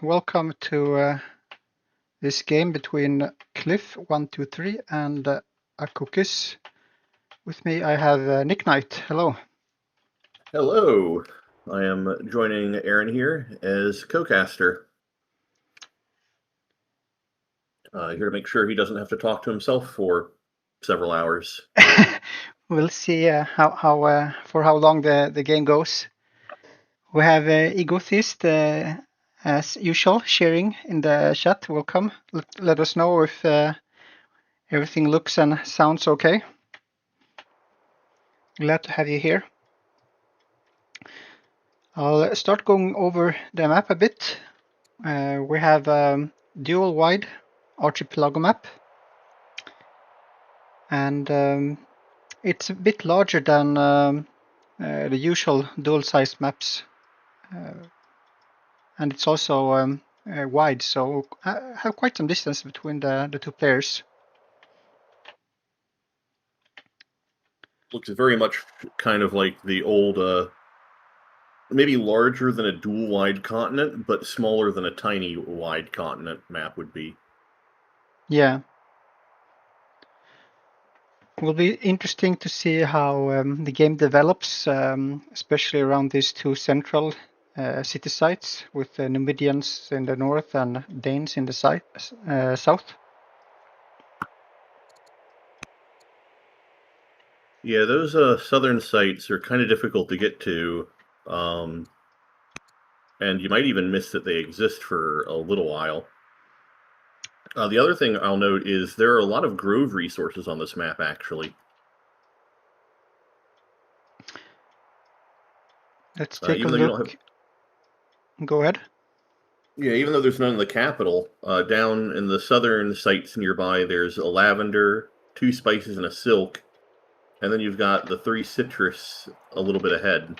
welcome to this game between CLIFF123 and Akuukis. With me I have Nicknight. Hello. Hello. I am joining Aaron here as co-caster. Here to make sure he doesn't have to talk to himself for several hours. We'll see for how long the game goes. We have Egothist as usual sharing in the chat. Welcome. Let us know if everything looks and sounds okay. Glad to have you here. I'll start going over the map a bit. We have dual wide archipelago map, and it's a bit larger than the usual dual sized maps, and it's also wide, so I have quite some distance between the two players. Looks very much kind of like the old, maybe larger than a dual wide continent, but smaller than a tiny wide continent map would be. Yeah. It will be interesting to see how the game develops, especially around these two central city sites with the Numidians in the north and Danes in the south. Yeah, those southern sites are kind of difficult to get to, and you might even miss that they exist for a little while. The other thing I'll note is there are a lot of grove resources on this map, actually. Let's take a look. Go ahead. Yeah, even though there's none in the capital, down in the southern sites nearby, there's a lavender, 2 spices, and a silk. And then you've got the 3 citrus a little bit ahead.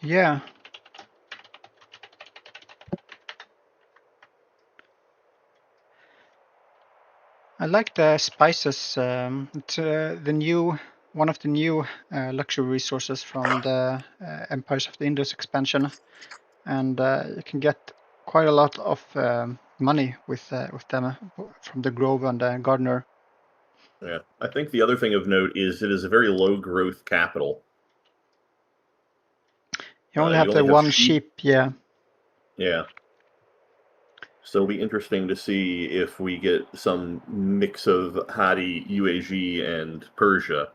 Yeah. I like the spices. It's one of the new luxury resources from the Empires of the Indus expansion, and you can get quite a lot of money with them from the Grove and the Gardener. Yeah, I think the other thing of note is it is a very low growth capital. You only have the one sheep, yeah. Yeah. So it'll be interesting to see if we get some mix of Hadi, UAG, and Persia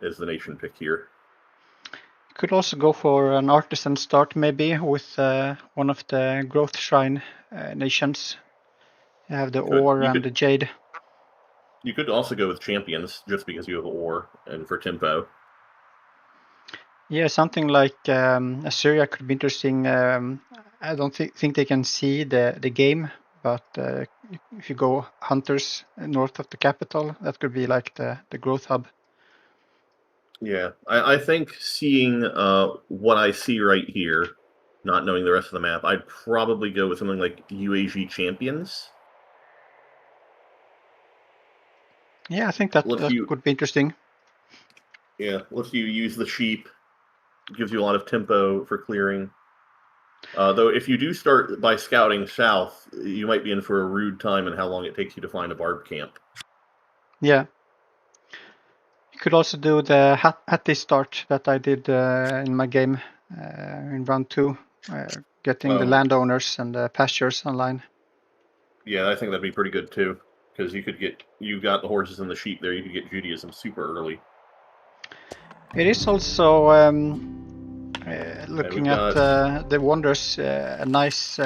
as the nation pick here. Could also go for an artisan start maybe with one of the growth shrine nations. You have the ore and the jade. You could also go with champions just because you have ore and for tempo. Yeah, something like Assyria could be interesting. I don't think they can see the game, but if you go hunters north of the capital, that could be like the growth hub. Yeah, I think seeing what I see right here, not knowing the rest of the map, I'd probably go with something like UAG champions. Yeah, I think that could be interesting. Yeah, lets you use the sheep, gives you a lot of tempo for clearing. Though if you do start by scouting south, you might be in for a rude time in how long it takes you to find a barb camp. Yeah. You could also do the Hattie start that I did in my game in round 2, getting the landowners and the pastures online. Yeah, I think that'd be pretty good too, because you got the horses and the sheep there. You could get Judaism super early. It is also looking at the wonders, a nice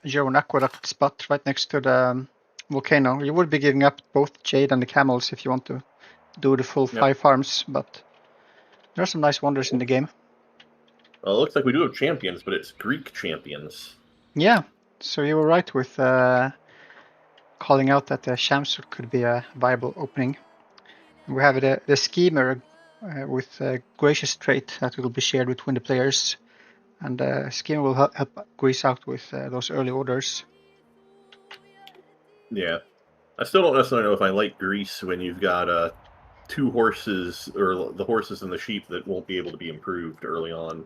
Joan aqueduct spot right next to the volcano. You would be giving up both jade and the camels if you want to do the full 5 farms, but there are some nice wonders in the game. Well, it looks like we do have champions, but it's Greek champions. Yeah, so you were right with calling out that the Shamsur could be a viable opening. We have the schemer with a gracious trait that will be shared between the players, and the schemer will help Greece out with those early orders. Yeah, I still don't necessarily know if I like Greece when you've got two horses, or the horses and the sheep, that won't be able to be improved early on.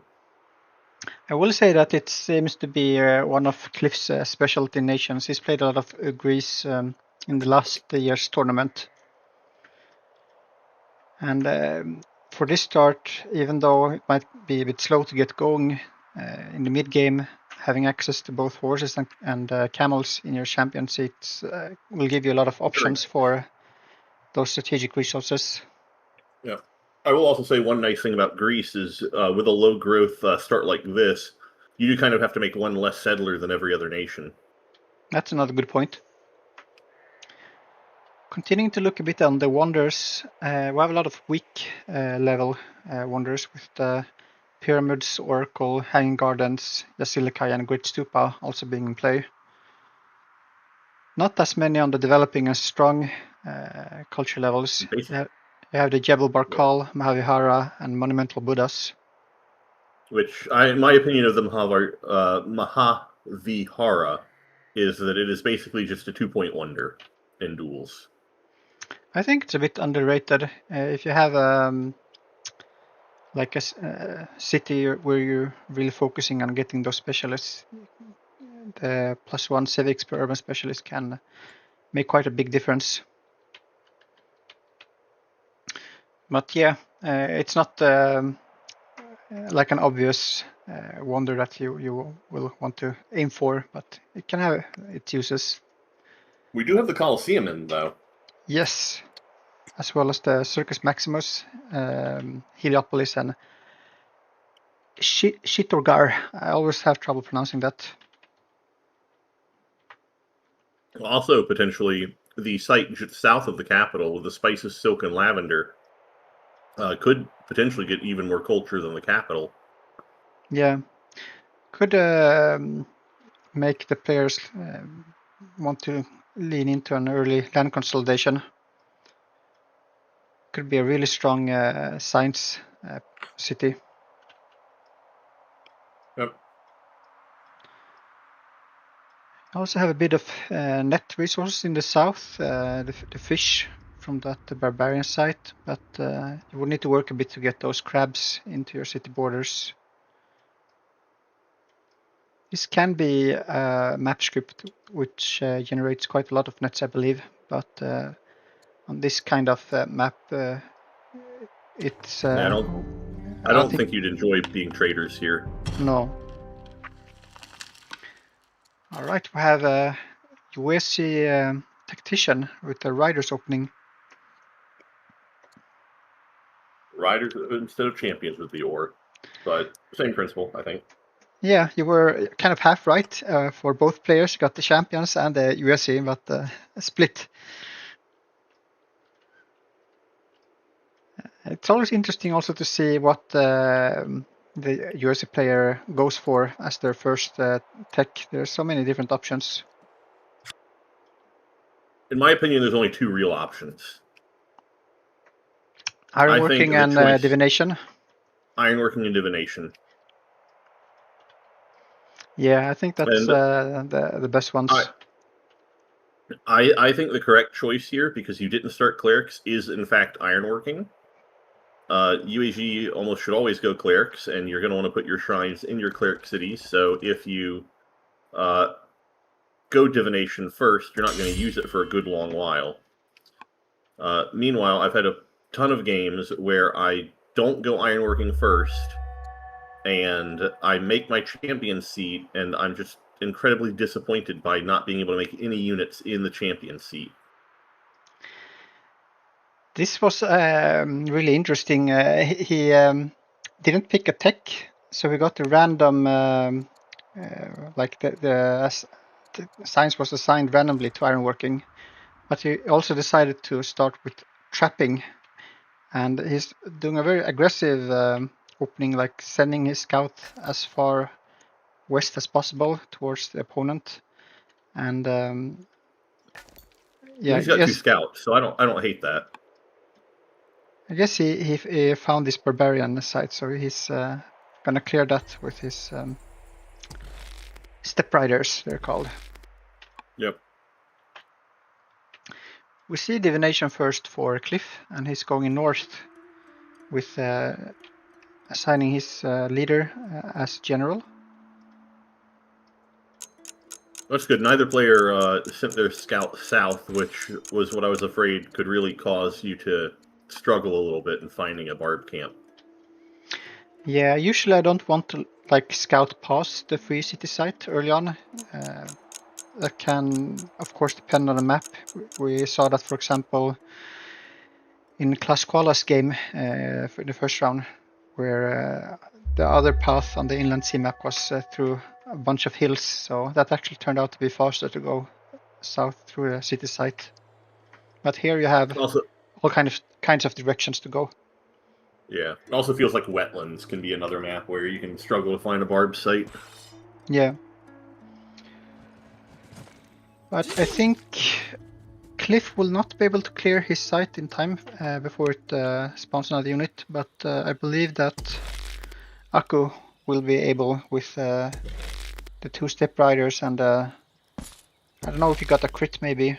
I will say that it seems to be one of Cliff's specialty nations. He's played a lot of Greece in the last year's tournament. And for this start, even though it might be a bit slow to get going in the mid game, having access to both horses and camels in your champion seats will give you a lot of options for those strategic resources. Yeah. I will also say one nice thing about Greece is with a low growth start like this, you do kind of have to make one less settler than every other nation. That's another good point. Continuing to look a bit on the wonders, we have a lot of weak level wonders with the Pyramids, Oracle, Hanging Gardens, Basilica, and Great Stupa also being in play. Not as many on the developing and strong culture levels. You have the Jebel Barkal, Mahavihara, and Monumental Buddhas. Which, in my opinion of the Mahavihara, is that it is basically just a 2-point wonder in duels. I think it's a bit underrated. If you have like a city where you're really focusing on getting those specialists, the +1 civics per urban specialist can make quite a big difference. But yeah, it's not like an obvious wonder that you will want to aim for, but it can have its uses. We do have the Colosseum in, though. Yes, as well as the Circus Maximus, Heliopolis, and Shitorgar. I always have trouble pronouncing that. Also, potentially, the site just south of the capital with the spices, silk, and lavender could potentially get even more culture than the capital. Yeah, could make the players want to lean into an early land consolidation. Could be a really strong science city. Yep. I also have a bit of net resources in the south, the fish from that barbarian site, but you would need to work a bit to get those crabs into your city borders. This can be a map script which generates quite a lot of nets, I believe, but on this kind of map, it's... I don't think you'd enjoy being traders here. No. All right, we have a USC tactician with the riders opening. Riders instead of champions with the ore, but same principle, I think. Yeah, you were kind of half right for both players. You got the champions and the USC, but split. It's always interesting also to see what the USC player goes for as their first tech. There's so many different options. In my opinion, there's only two real options. Ironworking and divination. Ironworking and divination. Yeah, I think that's the best ones. I think the correct choice here, because you didn't start clerics, is in fact ironworking. UAG almost should always go clerics, and you're going to want to put your shrines in your cleric cities. So if you go divination first, you're not going to use it for a good long while. Meanwhile, I've had a ton of games where I don't go ironworking first, and I make my champion seat, and I'm just incredibly disappointed by not being able to make any units in the champion seat. This was really interesting. He didn't pick a tech, so we got a random, like the science was assigned randomly to ironworking, but he also decided to start with trapping, and he's doing a very aggressive opening, like sending his scout as far west as possible towards the opponent, and yeah, he's got two scouts, so I don't hate that. I guess he found this barbarian site, so he's gonna clear that with his step riders, they're called. Yep. We see divination first for Cliff, and he's going north with assigning his leader as general. That's good. Neither player sent their scout south, which was what I was afraid could really cause you to struggle a little bit in finding a barb camp. Yeah, usually I don't want to scout past the free city site early on. That can, of course, depend on the map. We saw that, for example, in Klaskala's game for the first round, where the other path on the inland sea map was through a bunch of hills, so that actually turned out to be faster to go south through a city site. But here you have Also, all kinds of directions to go. yeah, it also feels like wetlands can be another map where you can struggle to find a barb site. Yeah. But I think Cliff will not be able to clear his site in time before it spawns another unit, but I believe that Aku will be able with the 2 step riders and I don't know if he got a crit maybe.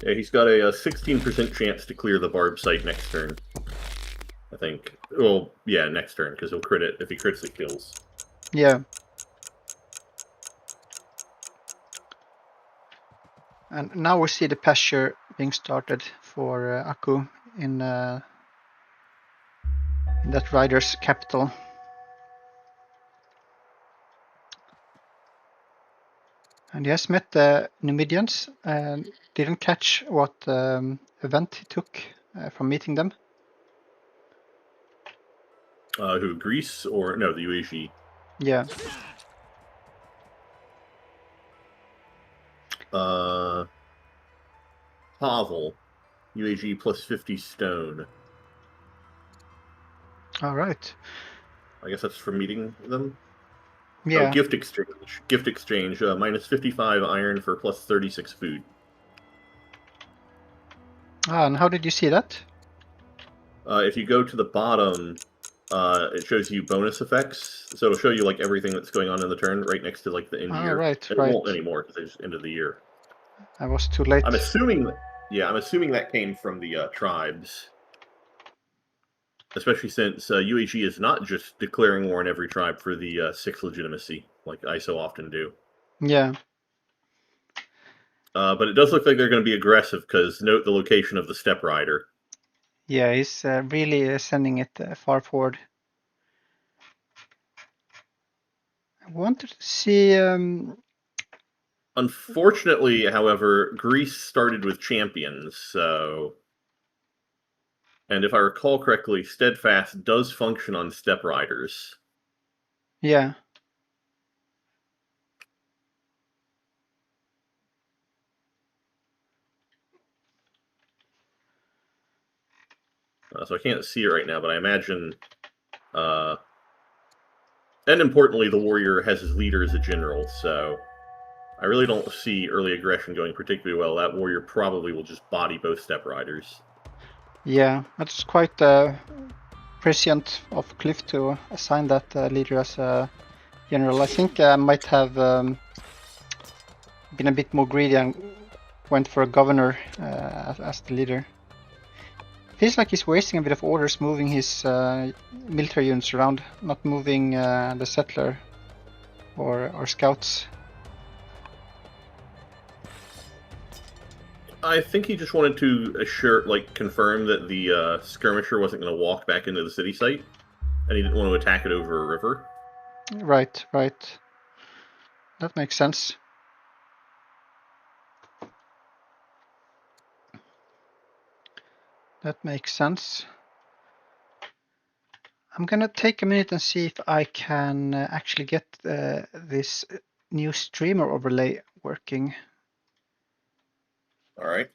Yeah, he's got a 16% chance to clear the barb site next turn. I think. Well, yeah, next turn, because he'll crit it. If he crits, it kills. Yeah. And now we see the pasture being started for Aku in that rider's capital. And he has met the Numidians and didn't catch what event he took from meeting them. Who, Greece or no, the UAG? Yeah. Pavel, UAG plus 50 stone. All right. I guess that's from meeting them. Yeah. Oh, gift exchange. Gift exchange. Minus 55 iron for plus 36 food. And how did you see that? If you go to the bottom, it shows you bonus effects. So it'll show you like everything that's going on in the turn right next to like the end year. Right, It won't anymore because it's end of the year. I was too late. I'm assuming that came from the tribes. Especially since UAG is not just declaring war on every tribe for the 6 legitimacy, like I so often do. Yeah. But it does look like they're going to be aggressive, because note the location of the step rider. Yeah, he's really sending it far forward. I wanted to see... Unfortunately, however, Greece started with champions, so... And if I recall correctly, Steadfast does function on step riders. Yeah. So I can't see it right now, but I imagine... and importantly, the warrior has his leader as a general, so... I really don't see early aggression going particularly well. That warrior probably will just body both step riders. Yeah, that's quite prescient of Cliff to assign that leader as a general. I think I might have been a bit more greedy and went for a governor as the leader. Feels like he's wasting a bit of orders moving his military units around, not moving the settler or scouts. I think he just wanted to confirm that the skirmisher wasn't going to walk back into the city site, and he didn't want to attack it over a river. Right. That makes sense. I'm gonna take a minute and see if I can actually get this new streamer overlay working. All right.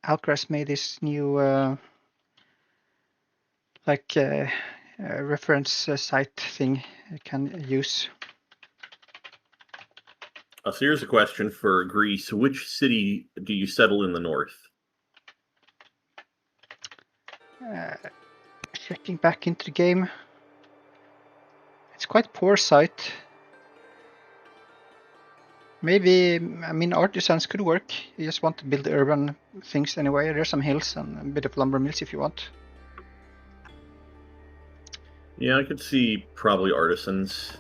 Alcaraz made this new reference site thing you can use. So here's a question for Greece. Which city do you settle in the north? Checking back into the game. It's quite poor site. Maybe, I mean, artisans could work. You just want to build urban things anyway. There's some hills and a bit of lumber mills if you want. Yeah, I could see probably artisans.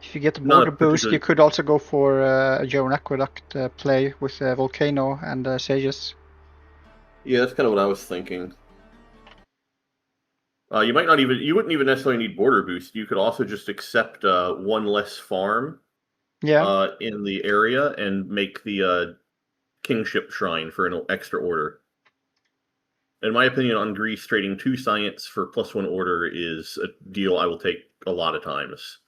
If you get a Not a border boost, particularly... you could also go for a Joan Aqueduct play with Volcano and Sages. Yeah, that's kind of what I was thinking. You wouldn't even necessarily need border boost. You could also just accept one less farm Yeah, in the area and make the kingship shrine for an extra order. In my opinion, on Greece, trading 2 science for +1 order is a deal I will take a lot of times.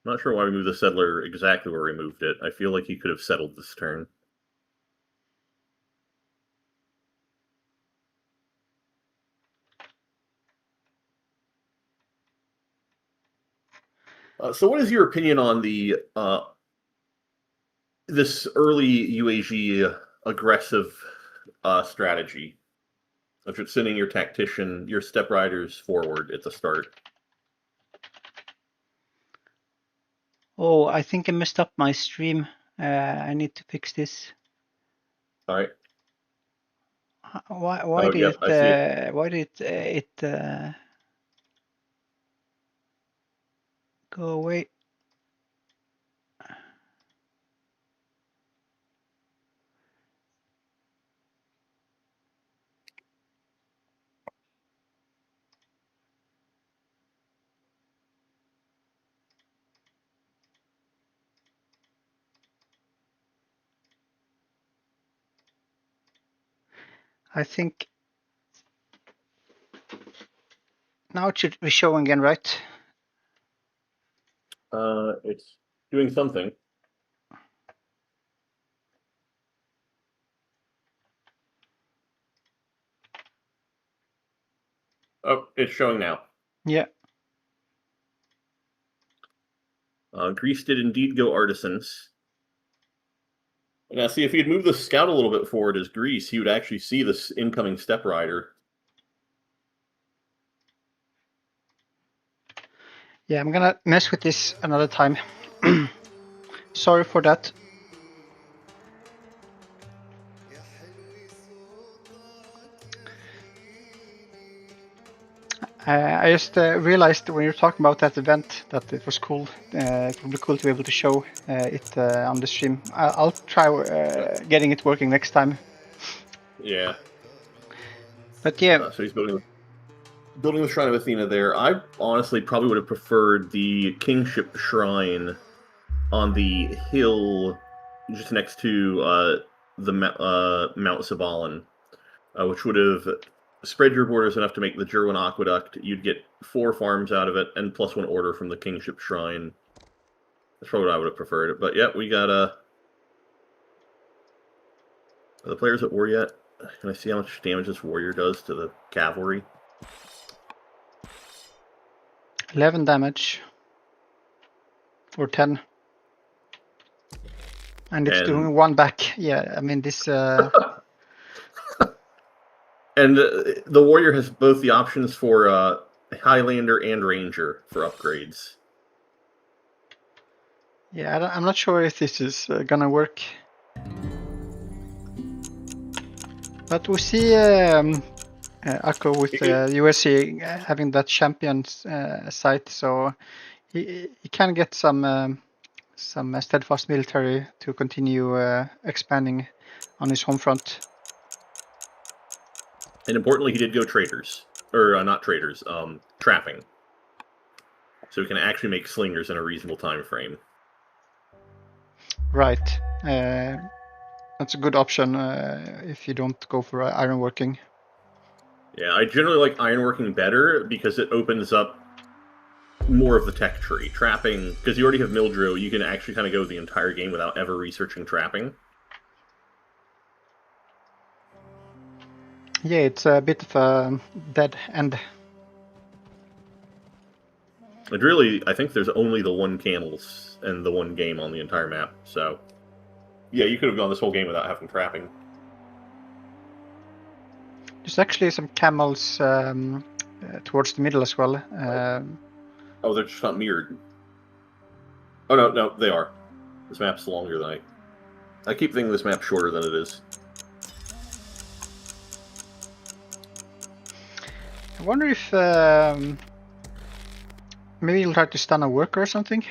I'm not sure why we moved the settler exactly where we moved it. I feel like he could have settled this turn. So what is your opinion on the this early UAG aggressive strategy? If you're sending your tactician, your step riders forward at the start. Oh, I think I messed up my stream. I need to fix this. All right. Why Oh, did yep, I see it. why did it go away? I think now it should be showing again, right? It's doing something. Oh, it's showing now. Yeah. Greece did indeed go artisans. Now, see, if he had moved the scout a little bit forward as Greece, he would actually see this incoming step rider. Yeah, I'm gonna mess with this another time. Sorry for that. I just realized when you were talking about that event that it was cool. It would be cool to be able to show it on the stream. I'll try getting it working next time. Yeah. But yeah, So he's building the Shrine of Athena there. I honestly probably would have preferred the kingship shrine on the hill just next to the Mount Sabalan, which would have spread your borders enough to make the Jerwin Aqueduct. You'd get 4 farms out of it and +1 order from the kingship shrine. That's probably what I would have preferred. But yeah, we got are the players at war yet? Can I see how much damage this warrior does to the cavalry? 11 damage. Or 10. And it's doing 1 back. Yeah, I mean this... And the warrior has both the options for Highlander and Ranger for upgrades. Yeah, I'm not sure if this is gonna work. But we see Akko with USC having that champion site, so he can get some steadfast military to continue expanding on his home front. And importantly, he did go traders. Or not traders, trapping. So he can actually make slingers in a reasonable time frame. Right. That's a good option if you don't go for ironworking. Yeah, I generally like ironworking better because it opens up more of the tech tree. Trapping, because you already have mill drill, you can actually kind of go the entire game without ever researching trapping. Yeah, it's a bit of a dead end. And really, I think there's only the 1 candles and the 1 game on the entire map, so... Yeah, you could have gone this whole game without having trapping. There's actually some camels towards the middle as well. Oh, they're just not mirrored. Oh, no, they are. This map's longer than I keep thinking this map's shorter than it is. I wonder if maybe he'll try to stun a worker or something.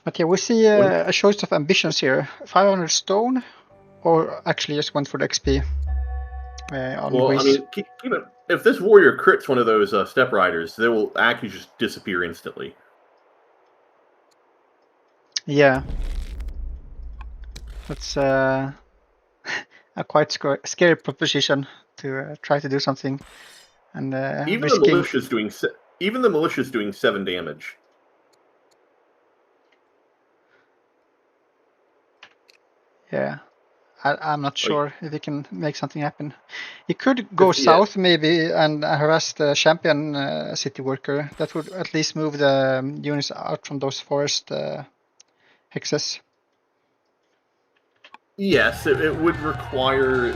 But yeah, we see a choice of ambitions here. 500 stone, or actually just went for the XP. Well, Greece. I mean, keep it, if this warrior crits one of those step riders, they will actually just disappear instantly. Yeah. That's a quite scary proposition to try to do something. And Even risking... the militia's doing 7 damage. Yeah. I'm not sure if he can make something happen. He could go south maybe and harass the champion city worker. That would at least move the units out from those forest hexes. Yes, it would require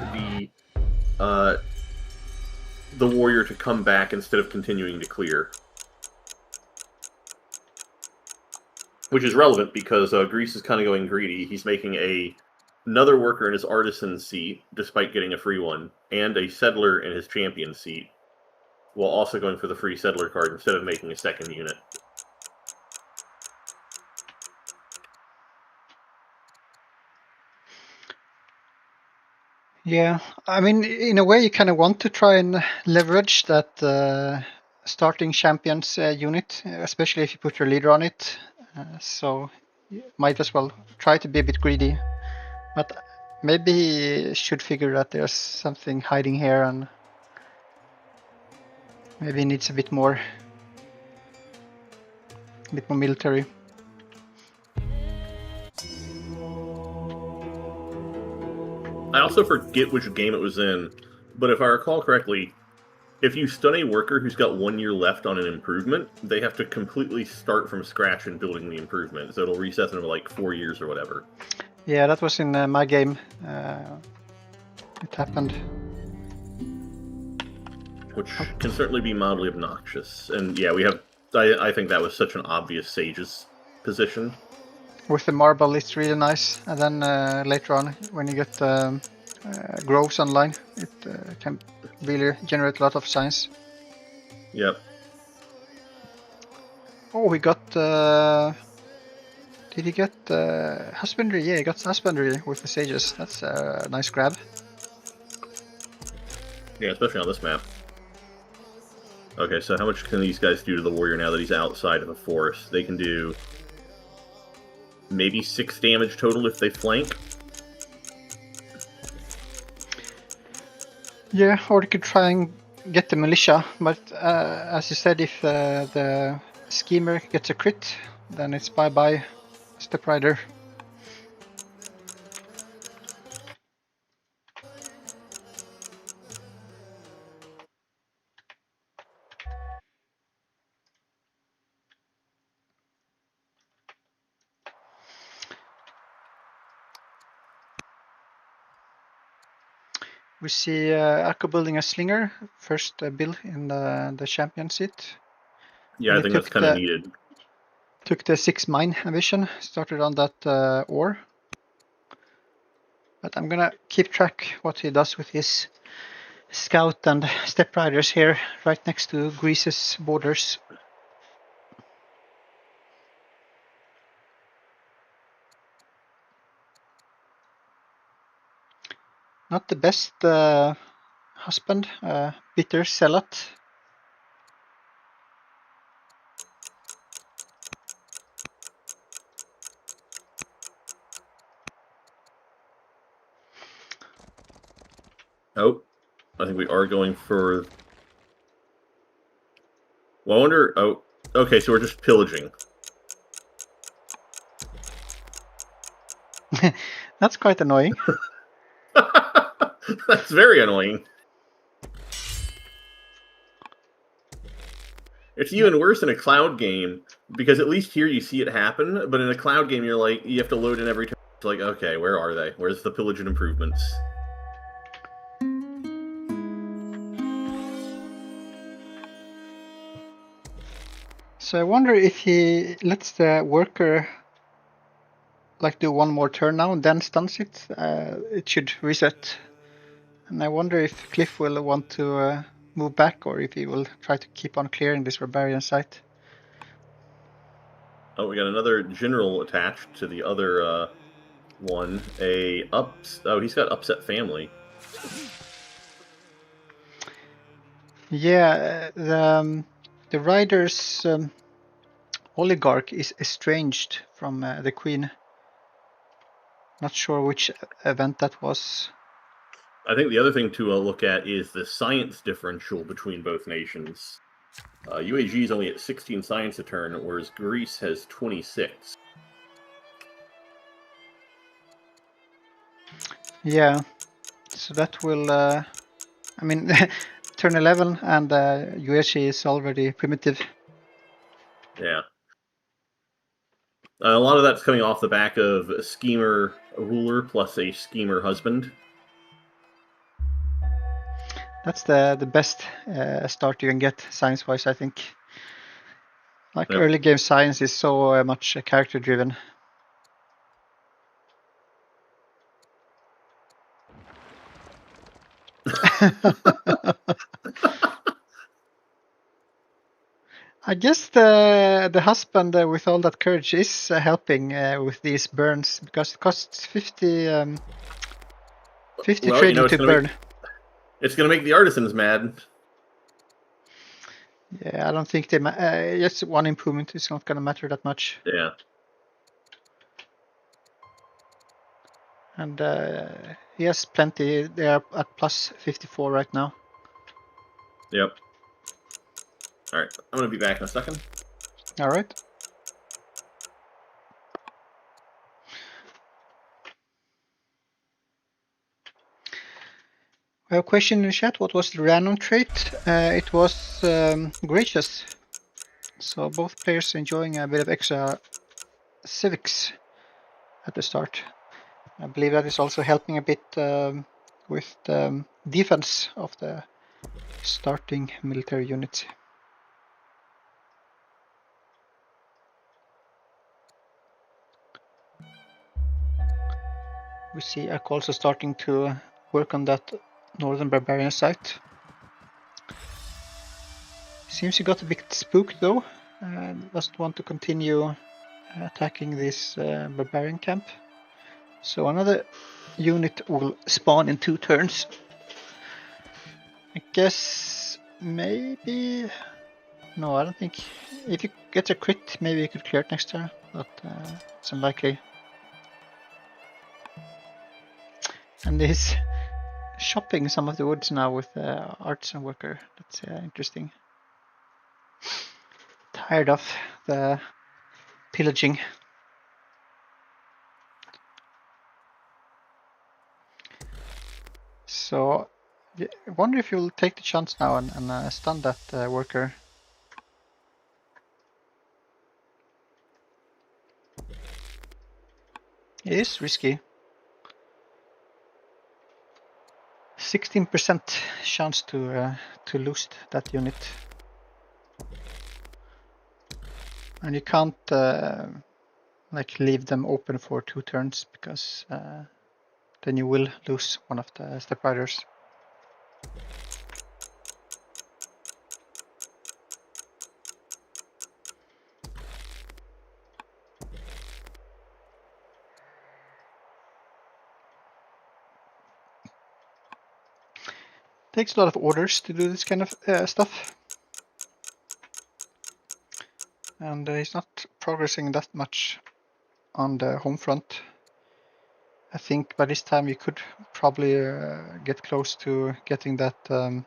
the warrior to come back instead of continuing to clear. Which is relevant because Greece is kind of going greedy. He's making another worker in his artisan seat, despite getting a free one, and a settler in his champion seat, while also going for the free settler card instead of making a second unit. Yeah, I mean, in a way, you kind of want to try and leverage that starting champions unit, especially if you put your leader on it. So you might as well try to be a bit greedy. But maybe he should figure that there's something hiding here, and maybe he needs a bit more military. I also forget which game it was in, but if I recall correctly, if you stun a worker who's got 1 year left on an improvement, they have to completely start from scratch in building the improvement, so it'll reset them to like 4 years or whatever. Yeah, that was in my game. It happened. Which can certainly be mildly obnoxious. And yeah, we have... I think that was such an obvious Sage's position. With the marble, it's really nice. And then later on, when you get groves online, it can really generate a lot of science. Yep. Oh, he got... did he get husbandry? Yeah, he got husbandry with the sages. That's a nice grab. Yeah, especially on this map. Okay, so how much can these guys do to the warrior now that he's outside of a forest? They can do maybe 6 damage total if they flank. Yeah, or they could try and get the militia, but as you said, if the schemer gets a crit, then it's bye-bye Step Rider. We see Akko building a slinger, first build in the champion seat. Yeah, I think that's kind of needed. Took the 6 mine ambition, started on that ore. But I'm gonna keep track what he does with his scout and step riders here, right next to Greece's borders. Not the best husband, bitter zealot. Oh, I think we are going for... Well, I wonder... Oh, okay, so we're just pillaging. That's quite annoying. That's very annoying. It's even worse in a cloud game, because at least here you see it happen, but in a cloud game you're like, you have to load in every time It's like, okay, where are they? Where's the pillage and improvements? So I wonder if he lets the worker like do one more turn now and then stuns it. It should reset. And I wonder if Cliff will want to move back or if he will try to keep on clearing this barbarian site. Oh, we got another general attached to the other one. Oh, he's got upset family. Yeah, the rider's oligarch is estranged from the queen. Not sure which event that was. I think the other thing to look at is the science differential between both nations. UAG is only at 16 science a turn, whereas Greece has 26. Yeah, so that will, I mean, turn 11 and UAG is already primitive. Yeah. A lot of that's coming off the back of a schemer ruler plus a schemer husband. That's the best start you can get science-wise, I think. Like Yep. early game science is so much character-driven. I guess the husband with all that courage is helping with these burns because it costs 50 trading to burn. It's going to make the artisans mad. Yeah, I don't think they. Just one improvement is not going to matter that much. Yeah. And he has plenty. They are at plus 54 right now. Yep. All right, I'm going to be back in a second. All right. We have a question in the chat. What was the random trait? It was gracious. So both players enjoying a bit of extra civics at the start. I believe that is also helping a bit with the defense of the starting military units. We see Ak also starting to work on that northern barbarian site. Seems he got a bit spooked though. Doesn't want to continue attacking this barbarian camp. So another unit will spawn in 2 turns. I guess maybe... No, I don't think... If you get a crit, maybe you could clear it next turn, but it's unlikely. And he's shopping some of the woods now with the artisan worker. That's interesting. Tired of the pillaging. So I wonder if you'll take the chance now and stun that worker. It is risky. 16% chance to lose that unit. And you can't like leave them open for 2 turns because then you will lose one of the step riders. Takes a lot of orders to do this kind of stuff. And he's not progressing that much on the home front. I think by this time you could probably get close to getting that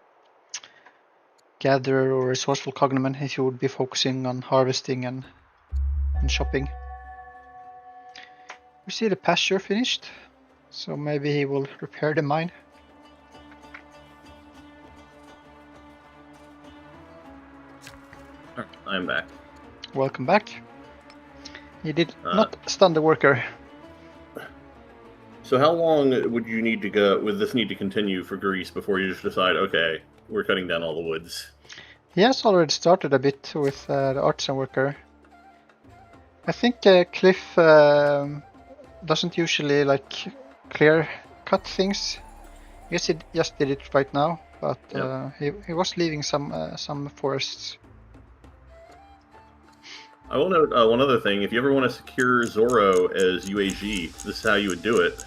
gatherer or resourceful cognomen if you would be focusing on harvesting and shopping. We see the pasture finished, so maybe he will repair the mine. I'm back. Welcome back. He did not stun the worker. So how long would you need to go? Would this need to continue for Greece before you just decide, okay, we're cutting down all the woods? He has already started a bit with the artisan worker. I think Cliff doesn't usually like clear cut things. I guess he just did it right now, but he was leaving some forests. I will note one other thing. If you ever want to secure Zoro as UAG, this is how you would do it.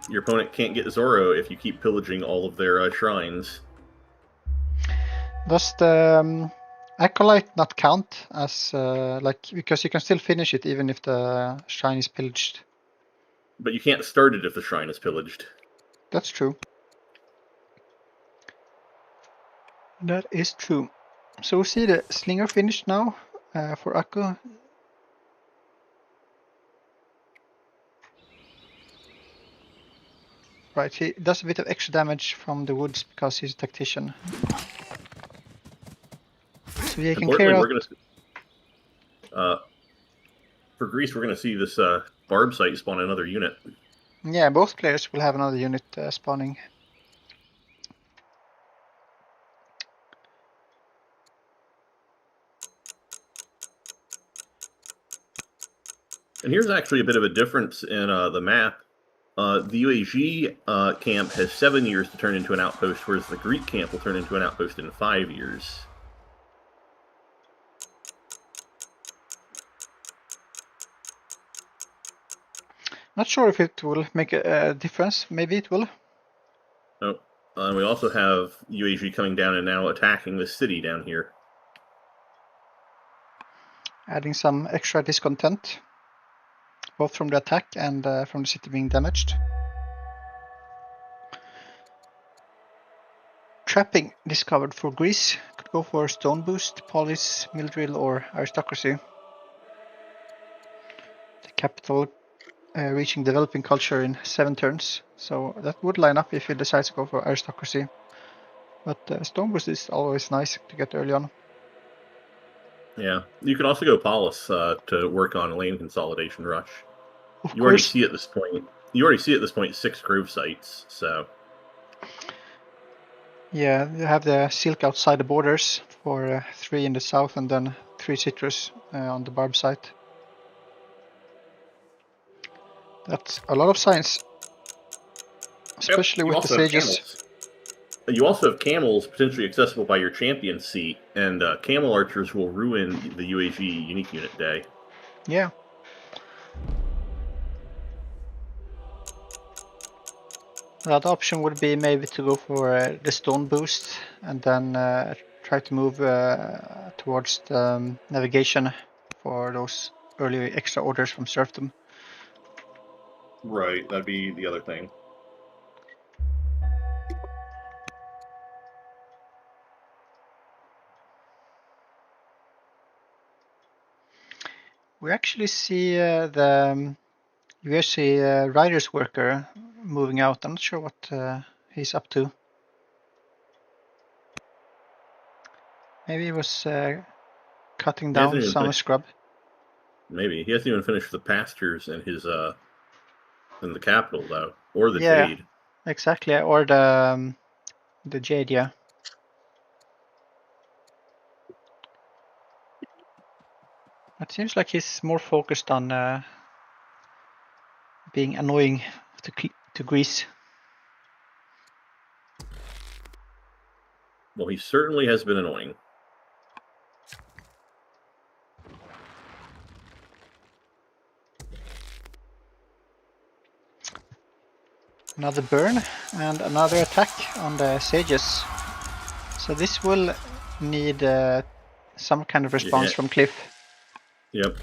Your opponent can't get Zoro if you keep pillaging all of their shrines. Does the Acolyte not count as because you can still finish it even if the shrine is pillaged? But you can't start it if the shrine is pillaged. That's true. That is true. So we see the slinger finished now for Aku. Right, he does a bit of extra damage from the woods because he's a tactician. So he can clear out. For Greece, we're going to see this barb site spawn another unit. Yeah, both players will have another unit spawning. And here's actually a bit of a difference in the map. The UAG camp has 7 years to turn into an outpost, whereas the Greek camp will turn into an outpost in 5 years. Not sure if it will make a difference. Maybe it will. Oh, and we also have UAG coming down and now attacking the city down here. Adding some extra discontent, both from the attack and from the city being damaged. Trapping discovered for Greece. Could go for Stone Boost, Polis, Mill Drill, or Aristocracy. The capital reaching developing culture in 7 turns, so that would line up if he decides to go for Aristocracy. But Stone Boost is always nice to get early on. Yeah, you can also go Polis to work on lane consolidation rush. Of you already course. see at this point. You already see at this point 6 grove sites. So. Yeah, you have the silk outside the borders for 3 in the south, and then 3 citrus on the barb site. That's a lot of science, especially with the sages. You also have camels potentially accessible by your champion seat, and camel archers will ruin the UAG unique unit day. Yeah. Another option would be maybe to go for the stone boost and then try to move towards the navigation for those early extra orders from serfdom. Right, that'd be the other thing. We actually see the USC Riders worker moving out. I'm not sure what he's up to. Maybe he was cutting down some scrub. Maybe he hasn't even finished the pastures in his in the capital though, or the Jade. Jade. Exactly, or the Jade, yeah. It seems like he's more focused on being annoying to Greece. Well, he certainly has been annoying. Another burn and another attack on the sages. So this will need some kind of response from Cliff. Yep.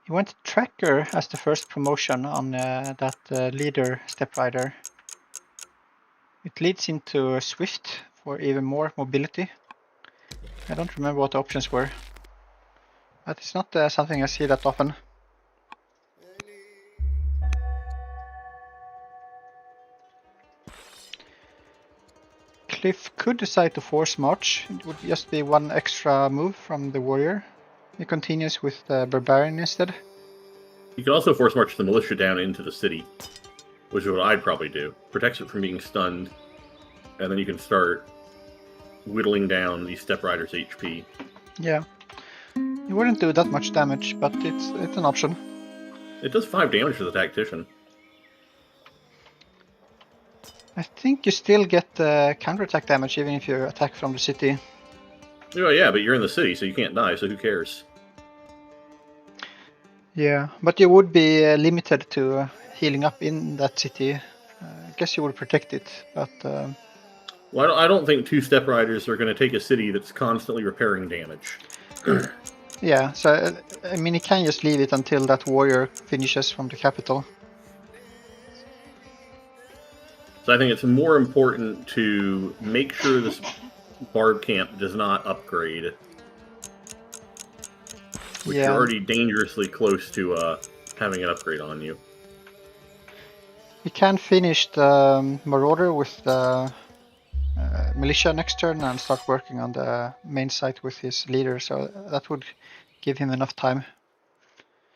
He went Tracker as the first promotion on that leader step rider. It leads into Swift for even more mobility. I don't remember what the options were, but it's not something I see that often. Cliff could decide to force march. It would just be 1 extra move from the warrior. He continues with the Barbarian instead. You can also force march the militia down into the city, which is what I'd probably do. Protects it from being stunned, and then you can start whittling down these Step Riders' HP. Yeah. It wouldn't do that much damage, but it's an option. It does 5 damage to the Tactician. I think you still get counterattack damage even if you attack from the city. Oh yeah, but you're in the city, so you can't die, so who cares? Yeah, but you would be limited to healing up in that city. I guess you would protect it, but... Well, I don't think 2 Step Riders are going to take a city that's constantly repairing damage. Yeah, so, I mean, you can just leave it until that warrior finishes from the capital. So I think it's more important to make sure this Barb camp does not upgrade. Which you're already dangerously close to having an upgrade on you. You can finish the Marauder with the militia next turn and start working on the main site with his leader, so that would give him enough time.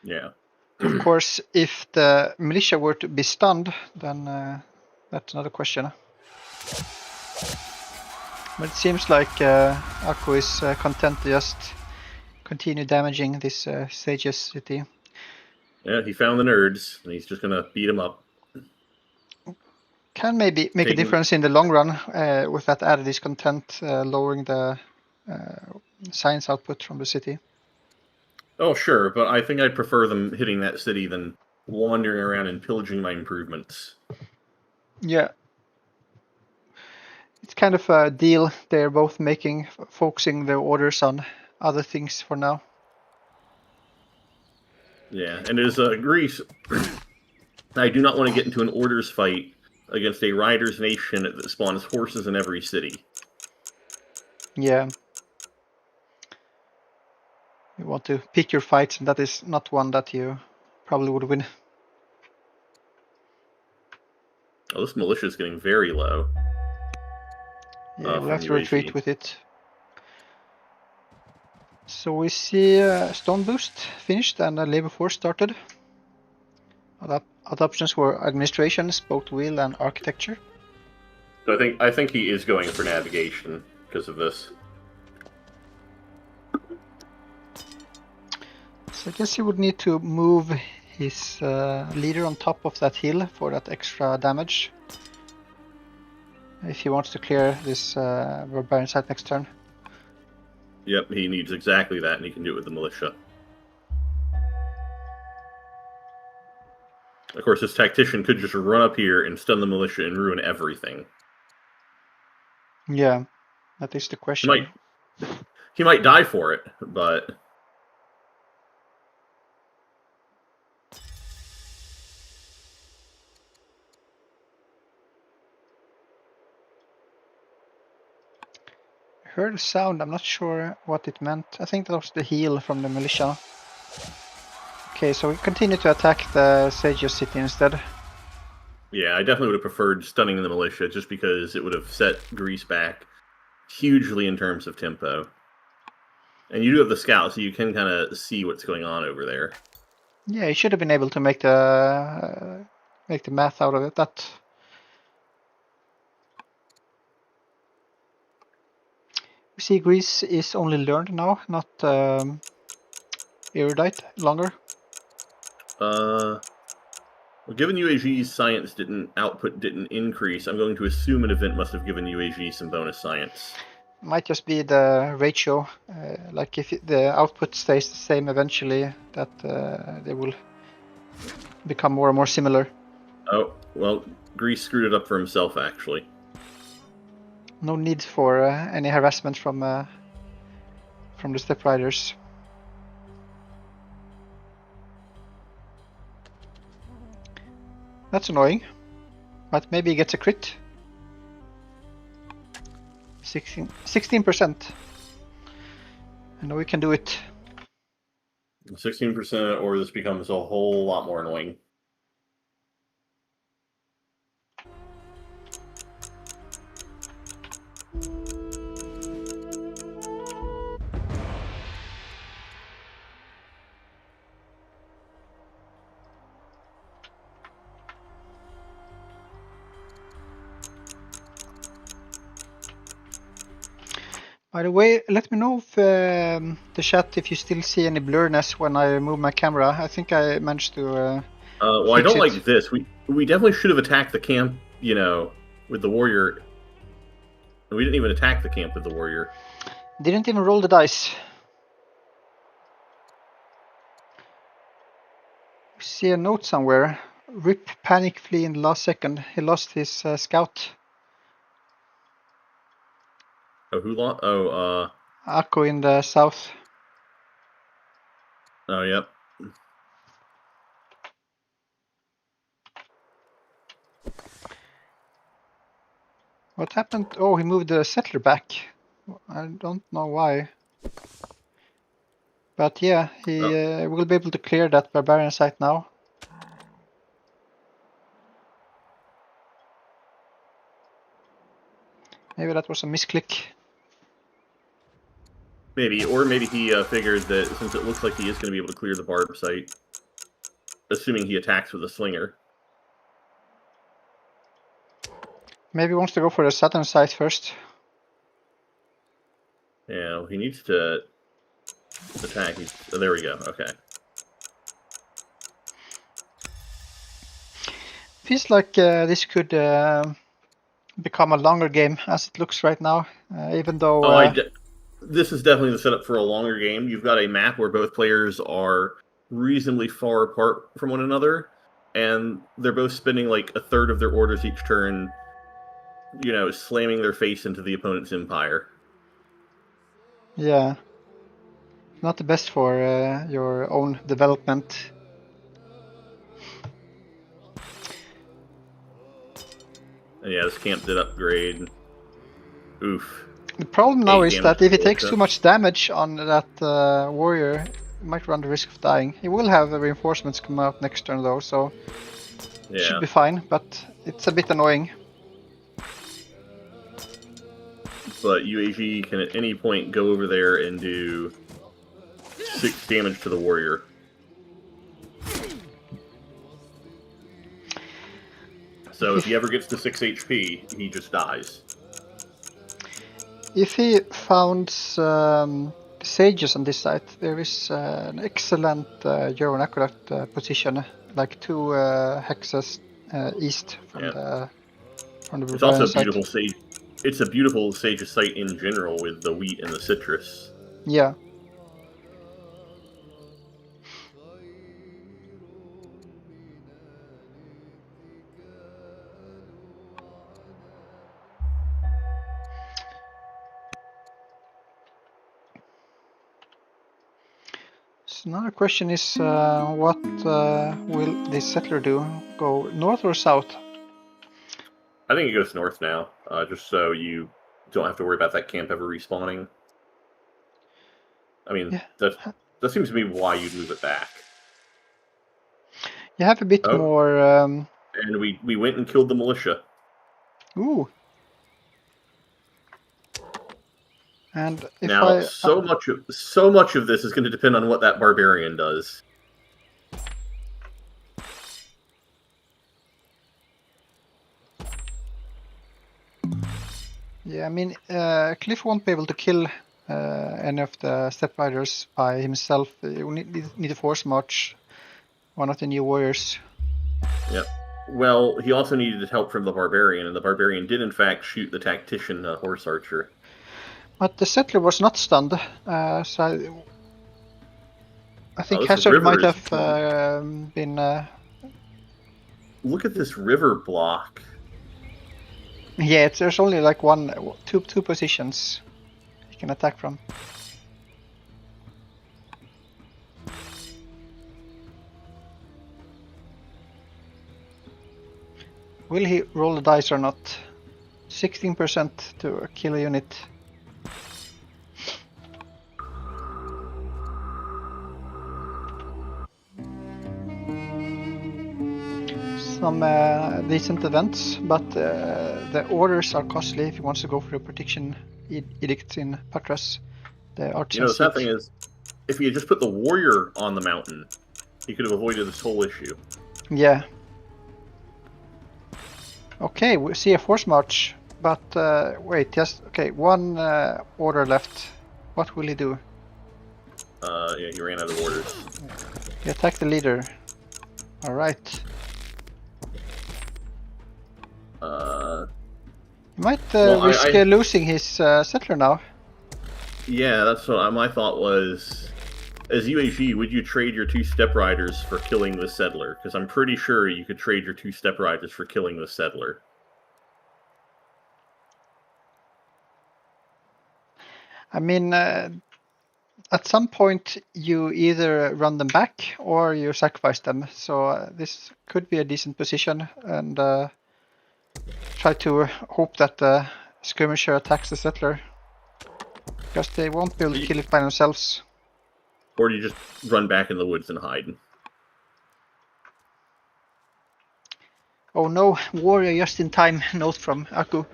Yeah. Of course, if the militia were to be stunned, then that's another question. But it seems like Aku is content to just continue damaging this Sage's city. Yeah, he found the nerds, and he's just going to beat them up. Can maybe make a difference in the long run with that added discontent, lowering the science output from the city. Oh, sure, but I think I'd prefer them hitting that city than wandering around and pillaging my improvements. Yeah. It's kind of a deal they're both making, focusing their orders on other things for now. Yeah, and as Greece, I do not want to get into an orders fight against a riders nation that spawns horses in every city. Yeah. You want to pick your fights, and that is not one that you probably would win. Oh, this militia is getting very low. Yeah, we'll have to retreat with it. So we see Stone Boost finished and Labor Force started. Other options were Administration, Spoked Wheel, and Architecture. So I think he is going for navigation because of this. So I guess he would need to move his leader on top of that hill for that extra damage. If he wants to clear this Barbarian site next turn. Yep, he needs exactly that, and he can do it with the militia. Of course, this tactician could just run up here and stun the militia and ruin everything. Yeah, that is the question. He might die for it, but... I heard a sound, I'm not sure what it meant. I think that was the heal from the militia. Okay, so we continue to attack the Sage's city instead. Yeah, I definitely would have preferred stunning the militia just because it would have set Greece back hugely in terms of tempo. And you do have the scout, so you can kind of see what's going on over there. Yeah, you should have been able to make the math out of it. That we see Greece is only learned now, not erudite longer. Well, given UAG's science output didn't increase, I'm going to assume an event must have given UAG some bonus science. Might just be the ratio. Like if the output stays the same eventually, that they will become more and more similar. Oh, well, Greece screwed it up for himself, actually. No need for any harassment from the Step Riders. That's annoying, but maybe he gets a crit. 16%. I know we can do it. 16%, or this becomes a whole lot more annoying. By the way, let me know if the chat if you still see any blurriness when I move my camera. I think I managed to. Well, I don't like this. We definitely should have attacked the camp, with the warrior. We didn't even attack the camp with the warrior. Didn't even roll the dice. See a note somewhere. Rip panic flee in the last second. He lost his scout. Oh, who lost? Oh, Akko in the south. Oh, yep. What happened? Oh, he moved the settler back. I don't know why. But yeah, he will be able to clear that barbarian site now. Maybe that was a misclick. Maybe, or maybe he figured that since it looks like he is going to be able to clear the barb site, assuming he attacks with a slinger. Maybe he wants to go for the southern site first. Yeah, he needs to attack. Oh, there we go. Okay. Feels like this could become a longer game as it looks right now, even though... this is definitely the setup for a longer game. You've got a map where both players are reasonably far apart from one another, and they're both spending like a third of their orders each turn, slamming their face into the opponent's empire. Yeah. Not the best for your own development. And yeah, this camp did upgrade. Oof. The problem now is that if he takes too much damage on that warrior, he might run the risk of dying. He will have reinforcements come out next turn though, so it should be fine, but it's a bit annoying. But UAG can at any point go over there and do 6 damage to the warrior. So if he ever gets to 6 HP, he just dies. If he found sages on this site, there is an excellent Euro Aqueduct position, like 2 hexes east from the It's also a beautiful sage. It's a beautiful sage site in general with the wheat and the citrus. Yeah. So another question is, what will this settler do? Go north or south? I think it goes north now, just so you don't have to worry about that camp ever respawning. I mean, that seems to be why you'd move it back. You have a bit more... And we went and killed the militia. Ooh. And if now, so much of this is going to depend on what that barbarian does. Yeah, I mean, Cliff won't be able to kill any of the step riders by himself. You need a force march, one of the new warriors. Yep. Well, he also needed help from the barbarian, and the barbarian did in fact shoot the tactician horse archer. But the settler was not stunned, so I think Hazard might have been... Look at this river block. Yeah, there's only like two positions you can attack from. Will he roll the dice or not? 16% to kill a unit. Some decent events, but the orders are costly if he wants to go for a protection edict in Patras. The sad thing is, if he had just put the warrior on the mountain, he could have avoided this whole issue. Yeah. Okay, we see a force march But wait, just okay. One order left. What will he do? Yeah, he ran out of orders. He attacked the leader. All right. He might risk losing his settler now. Yeah, that's what my thought was. As UAG, would you trade your 2 step riders for killing the settler? Because I'm pretty sure you could trade your 2 step riders for killing the settler. I mean, at some point you either run them back or you sacrifice them. So this could be a decent position, and try to hope that the skirmisher attacks the settler, because they won't be able to kill it by themselves. Or do you just run back in the woods and hide? Oh no, warrior just in time. Note from Aku.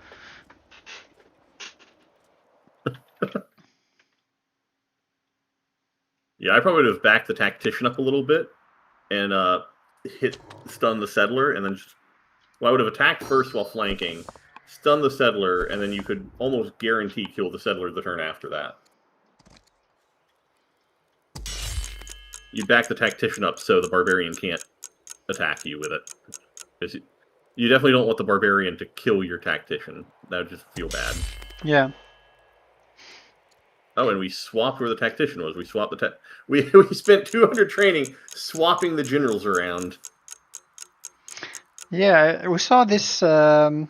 Yeah, I probably would have backed the tactician up a little bit and stun the settler, and then I would have attacked first while flanking, stun the settler, and then you could almost guarantee kill the settler the turn after that. You back the tactician up so the barbarian can't attack you with it. You definitely don't want the barbarian to kill your tactician. That would just feel bad. Yeah. Oh, and we swapped where the tactician was. We swapped the we spent 200 training swapping the generals around. Yeah, we saw this in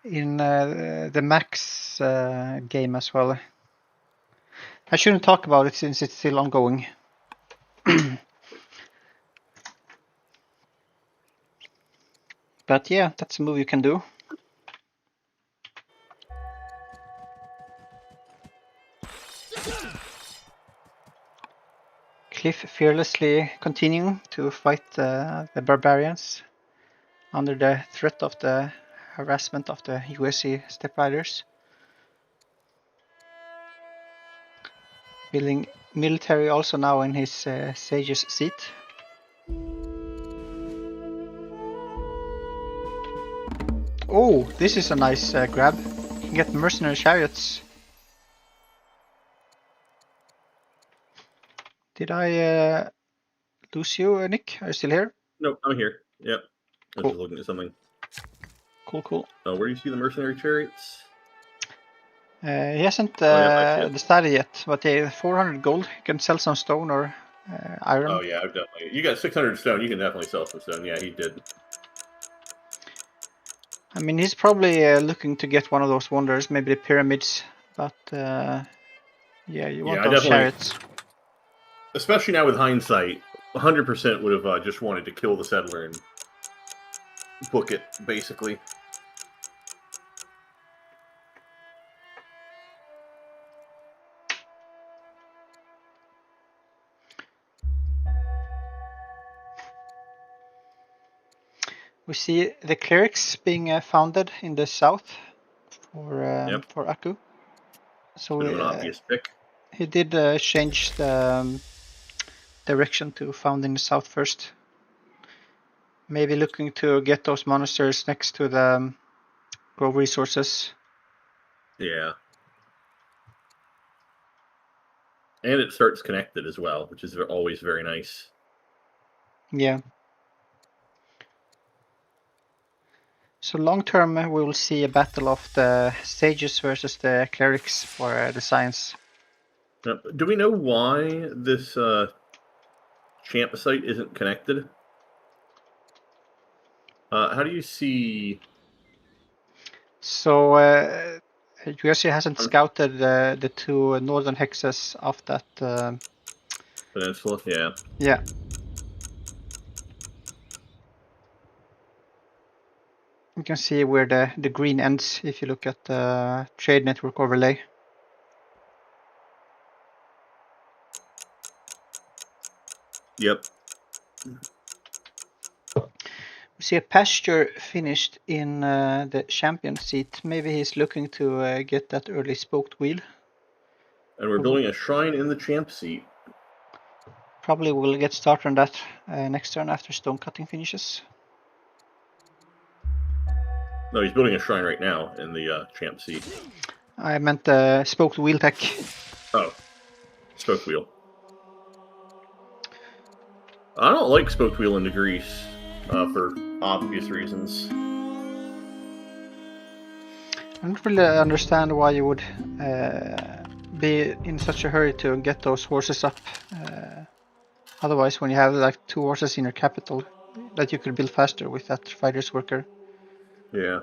the Max game as well. I shouldn't talk about it since it's still ongoing. But yeah, that's a move you can do. Cliff fearlessly continuing to fight the barbarians under the threat of the harassment of the USC step riders. Building military also now in his sage's seat. Oh, this is a nice grab. You can get mercenary chariots. Did I lose you, Nick? Are you still here? No, I'm here. Yep. I was Cool. just looking at something. Cool. Where do you see the mercenary chariots? He hasn't decided yet, but 400 gold. You can sell some stone or iron. Oh yeah, I've definitely. You got 600 stone. You can definitely sell some stone. Yeah, he did. I mean, he's probably looking to get one of those wonders, maybe the pyramids. But yeah, you want those chariots. Especially now with hindsight, 100% would have just wanted to kill the settler and book it, basically. We see the clerics being founded in the south for Aku. So an obvious pick. He did change the direction to found in the south first. Maybe looking to get those monasteries next to the grove resources. Yeah. And it starts connected as well, which is always very nice. Yeah. So long term, we will see a battle of the sages versus the clerics for the science. Do we know why this champ site isn't connected? How do you see? So USC hasn't scouted the 2 northern hexes of that peninsula. Yeah. Yeah. You can see where the green ends if you look at the trade network overlay. Yep. We see a pasture finished in the champion seat. Maybe he's looking to get that early spoked wheel. And we're building a shrine in the champ seat. Probably we'll get started on that next turn after stone cutting finishes. No, he's building a shrine right now in the champ seat. I meant the spoked wheel tech. Oh, spoke wheel. I don't like spoked wheel into Greece for obvious reasons. I don't really understand why you would be in such a hurry to get those horses up. Otherwise, when you have like 2 horses in your capital, that you could build faster with that fighter's worker. Yeah.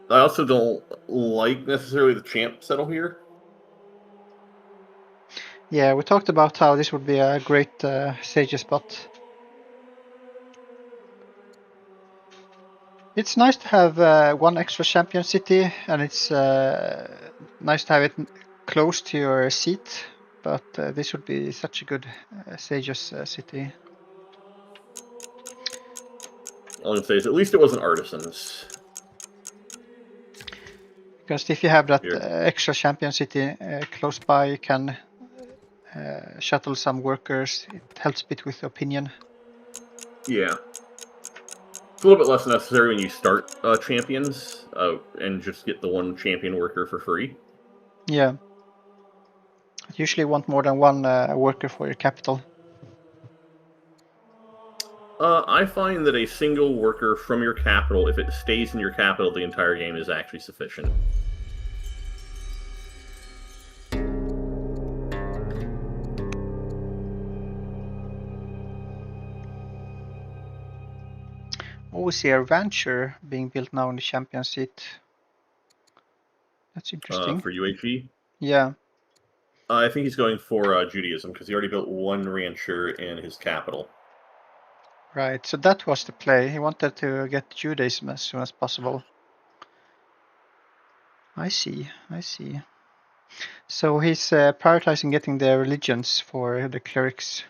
I also don't like necessarily the champ settle here. Yeah, we talked about how this would be a great sage spot. It's nice to have one extra champion city, and it's nice to have it close to your seat, but this would be such a good sage's city. All I'm going to say is at least it wasn't artisans. Because if you have that Here. extra champion city close by, you can shuttle some workers. It helps a bit with opinion. Yeah. It's a little bit less necessary when you start champions and just get the one champion worker for free. Yeah. You usually want more than one worker for your capital. I find that a single worker from your capital, if it stays in your capital the entire game, is actually sufficient. Oh, we see a rancher being built now in the champion seat. That's interesting. For UHE? Yeah. I think he's going for Judaism, because he already built one rancher in his capital. Right, so that was the play. He wanted to get Judaism as soon as possible. I see. So he's prioritizing getting the religions for the clerics.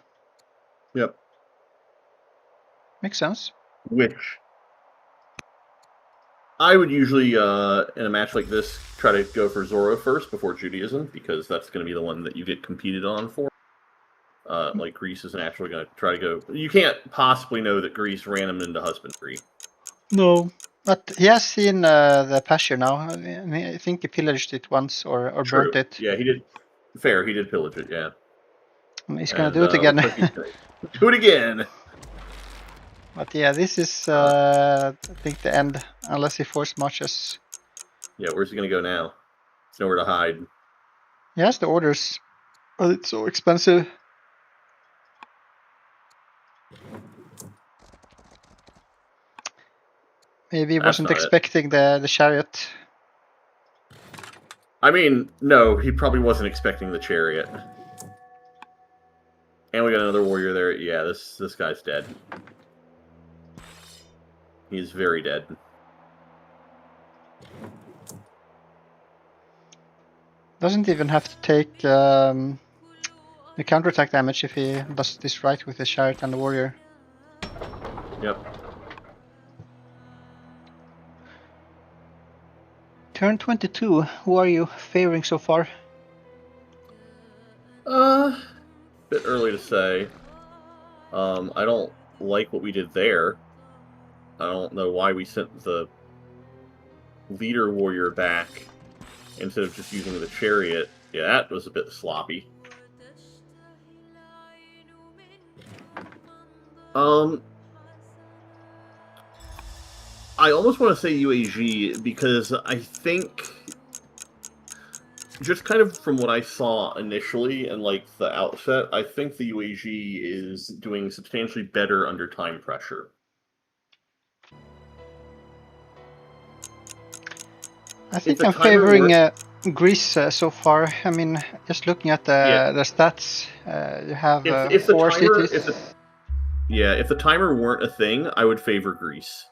Yep. Makes sense. Which I would usually, in a match like this, try to go for Zoro first before Judaism, because that's going to be the one that you get competed on for. Like Greece is naturally going to try to go. You can't possibly know that Greece ran him into husbandry. No, but he has seen the pasture now. I think he pillaged it once or burnt it. Yeah, he did. Fair, he did pillage it. Yeah, And he's gonna do it again. Looks like he's gonna do it again. But yeah, this is I think the end, unless he force marches. Yeah, where's he gonna go now? There's nowhere to hide. He has the orders, but it's so expensive. Maybe he wasn't expecting the chariot. I mean, no, he probably wasn't expecting the chariot. And we got another warrior there. Yeah, this guy's dead. He's very dead. Doesn't even have to take the counterattack damage if he does this right with the chariot and the warrior. Yep. Turn 22. Who are you favoring so far? Bit early to say. I don't like what we did there. I don't know why we sent the leader warrior back instead of just using the chariot. Yeah, that was a bit sloppy. I almost want to say UAG because I think, just kind of from what I saw initially and like the outset, I think the UAG is doing substantially better under time pressure. I think I'm favoring Greece so far. I mean, just looking at the stats, you have if 4 cities. If the timer weren't a thing, I would favor Greece.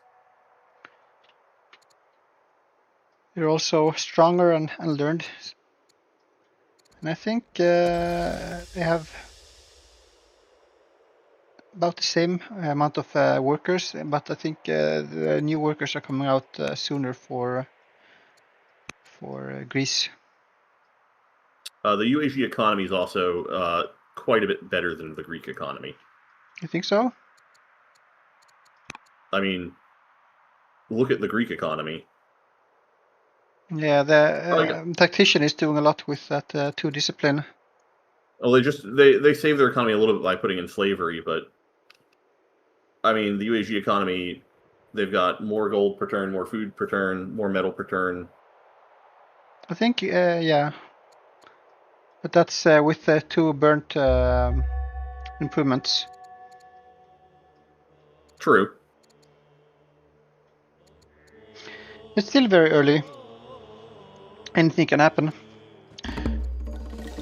You're also stronger and learned. And I think they have about the same amount of workers, but I think the new workers are coming out sooner for Greece. The UAG economy is also quite a bit better than the Greek economy. You think so? I mean, look at the Greek economy. Yeah, the tactician is doing a lot with that 2 discipline. Well, they save their economy a little bit by putting in slavery, but I mean the UAG economy, they've got more gold per turn, more food per turn, more metal per turn. I think, yeah, but that's with the 2 burnt improvements. True. It's still very early. Anything can happen.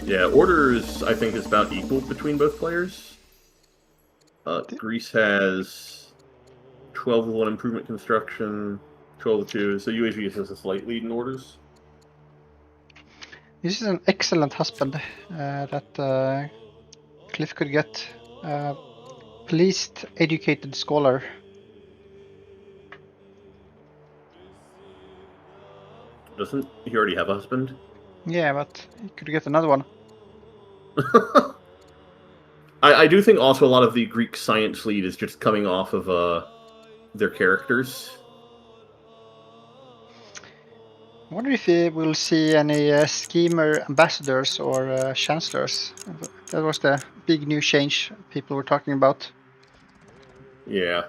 Yeah, orders I think is about equal between both players. Greece has 12-1 improvement construction, 12-2. So UAG has a slight lead in orders. This is an excellent husband that Cliff could get. Pleased, educated scholar. Doesn't he already have a husband? Yeah, but he could get another one. I do think also a lot of the Greek science lead is just coming off of their characters. I wonder if we'll see any schemer ambassadors or chancellors. That was the big new change people were talking about. Yeah.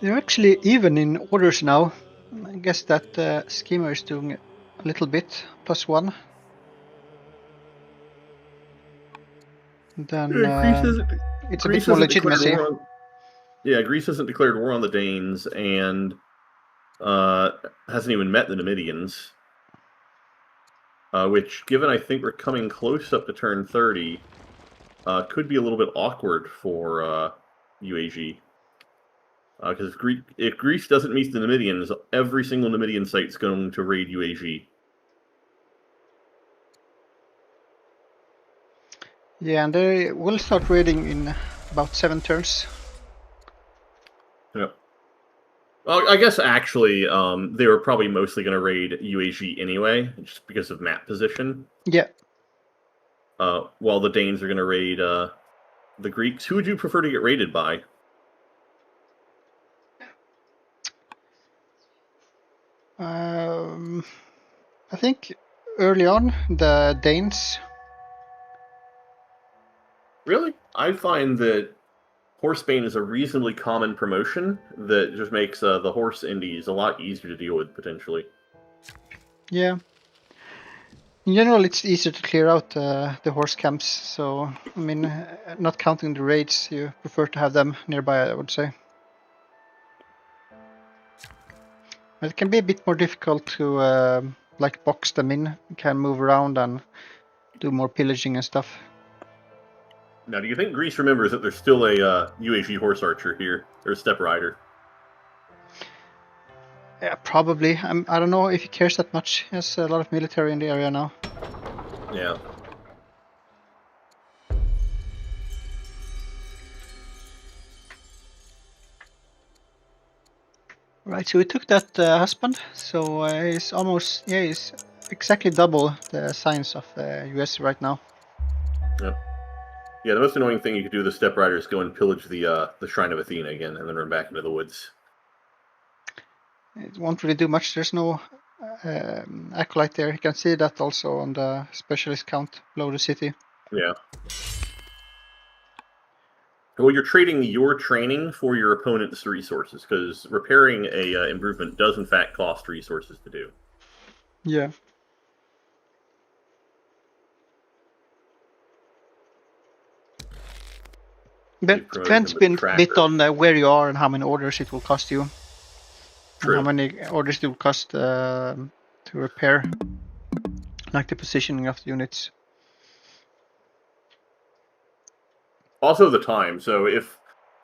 They're actually even in orders now. I guess that schemer is doing a little bit, +1. Then it's a bit more legitimacy. Greece hasn't declared war on the Danes and hasn't even met the Numidians. Which, given I think we're coming close up to turn 30, could be a little bit awkward for UAG. Because if Greece doesn't meet the Numidians, every single Numidian site is going to raid UAG. Yeah, and they will start raiding in about 7 turns. Yeah. Well, I guess actually they were probably mostly going to raid UAG anyway, just because of map position. Yeah. While the Danes are going to raid the Greeks. Who would you prefer to get raided by? I think early on the Danes. Really? I find that Horsebane is a reasonably common promotion that just makes the horse indies a lot easier to deal with, potentially. Yeah. In general, it's easier to clear out the horse camps, so, I mean, not counting the raids, you prefer to have them nearby, I would say. But it can be a bit more difficult to, like, box them in. You can move around and do more pillaging and stuff. Now, do you think Greece remembers that there's still a UAG horse archer here, or a step rider? Yeah, probably. I don't know if he cares that much. He has a lot of military in the area now. Yeah. Right, so we took that husband, so he's almost, yeah, he's exactly double the size of the US right now. Yep. Yeah, the most annoying thing you could do with the step rider is go and pillage the Shrine of Athena again, and then run back into the woods. It won't really do much. There's no acolyte there. You can see that also on the specialist count below the city. Yeah. Well, you're trading your training for your opponent's resources, because repairing a improvement does in fact cost resources to do. Yeah. But depends a bit on where you are and how many orders it will cost you. True. And how many orders it will cost to repair, like the positioning of the units. Also the time. So if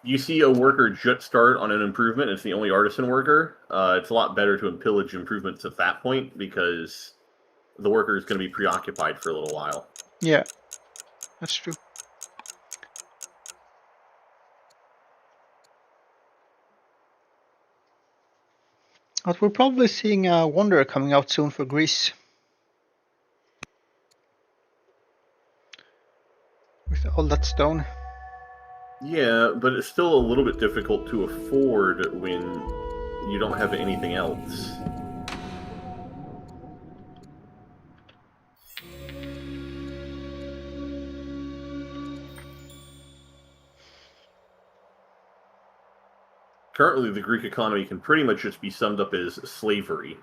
you see a worker just start on an improvement, it's the only artisan worker, it's a lot better to pillage improvements at that point, because the worker is going to be preoccupied for a little while. Yeah, that's true. But we're probably seeing a Wanderer coming out soon for Greece. With all that stone. Yeah, but it's still a little bit difficult to afford when you don't have anything else. Currently, the Greek economy can pretty much just be summed up as slavery.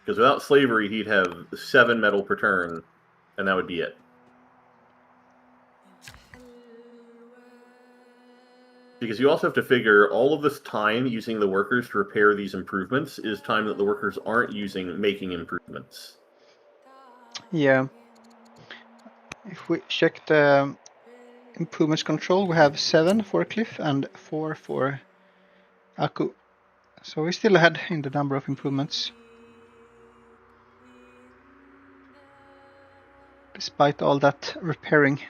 Because without slavery, he'd have 7 metal per turn, and that would be it. Because you also have to figure all of this time using the workers to repair these improvements is time that the workers aren't using making improvements. Yeah. If we check the improvements control, we have 7 for Cliff and 4 for Aku. So we're still ahead in the number of improvements. Despite all that repairing.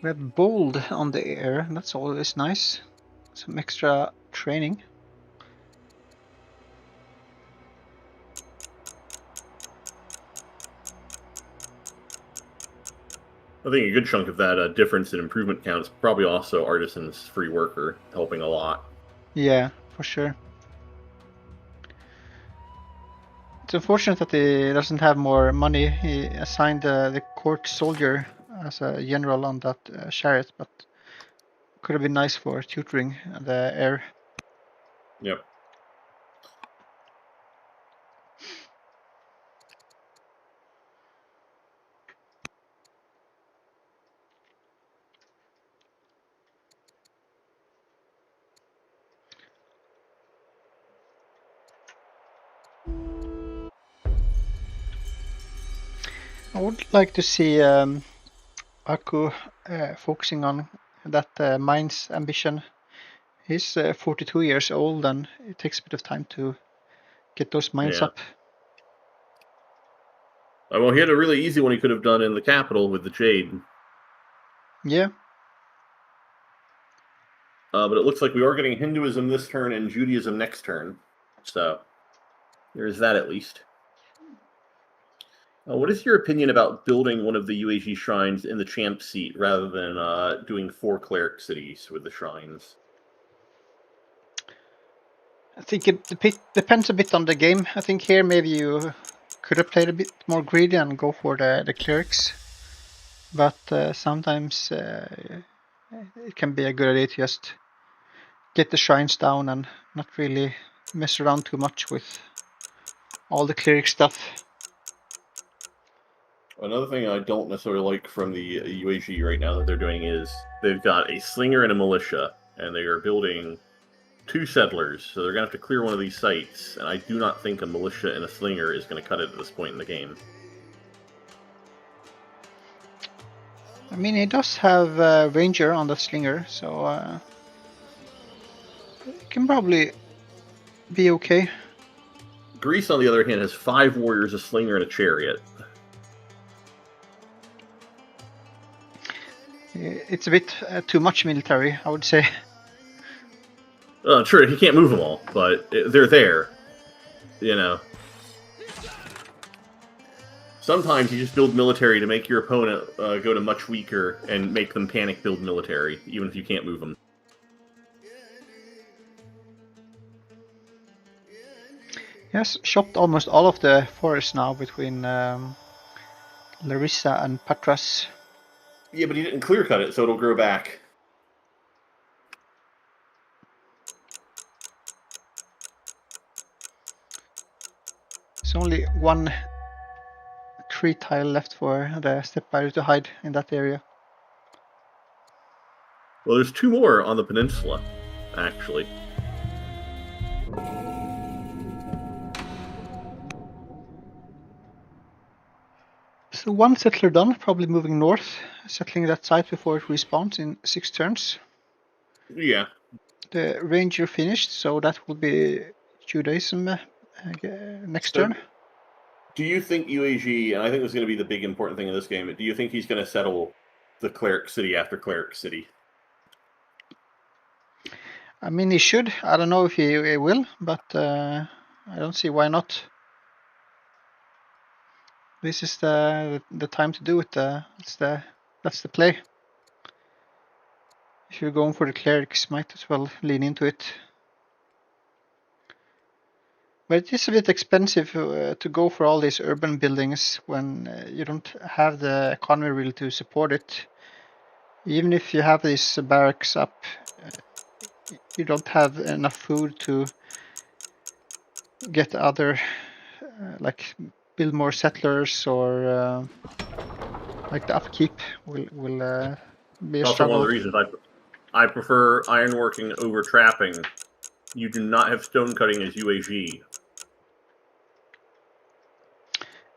We have bold on the air, that's always nice. Some extra training. I think a good chunk of that difference in improvement count is probably also Artisan's free worker helping a lot. Yeah, for sure. It's unfortunate that he doesn't have more money. He assigned the court soldier as a general on that chariot, but could have been nice for tutoring the air. Yep. I would like to see Aku focusing on that mine's ambition. He's 42 years old and it takes a bit of time to get those mines up. Well, he had a really easy one he could have done in the capital with the Jade. Yeah. But it looks like we are getting Hinduism this turn and Judaism next turn. So there's that at least. What is your opinion about building one of the UAG shrines in the champ seat rather than doing 4 cleric cities with the shrines? I think it depends a bit on the game. I think here maybe you could have played a bit more greedy and go for the clerics. But sometimes it can be a good idea to just get the shrines down and not really mess around too much with all the cleric stuff. Another thing I don't necessarily like from the UAG right now that they're doing is they've got a slinger and a militia, and they are building 2 settlers, so they're going to have to clear one of these sites, and I do not think a militia and a slinger is going to cut it at this point in the game. I mean, he does have Ranger on the slinger, so it can probably be okay. Greece, on the other hand, has 5 warriors, a slinger, and a chariot. It's a bit too much military, I would say. Sure, he can't move them all, but they're there. You know. Sometimes you just build military to make your opponent go to much weaker and make them panic build military, even if you can't move them. Yes, chopped almost all of the forest now between Larissa and Patras. Yeah, but he didn't clear cut it, so it'll grow back. There's only 1 tree tile left for the stepladder to hide in that area. Well, there's 2 more on the peninsula, actually. So 1 settler done, probably moving north, settling that site before it respawns in 6 turns. Yeah. The ranger finished, so that will be Judaism next turn. Do you think UAG, and I think this is going to be the big important thing in this game, do you think he's going to settle the Cleric City after Cleric City? I mean, he should. I don't know if he will, but I don't see why not. This is the time to do it. That's the play. If you're going for the clerics, might as well lean into it. But it is a bit expensive to go for all these urban buildings when you don't have the economy really to support it. Even if you have these barracks up, you don't have enough food to get other, like build more settlers, or like the upkeep will be a Also, struggle. one of the reasons I prefer ironworking over trapping. You do not have stone cutting as UAG.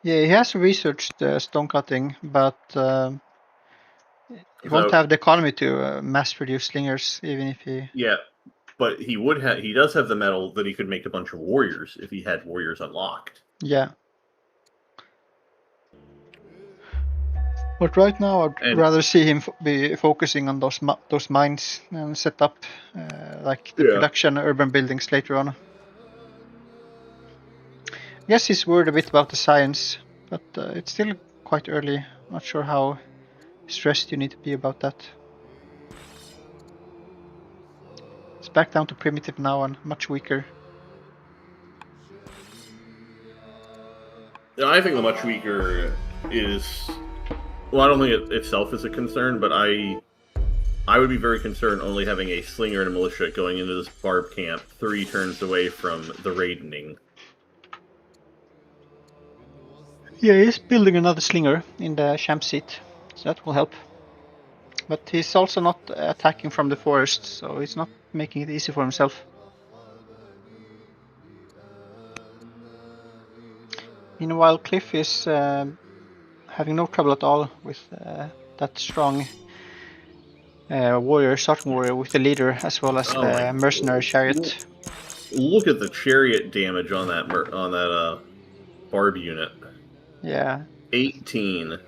Yeah, he has researched stone cutting, but he won't have the economy to mass produce slingers, even if he. Yeah, but he would have. He does have the metal that he could make a bunch of warriors if he had warriors unlocked. Yeah. But right now, I'd rather see him be focusing on those mines and set up like the production urban buildings later on. I guess he's worried a bit about the science, but it's still quite early. Not sure how stressed you need to be about that. It's back down to primitive now and much weaker. I think the much weaker is. Well, I don't think it itself is a concern, but I would be very concerned only having a slinger and a militia going into this barb camp 3 turns away from the raidening. Yeah, he's building another slinger in the champ seat, so that will help. But he's also not attacking from the forest, so he's not making it easy for himself. Meanwhile, Cliff is having no trouble at all with that strong warrior, starting warrior with the leader as well as the mercenary chariot. Look at the chariot damage on that barb unit. Yeah. 18.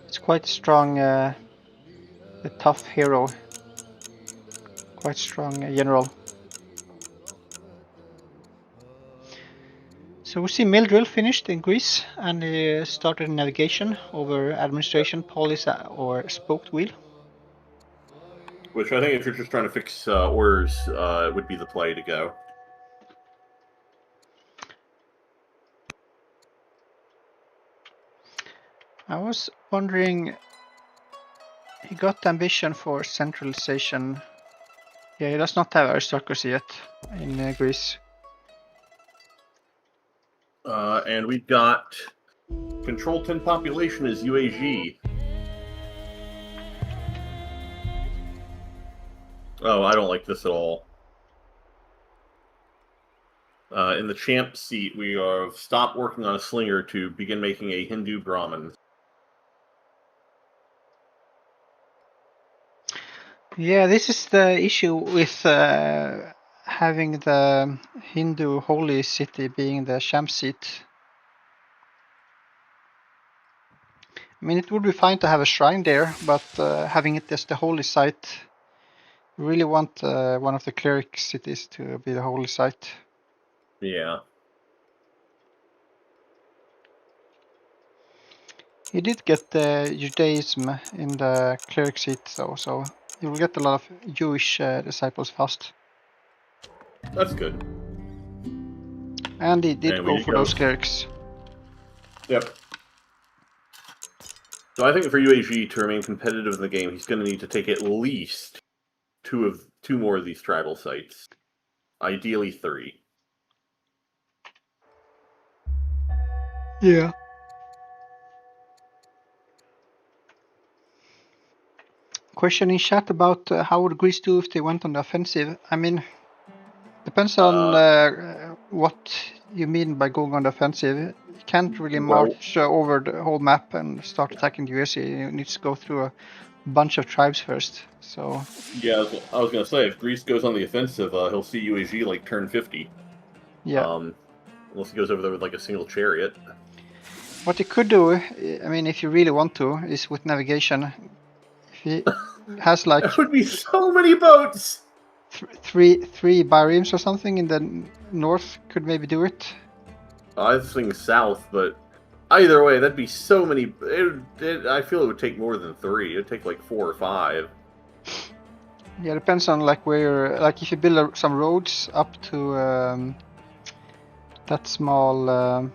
It's quite strong, a tough hero. Quite strong general. So we see Mildrill finished in Greece, and he started navigation over administration, police, or spoked wheel. Which I think if you're just trying to fix orders, would be the play to go. I was wondering, he got ambition for centralization. Yeah, he does not have aristocracy yet in Greece. And we've got control 10 population is UAG. Oh, I don't like this at all. In the champ seat, we have stopped working on a slinger to begin making a Hindu Brahmin. Yeah, this is the issue with having the Hindu holy city being the champ seat. I mean, it would be fine to have a shrine there, but having it as the holy site, you really want one of the cleric cities to be the holy site. Yeah. He did get Judaism in the cleric seat, though, so you will get a lot of Jewish disciples fast. That's good. And he did go for those clerics. Yep. So I think for UAG to remain competitive in the game, he's going to need to take at least two more of these tribal sites. Ideally 3. Yeah. Question in chat about how would Greece do if they went on the offensive. I mean, depends on what you mean by going on the offensive. You can't really march over the whole map and start attacking the US. You need to go through a bunch of tribes first. So yeah, I was going to say, if Greece goes on the offensive, he'll see UAG like turn 50. Yeah. Unless he goes over there with like a single chariot. What you could do, I mean, if you really want to, is with navigation. If he has like That would be so many boats. three biremes or something in the north, could maybe do it. I was thinking south, but either way, that'd be so many. I feel it would take more than 3. It'd take like 4 or 5. Yeah, depends on like where. Like if you build some roads up to that small.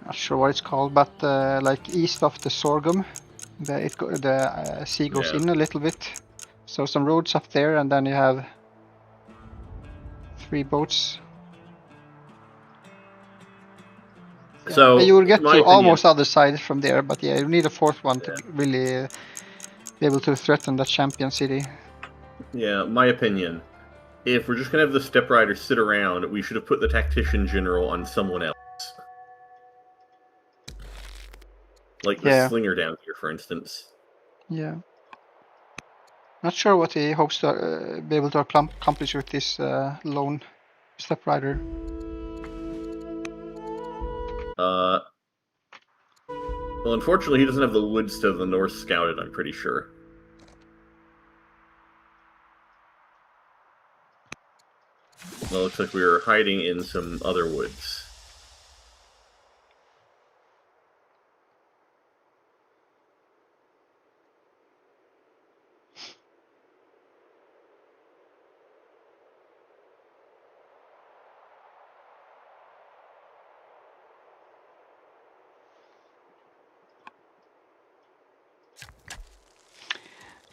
Not sure what it's called, but like east of the sorghum, the sea goes in a little bit. So some roads up there, and then you have 3 boats. Yeah. So you will get to opinion, almost other side from there, but yeah, you need a 4th one to really be able to threaten that champion city. Yeah, my opinion. If we're just gonna have the step rider sit around, we should have put the tactician general on someone else. Like the slinger down here, for instance. Yeah. Not sure what he hopes to be able to accomplish with this lone step rider. Well, unfortunately, he doesn't have the woods to the north scouted, I'm pretty sure. Well, it looks like we were hiding in some other woods.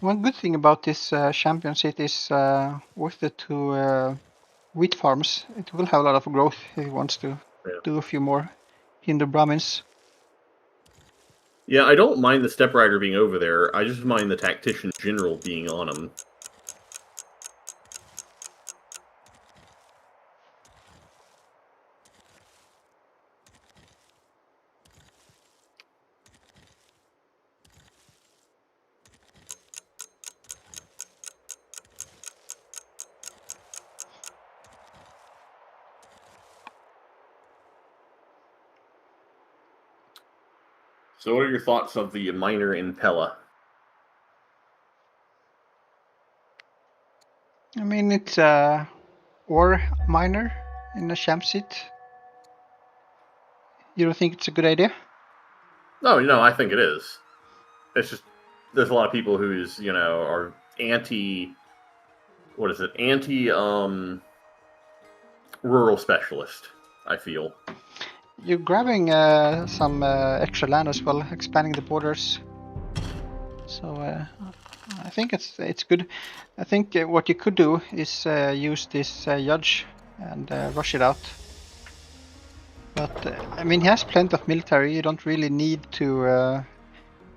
One good thing about this champion city is with the 2 wheat farms, it will have a lot of growth if he wants to do a few more Hindu Brahmins. Yeah, I don't mind the step rider being over there. I just mind the tactician general being on him. So what are your thoughts of the miner in Pella? I mean, it's ore miner in a champ seat. You don't think it's a good idea? No, I think it is. It's just there's a lot of people who's are anti. What is it? Anti rural specialist. I feel. You're grabbing some extra land as well, expanding the borders. So I think it's good. I think what you could do is use this Judge and rush it out. But I mean, he has plenty of military. You don't really need to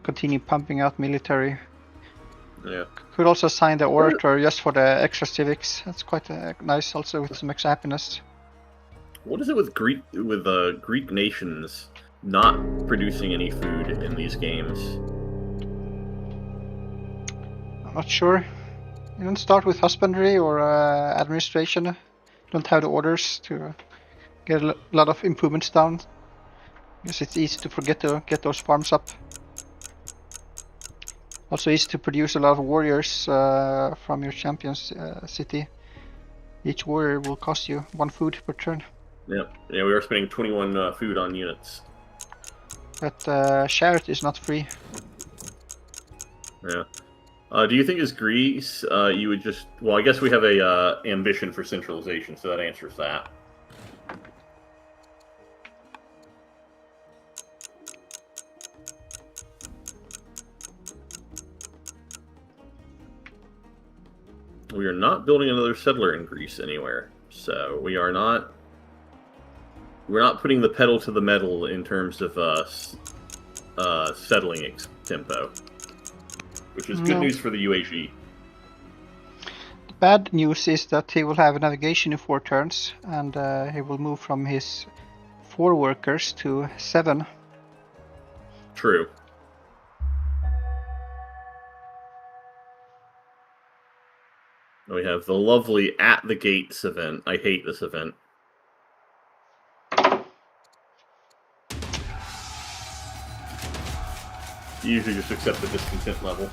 continue pumping out military. Yeah. Could also assign the orator just for the extra civics. That's quite nice, also with some extra happiness. What is it with Greek nations not producing any food in these games? I'm not sure. You don't start with husbandry or administration. You don't have the orders to get a lot of improvements down. Because it's easy to forget to get those farms up. Also easy to produce a lot of warriors from your champion's city. Each warrior will cost you 1 food per turn. Yeah, we are spending 21 food on units. But chariot is not free. Yeah. Do you think as Greece, you would just... Well, I guess we have a ambition for centralization, so that answers that. We are not building another settler in Greece anywhere, so we are not... We're not putting the pedal to the metal in terms of settling tempo, which is good news for the UAG. The bad news is that he will have navigation in 4 turns, and he will move from his 4 workers to 7. True. We have the lovely At the Gates event. I hate this event. You usually just accept the discontent level.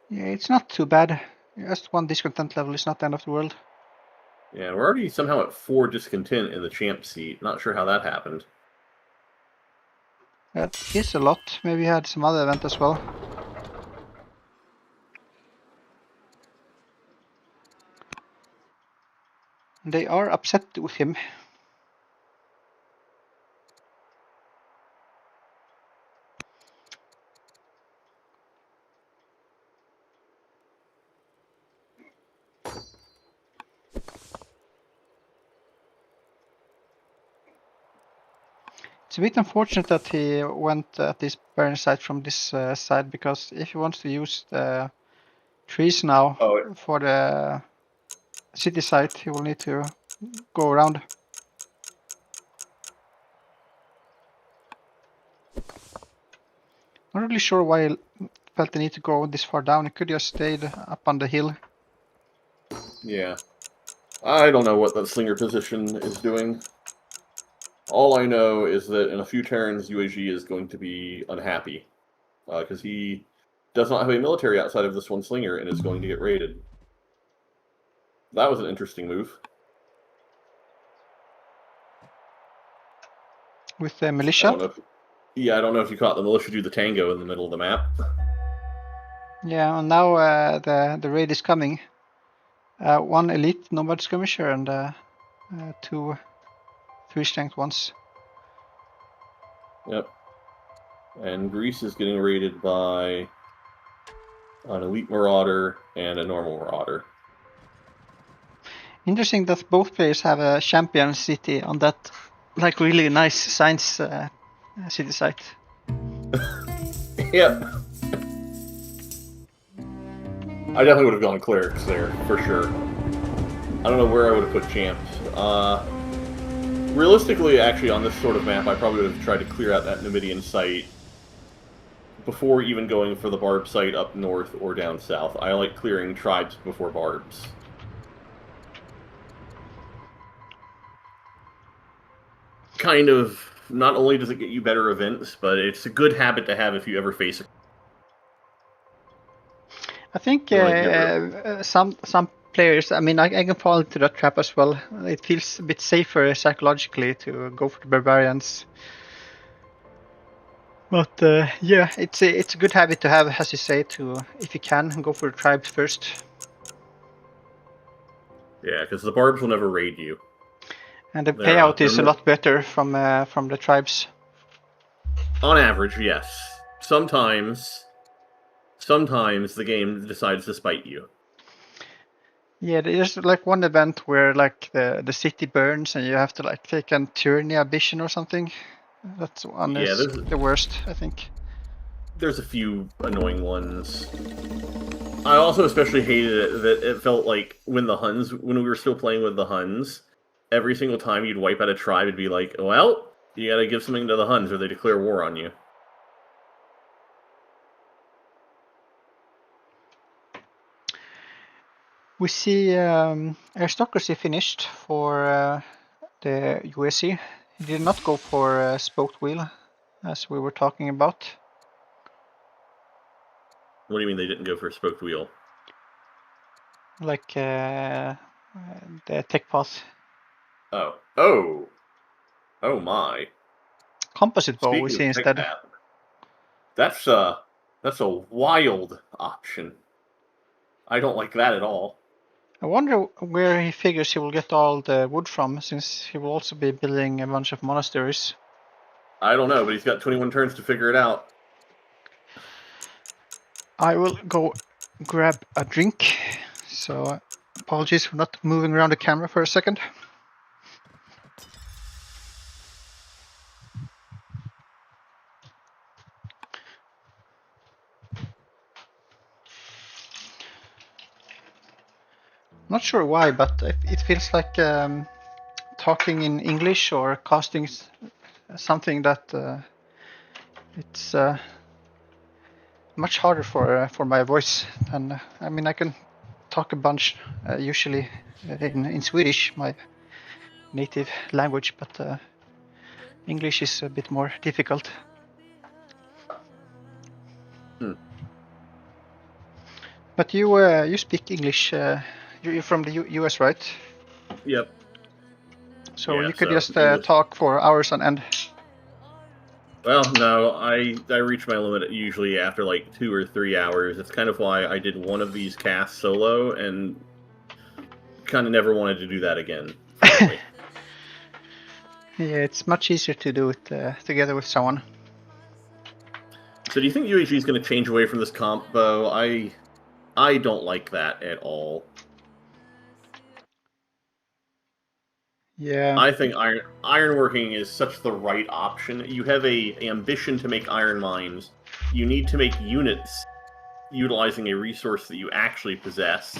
Yeah, it's not too bad. Just one discontent level is not the end of the world. Yeah, we're already somehow at 4 discontent in the champ seat. Not sure how that happened. That is a lot. Maybe he had some other event as well. They are upset with him. It's a bit unfortunate that he went at this burn site from this side, because if he wants to use the trees now for the city site, he will need to go around. Not really sure why he felt the need to go this far down. He could just stayed up on the hill. Yeah. I don't know what that slinger position is doing. All I know is that in a few turns, UAG is going to be unhappy. Because he does not have a military outside of this one slinger and is going to get raided. That was an interesting move. With the militia? I don't know if you caught the militia do the tango in the middle of the map. Yeah, and now the raid is coming. One elite nomad skirmisher and 2 3-strength ones. Yep. And Greece is getting raided by an elite marauder and a normal marauder. Interesting that both players have a champion city on that, like, really nice science city site. Yep. I definitely would have gone clerics there, for sure. I don't know where I would have put champs. Realistically, actually, on this sort of map, I probably would have tried to clear out that Numidian site before even going for the barb site up north or down south. I like clearing tribes before barbs. Kind of, not only does it get you better events, but it's a good habit to have if you ever face it. I think some players, I mean, I can fall into that trap as well. It feels a bit safer psychologically to go for the barbarians. But yeah, it's a good habit to have, as you say, to, if you can, go for the tribes first. Yeah, because the barbs will never raid you. And the payout is a lot better from the tribes. On average, yes. Sometimes the game decides to spite you. Yeah, there's like one event where like the city burns and you have to like take a tyranny ambition or something. That's one is the worst, I think. There's a few annoying ones. I also especially hated it that it felt like when we were still playing with the Huns, every single time you'd wipe out a tribe, it'd be like, well, you gotta give something to the Huns or they declare war on you. We see aristocracy finished for the USC. He did not go for spoked wheel, as we were talking about. What do you mean they didn't go for a spoked wheel? Like the tech path. Oh my. Composite bow we see instead. That's a wild option. I don't like that at all. I wonder where he figures he will get all the wood from, since he will also be building a bunch of monasteries. I don't know, but he's got 21 turns to figure it out. I will go grab a drink, so apologies for not moving around the camera for a second. Not sure why, but it feels like talking in English or casting something that it's much harder for my voice. And I mean, I can talk a bunch usually in Swedish, my native language, but English is a bit more difficult. But you speak English. You're from the US, right? Yep. So Yeah, you could so just English. talk for hours on end. Well, no, I reach my limit usually after like 2 or 3 hours. It's kind of why I did one of these casts solo and kind of never wanted to do that again, frankly. Yeah, it's much easier to do it together with someone. So do you think UAG is going to change away from this combo? I don't like that at all. Yeah. I think ironworking is such the right option. You have a ambition to make iron mines. You need to make units utilizing a resource that you actually possess.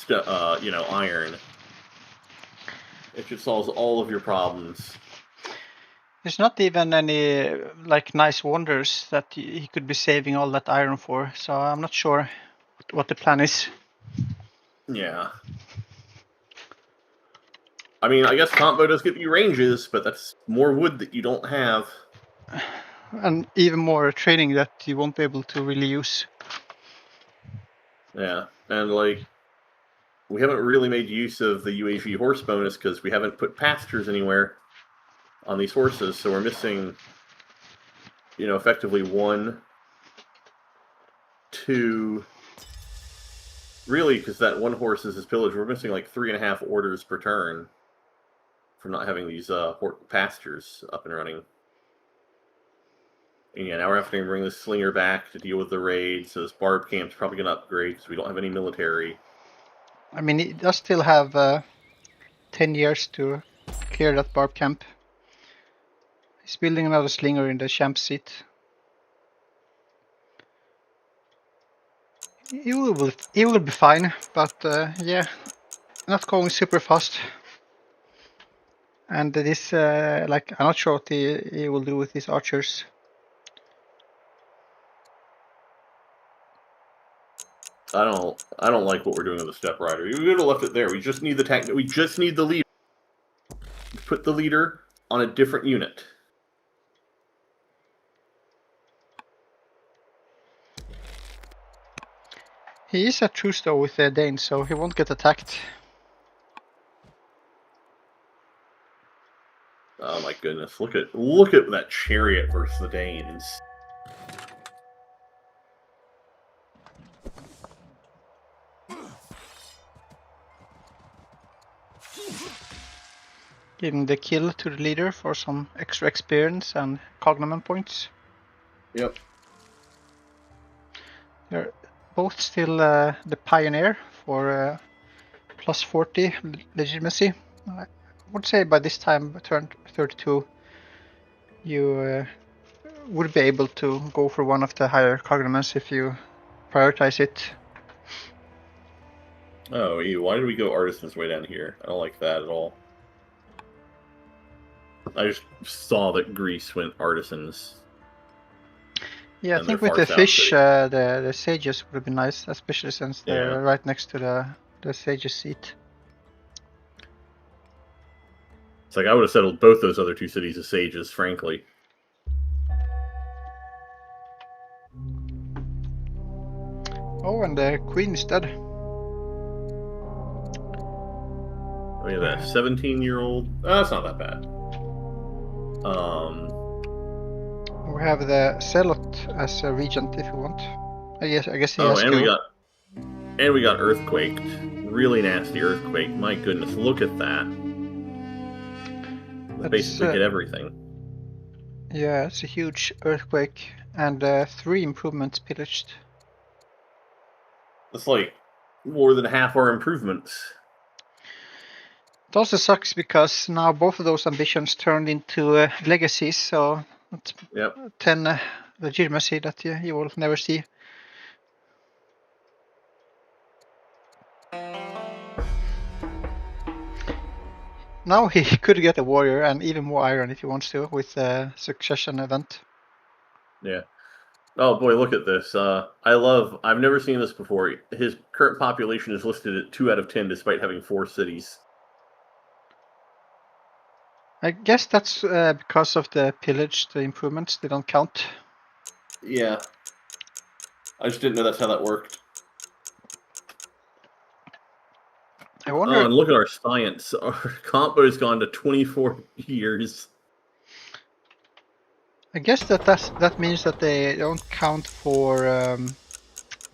Iron. It just solves all of your problems. There's not even any like nice wonders that he could be saving all that iron for. So I'm not sure what the plan is. Yeah. I mean, I guess combo does give you ranges, but that's more wood that you don't have. And even more training that you won't be able to really use. Yeah, and like we haven't really made use of the UAG horse bonus because we haven't put pastures anywhere on these horses, so we're missing, effectively 1, 2. Really, because that one horse is his pillage, we're missing like 3.5 orders per turn from not having these pastures up and running. And yeah, now we're having to bring this slinger back to deal with the raids. So this barb camp's probably going to upgrade because we don't have any military. I mean, he does still have 10 years to clear that barb camp. He's building another slinger in the champ seat. He will be fine, but yeah, not going super fast. And this, I'm not sure what he will do with these archers. I don't like what we're doing with the step rider. We could have left it there. We just need the We just need the leader. Put the leader on a different unit. He is at truce though with the Danes, so he won't get attacked. Oh my goodness! Look at that chariot versus the Danes. Giving the kill to the leader for some extra experience and cognomen points. Yep. They're both still the pioneer for plus 40 legitimacy. I would say by this time, turn 32, you would be able to go for one of the higher cognomens if you prioritize it. Oh, why did we go artisans way down here? I don't like that at all. I just saw that Greece went artisans. Yeah, I think with the fish, the sages would have been nice, especially since they're right next to the sage's seat. It's like I would have settled both those other 2 cities as sages, frankly. Oh, and the queen is dead. Look at that, 17-year-old. Oh, that's not that bad. We have the zealot as a regent if you want. I guess he has to. We got earthquaked. Really nasty earthquake. My goodness, look at that. Basically hit everything. Yeah, it's a huge earthquake and 3 improvements pillaged. That's like more than half our improvements. It also sucks because now both of those ambitions turned into legacies, so it's 10 legitimacy that you will never see. Now he could get a warrior and even more iron if he wants to with the succession event. Yeah. Oh boy, look at this. I've never seen this before. His current population is listed at 2 out of 10 despite having 4 cities. I guess that's because of the pillage, the improvements, they don't count. Yeah. I just didn't know that's how that worked. I wonder. Oh, and look at our science. Our combo's gone to 24 years. I guess that means that they don't count for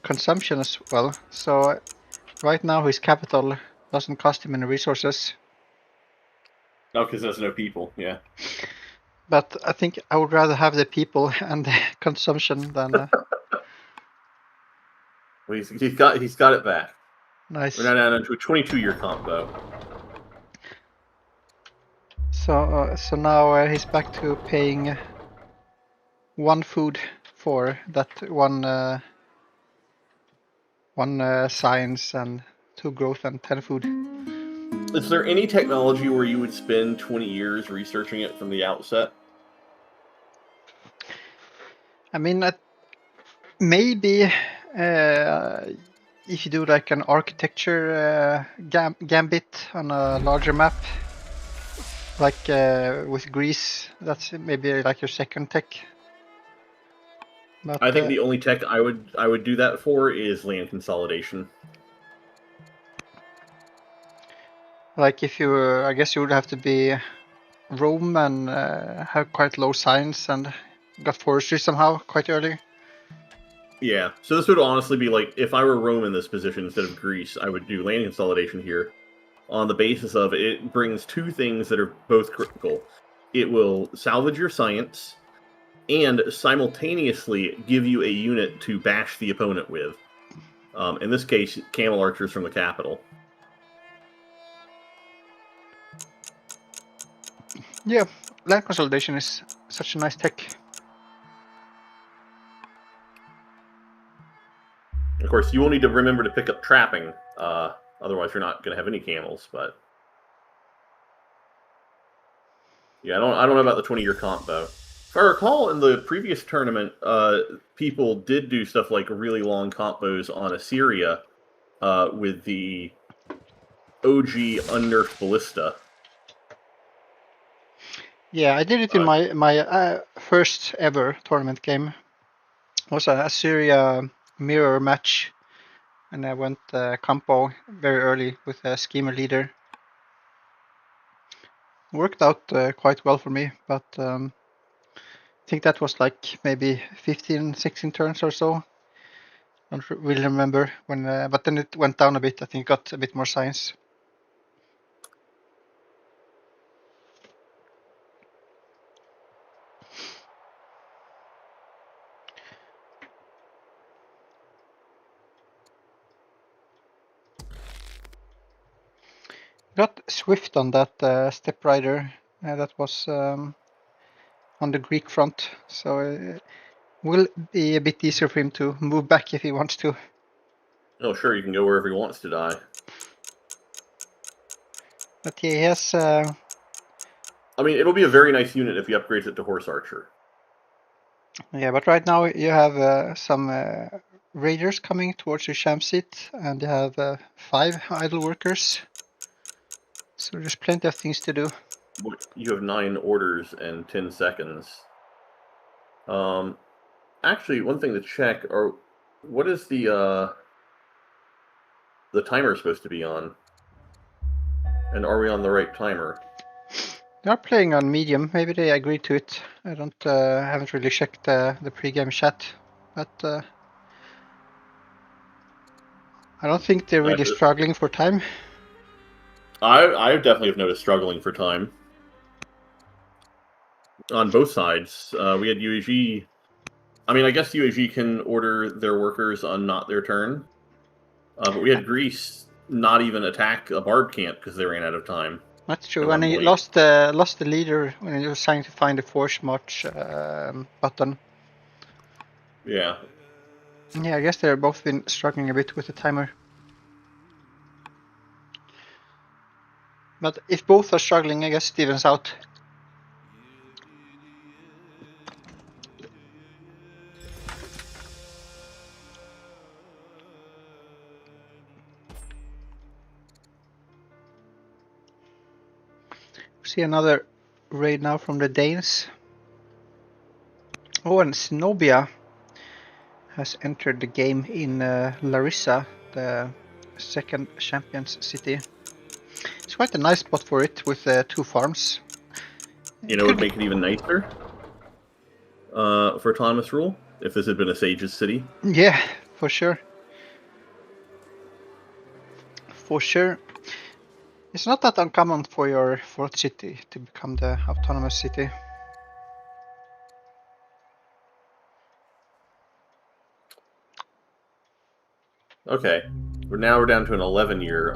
consumption as well. So right now his capital doesn't cost him any resources. No, because there's no people. Yeah. But I think I would rather have the people and the consumption than Well, he's got it back. nice. We're now down to a 22-year combo. So now he's back to paying 1 food for that one science and 2 growth and 10 food. Is there any technology where you would spend 20 years researching it from the outset? I mean, maybe if you do like an architecture gambit on a larger map, like with Greece, that's maybe like your second tech. But I think the only tech I would do that for is land consolidation. like if you, I guess you would have to be Rome and have quite low science and got forestry somehow quite early. Yeah, so this would honestly be like, if I were Rome in this position instead of Greece, I would do land consolidation here on the basis of it brings 2 things that are both critical. It will salvage your science and simultaneously give you a unit to bash the opponent with. In this case, camel archers from the capital. Yeah, land consolidation is such a nice tech. Of course, you will need to remember to pick up trapping, otherwise you're not going to have any camels. But yeah, I don't know about the 20-year comp though. If I recall, in the previous tournament, people did do stuff like really long combos on Assyria with the OG unnerfed ballista. Yeah, I did it in my first ever tournament game. It was a Assyria mirror match, and I went compo very early with a schemer leader. Worked out quite well for me, but I think that was like maybe 15, 16 turns or so. Don't really remember when, but then it went down a bit. I think it got a bit more science. Got Swift on that step rider that was on the Greek front, so it will be a bit easier for him to move back if he wants to. Oh, sure, you can go wherever he wants to die. But yeah, he has. I mean, it'll be a very nice unit if he upgrades it to horse archer. Yeah, but right now you have some raiders coming towards your sham seat, and you have 5 idle workers. So there's plenty of things to do. You have 9 orders and 10 seconds. Actually, one thing to check are what is the timer supposed to be on, and are we on the right timer? They are playing on medium. Maybe they agreed to it. I don't haven't really checked the pre-game chat, but I don't think they're really struggling for time. I definitely have noticed struggling for time on both sides. We had UAG. I mean, I guess UAG can order their workers on not their turn, but we had Greece not even attack a barb camp because they ran out of time. That's true, and he lost the leader when he was trying to find the force march button. Yeah. Yeah, I guess they're both been struggling a bit with the timer. But if both are struggling, I guess it evens out. See another raid now from the Danes. Oh, and Zenobia has entered the game in Larissa, the second Champions city. It's quite a nice spot for it with 2 farms. You know, it would make it even nicer for autonomous rule if this had been a Sage's city. Yeah, for sure. For sure. It's not that uncommon for your 4th city to become the autonomous city. Okay, we're down to an 11-year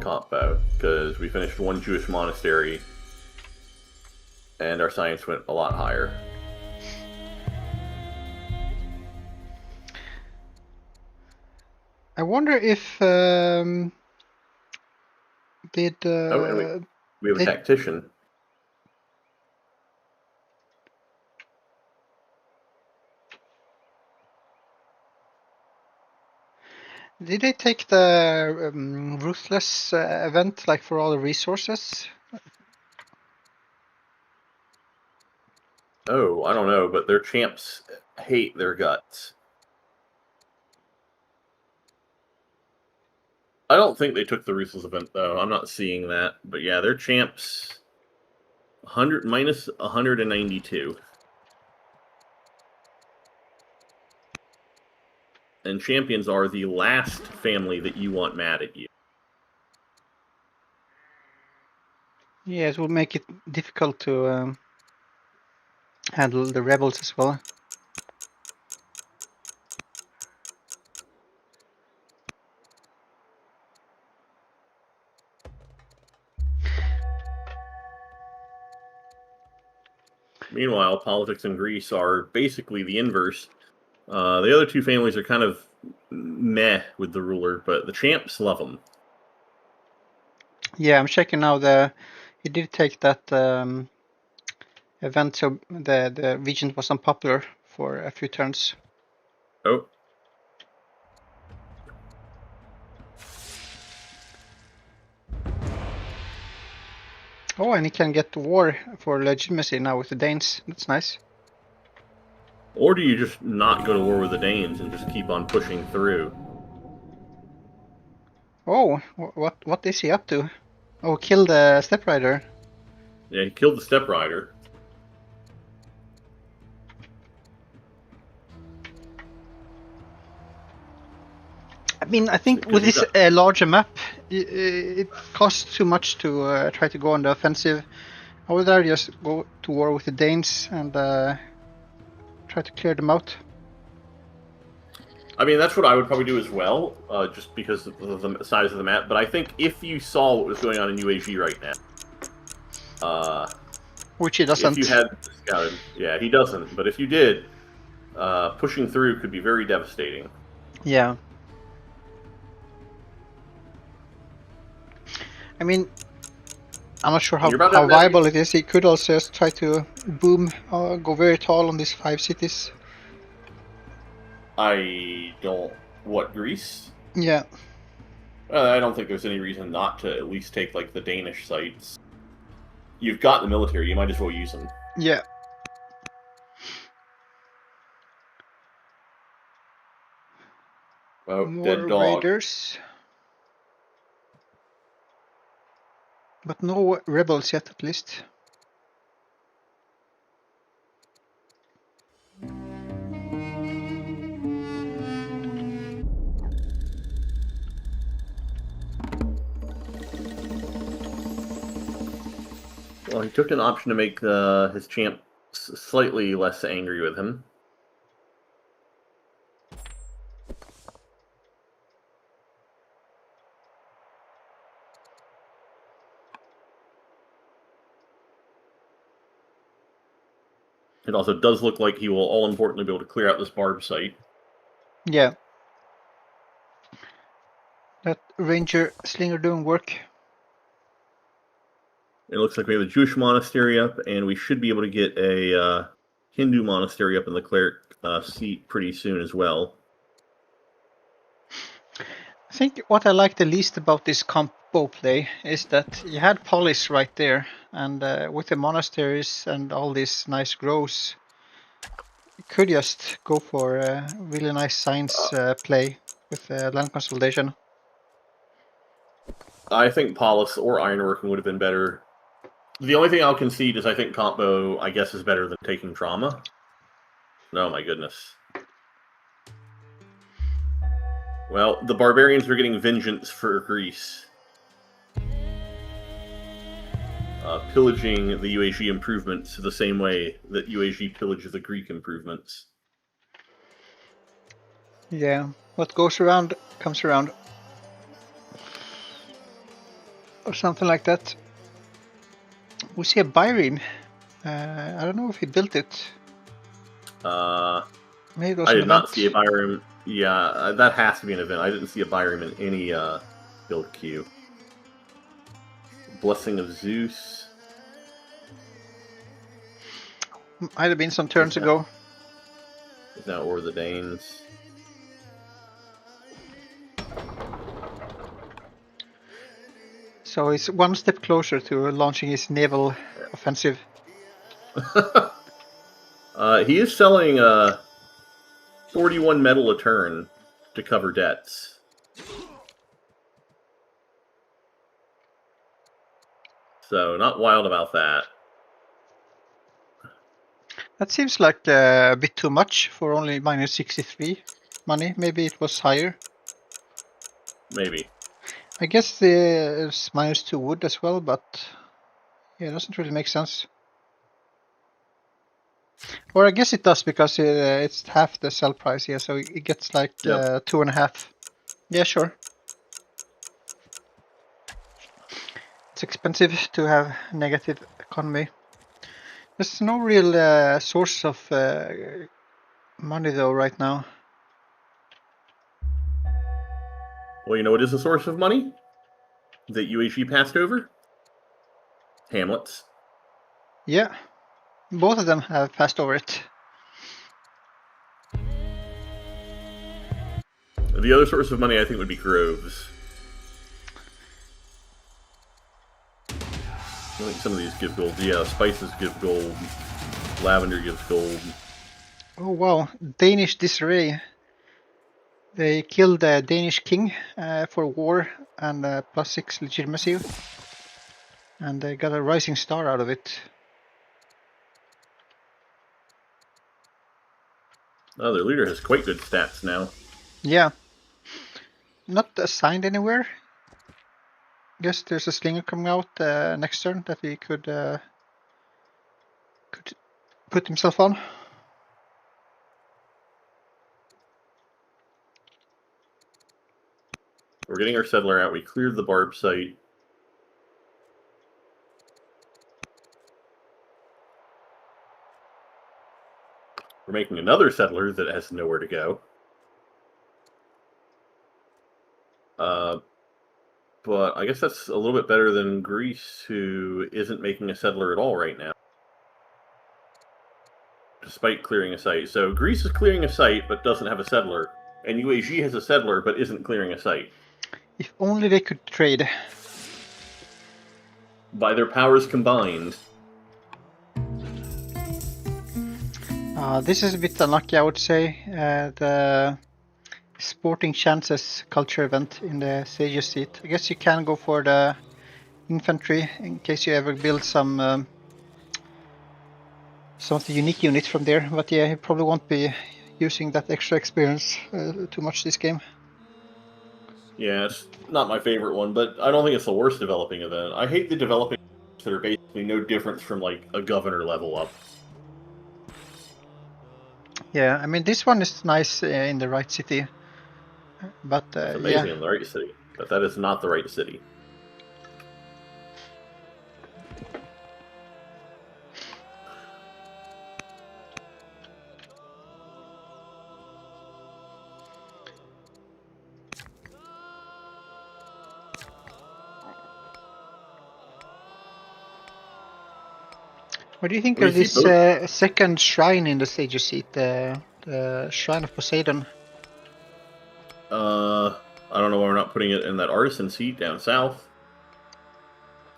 compo because we finished 1 Jewish monastery, and our science went a lot higher. I wonder if did we have a tactician. Did they take the Ruthless event, like for all the resources? Oh, I don't know, but their champs hate their guts. I don't think they took the Ruthless event, though. I'm not seeing that. But yeah, their champs... minus 192. And champions are the last family that you want mad at you. Yeah, it will make it difficult to handle the rebels as well. Meanwhile, politics in Greece are basically the inverse. The other 2 families are kind of meh with the ruler, but the champs love them. Yeah, I'm checking now. He did take that event, so the regent was unpopular for a few turns. Oh. Oh, and he can get to war for legitimacy now with the Danes. That's nice. Or do you just not go to war with the Danes and just keep on pushing through? Oh, what is he up to? Oh, kill the Step Rider. Yeah, he killed the Step Rider. I mean, I think with this larger map, it costs too much to try to go on the offensive. I would rather just go to war with the Danes and try to clear them out. I mean, that's what I would probably do as well, just because of the size of the map. But I think if you saw what was going on in UAG right now, which he doesn't. If you had scouted, yeah, he doesn't. But if you did, pushing through could be very devastating. Yeah. I mean, I'm not sure how viable it is. He could also just try to boom, go very tall on these 5 cities. What, Greece? Yeah. I don't think there's any reason not to at least take, like, the Danish sites. You've got the military, you might as well use them. Yeah. Oh, more dead dog. raiders. But no rebels yet, at least. Well, he took an option to make his champ slightly less angry with him. It also does look like he will all importantly be able to clear out this barb site. Yeah. That Ranger Slinger doing work. It looks like we have a Jewish monastery up, and we should be able to get a Hindu monastery up in the cleric seat pretty soon as well. I think what I like the least about this comp combo play is that you had Polis right there, and with the monasteries and all these nice grows, you could just go for a really nice science play with land consolidation. I think Polis or Ironworking would have been better. The only thing I'll concede is I think combo, I guess, is better than taking trauma. No, my goodness. Well, the barbarians are getting vengeance for Greece. Pillaging the UAG improvements the same way that UAG pillages the Greek improvements. Yeah, what goes around comes around. Or something like that. We see a Byrene. I don't know if he built it. Maybe it was I an did not event. see a Byrene. Yeah, that has to be an event. I didn't see a Byrene in any build queue. Blessing of Zeus. Might have been some turns ago. Is now Or the Danes. So he's one step closer to launching his naval offensive. He is selling 41 metal a turn to cover debts. So not wild about that. That seems like a bit too much for only minus 63 money. Maybe it was higher. Maybe. I guess there's minus 2 wood as well, but yeah, it doesn't really make sense. Or I guess it does because it's half the sell price here, so it gets like 2.5. Yeah, sure. It's expensive to have negative economy. There's no real source of money though right now. Well, you know what is a source of money that UAG passed over? Hamlets. Yeah, both of them have passed over it. The other source of money I think would be groves. I think some of these give gold. Yeah, spices give gold. Lavender gives gold. Oh wow, Danish disarray. They killed the Danish king for war and +6 legitimacy. And they got a rising star out of it. Oh, their leader has quite good stats now. Yeah. Not assigned anywhere. Guess there's a slinger coming out next turn that he could put himself on. We're getting our settler out. We cleared the barb site. We're making another settler that has nowhere to go. But I guess that's a little bit better than Greece, who isn't making a settler at all right now, despite clearing a site. So Greece is clearing a site, but doesn't have a settler. And UAG has a settler, but isn't clearing a site. If only they could trade. By their powers combined. This is a bit unlucky, I would say. The Sporting Chances culture event in the Sage's seat. I guess you can go for the infantry in case you ever build some of the unique units from there. But yeah, you probably won't be using that extra experience too much this game. Yeah, it's not my favorite one, but I don't think it's the worst developing event. I hate the developing that are basically no difference from like a governor level up. Yeah, I mean this one is nice in the right city, but It's amazing in the right city, but that is not the right city. What do you think of this second shrine in the Sage's seat, the Shrine of Poseidon? I don't know why we're not putting it in that artisan seat down south.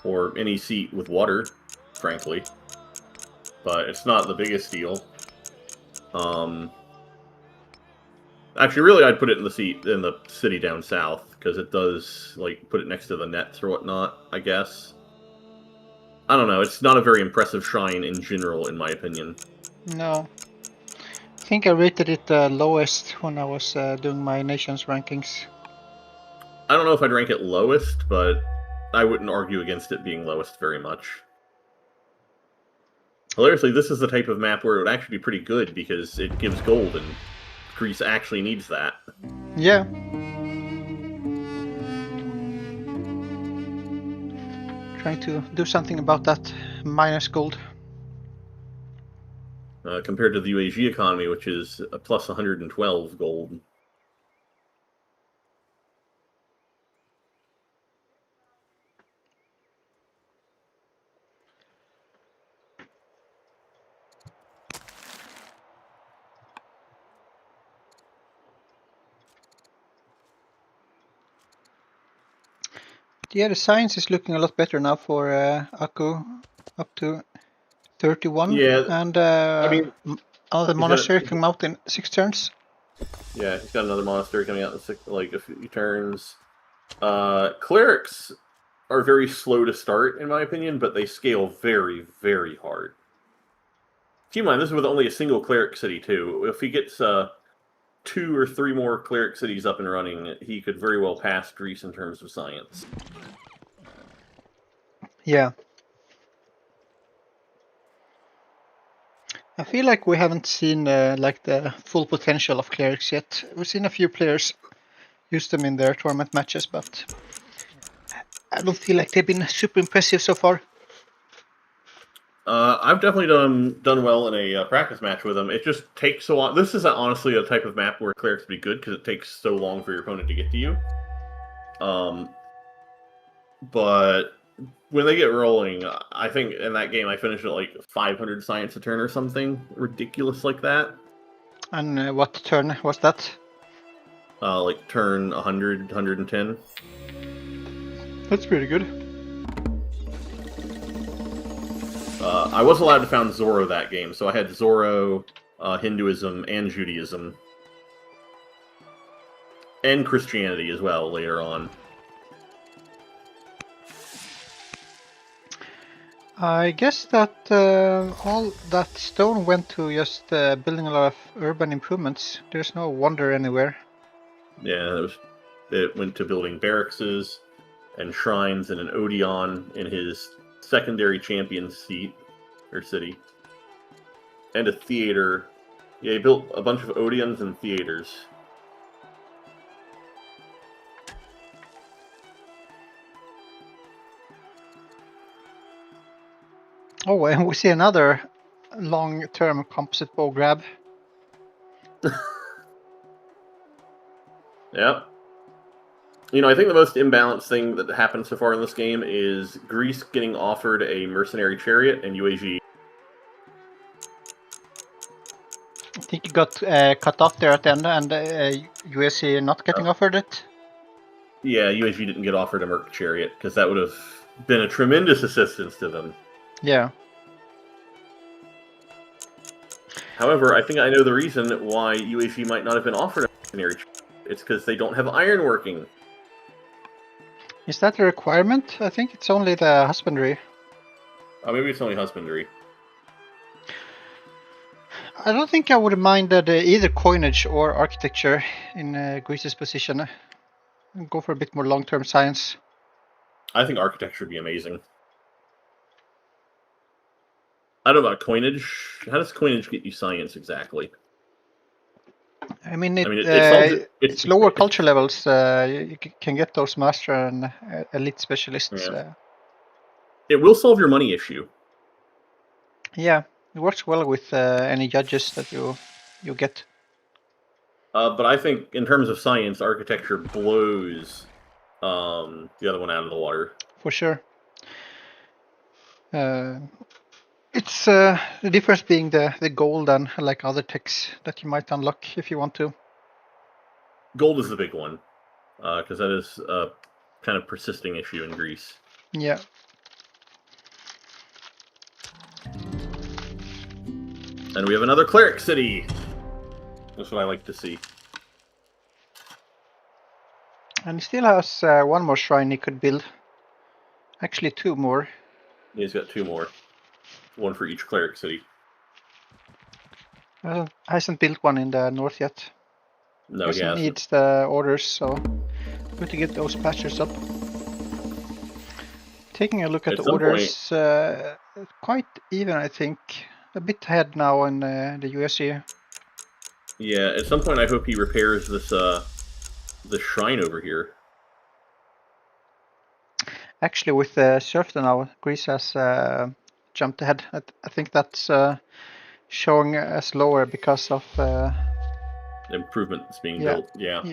or any seat with water, frankly. But it's not the biggest deal. Actually, really, I'd put it in the city down south, because it does, like, put it next to the nets or whatnot, I guess. I don't know, it's not a very impressive shrine in general, in my opinion. No. I think I rated it lowest when I was doing my nations rankings. I don't know if I'd rank it lowest, but I wouldn't argue against it being lowest very much. Hilariously, this is the type of map where it would actually be pretty good, because it gives gold, and Greece actually needs that. Yeah. Trying to do something about that minus gold. Compared to the UAG economy, which is a plus 112 gold. Yeah, the science is looking a lot better now for Aku, up to 31. Yeah, and I mean, another monastery coming out in 6 turns. Yeah, he's got another monastery coming out in a few turns. Clerics are very slow to start, in my opinion, but they scale very, very hard. Keep in mind, this is with only a single cleric city, too. If he gets 2 or 3 more cleric cities up and running, he could very well pass Greece in terms of science. Yeah. I feel like we haven't seen like the full potential of clerics yet. We've seen a few players use them in their tournament matches, but I don't feel like they've been super impressive so far. I've definitely done well in a practice match with them. It just takes so long. This is honestly a type of map where clerics would be good, because it takes so long for your opponent to get to you. But when they get rolling, I think in that game I finished at like 500 science a turn or something ridiculous like that. And what turn was that? Like turn 100, 110. That's pretty good. I was allowed to found Zoro that game, so I had Zoro, Hinduism, and Judaism. And Christianity as well later on. I guess that all that stone went to just building a lot of urban improvements. There's no wonder anywhere. Yeah, it went to building barracks and shrines and an Odeon in his secondary champion seat, or city. And a theater. Yeah, he built a bunch of Odeons and theaters. Oh, and we see another long-term composite bow grab. Yeah. You know, I think the most imbalanced thing that happened so far in this game is Greece getting offered a mercenary chariot and UAG. I think it got cut off there at the end, and USC not getting offered it. Yeah, UAG didn't get offered a merc chariot, because that would have been a tremendous assistance to them. Yeah. However, I think I know the reason why UAG might not have been offered a mercenary chariot. It's because they don't have iron working. Is that a requirement? I think it's only the husbandry. Oh, maybe it's only husbandry. I don't think I would mind either coinage or architecture in Greece's position. Go for a bit more long-term science. I think architecture would be amazing. I don't know about coinage. How does coinage get you science exactly? I mean, it's lower culture levels. You can get those master and elite specialists. Yeah. It will solve your money issue. Yeah, it works well with any judges that you get. But I think in terms of science, architecture blows the other one out of the water. For sure. It's the difference being the gold and like other techs that you might unlock if you want to. Gold is the big one, because that is a kind of persisting issue in Greece. Yeah. And we have another cleric city. That's what I like to see. And he still has one more shrine he could build. Actually, two more. He's got two more. One for each cleric city. Hasn't built one in the north yet. No, he hasn't. Needs the orders, so good to get those patches up. Taking a look at the orders, quite even, I think. A bit ahead now in the USC. Yeah, at some point I hope he repairs this shrine over here. Actually, with Serfdom now, Greece has jumped ahead. I think that's showing as lower because of improvements being built. Yeah.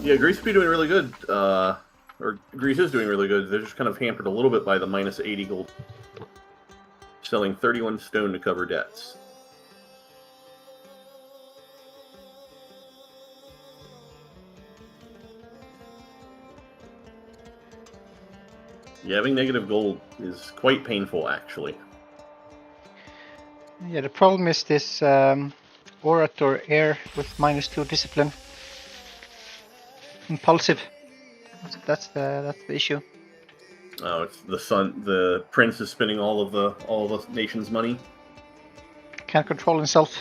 Yeah, Greece be doing really good. Or Greece is doing really good. They're just kind of hampered a little bit by the minus 80 gold. Selling 31 stone to cover debts. Yeah, having negative gold is quite painful, actually. Yeah, the problem is this Orator Air with -2 discipline. Impulsive. That's the issue. Oh, it's the son. The prince is spending all of the nation's money. Can't control himself.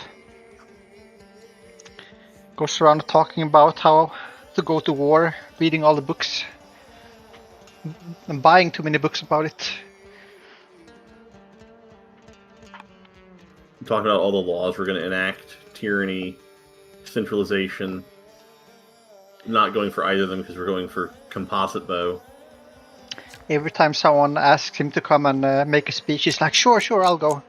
Goes around talking about how to go to war, reading all the books, and buying too many books about it. Talking about all the laws we're going to enact, tyranny, centralization. Not going for either of them because we're going for composite bow. Every time someone asks him to come and make a speech, he's like, sure, I'll go.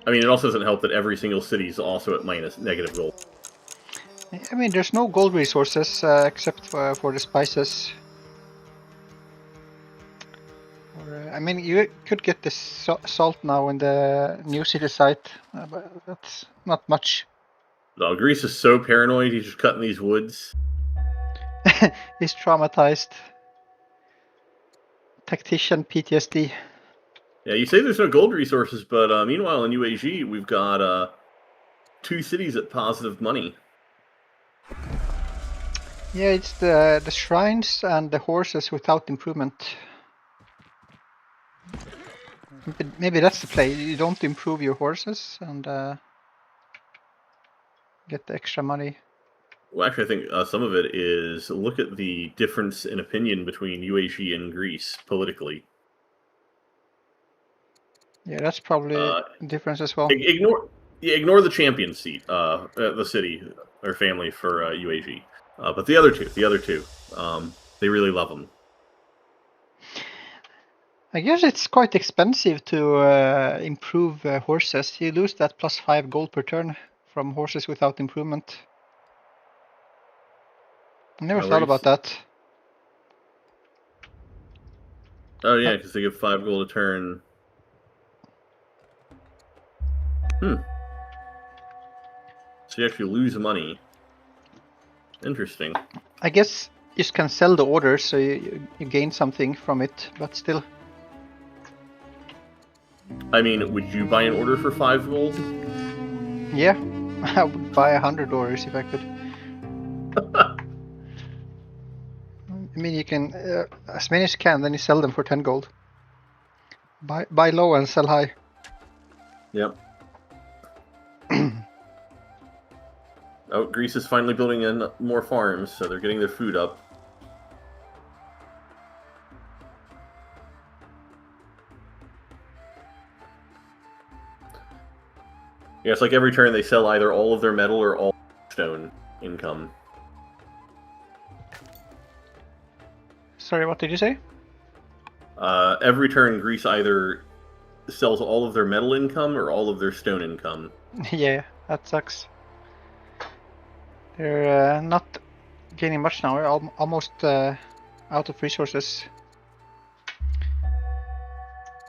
I mean, it also doesn't help that every single city is also at negative gold. I mean, there's no gold resources except for the spices. I mean, you could get the salt now in the new city site, but that's not much. No, Greece is so paranoid, he's just cutting these woods. He's traumatized. Tactician PTSD. Yeah, you say there's no gold resources, but meanwhile in UAG, we've got 2 cities at positive money. Yeah, it's the shrines and the horses without improvement. Maybe that's the play. You don't improve your horses and get the extra money. Well, actually, I think some of it is look at the difference in opinion between UAG and Greece politically. Yeah, that's probably a difference as well. Ignore the champion seat, the city or family for UAG, but the other two, they really love them. I guess it's quite expensive to improve horses. You lose that +5 gold per turn from horses without improvement. I never thought about that. Oh yeah, because they give 5 gold a turn. So you actually lose money. Interesting. I guess you just can sell the orders, so you gain something from it, but still. I mean, would you buy an order for 5 gold? Yeah, I would buy 100 orders if I could. I mean, you can, as many as you can, then you sell them for 10 gold. Buy low and sell high. Yep. Oh, Greece is finally building in more farms, so they're getting their food up. Yeah, it's like every turn they sell either all of their metal or all stone income. Sorry, what did you say? Every turn, Greece either sells all of their metal income or all of their stone income. Yeah, that sucks. They're not gaining much now. We're almost out of resources.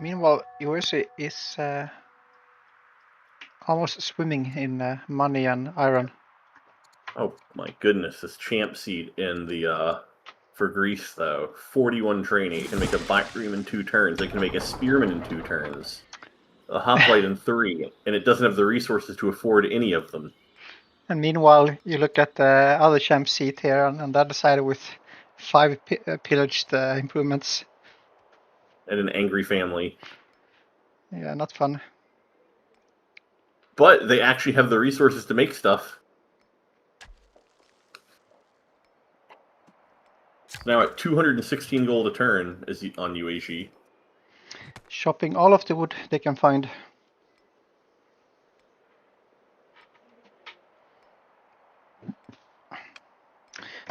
Meanwhile, USA is almost swimming in money and iron. Oh my goodness, this champ seat in the for Greece though, 41 training. It can make a Blackroom in 2 turns. It can make a Spearman in 2 turns, a Hoplite in 3, and it doesn't have the resources to afford any of them. And meanwhile, you look at the other champ seat here on the other side with 5 pillaged improvements. And an angry family. Yeah, not fun. But they actually have the resources to make stuff. Now at 216 gold a turn is on UAG. Shopping all of the wood they can find.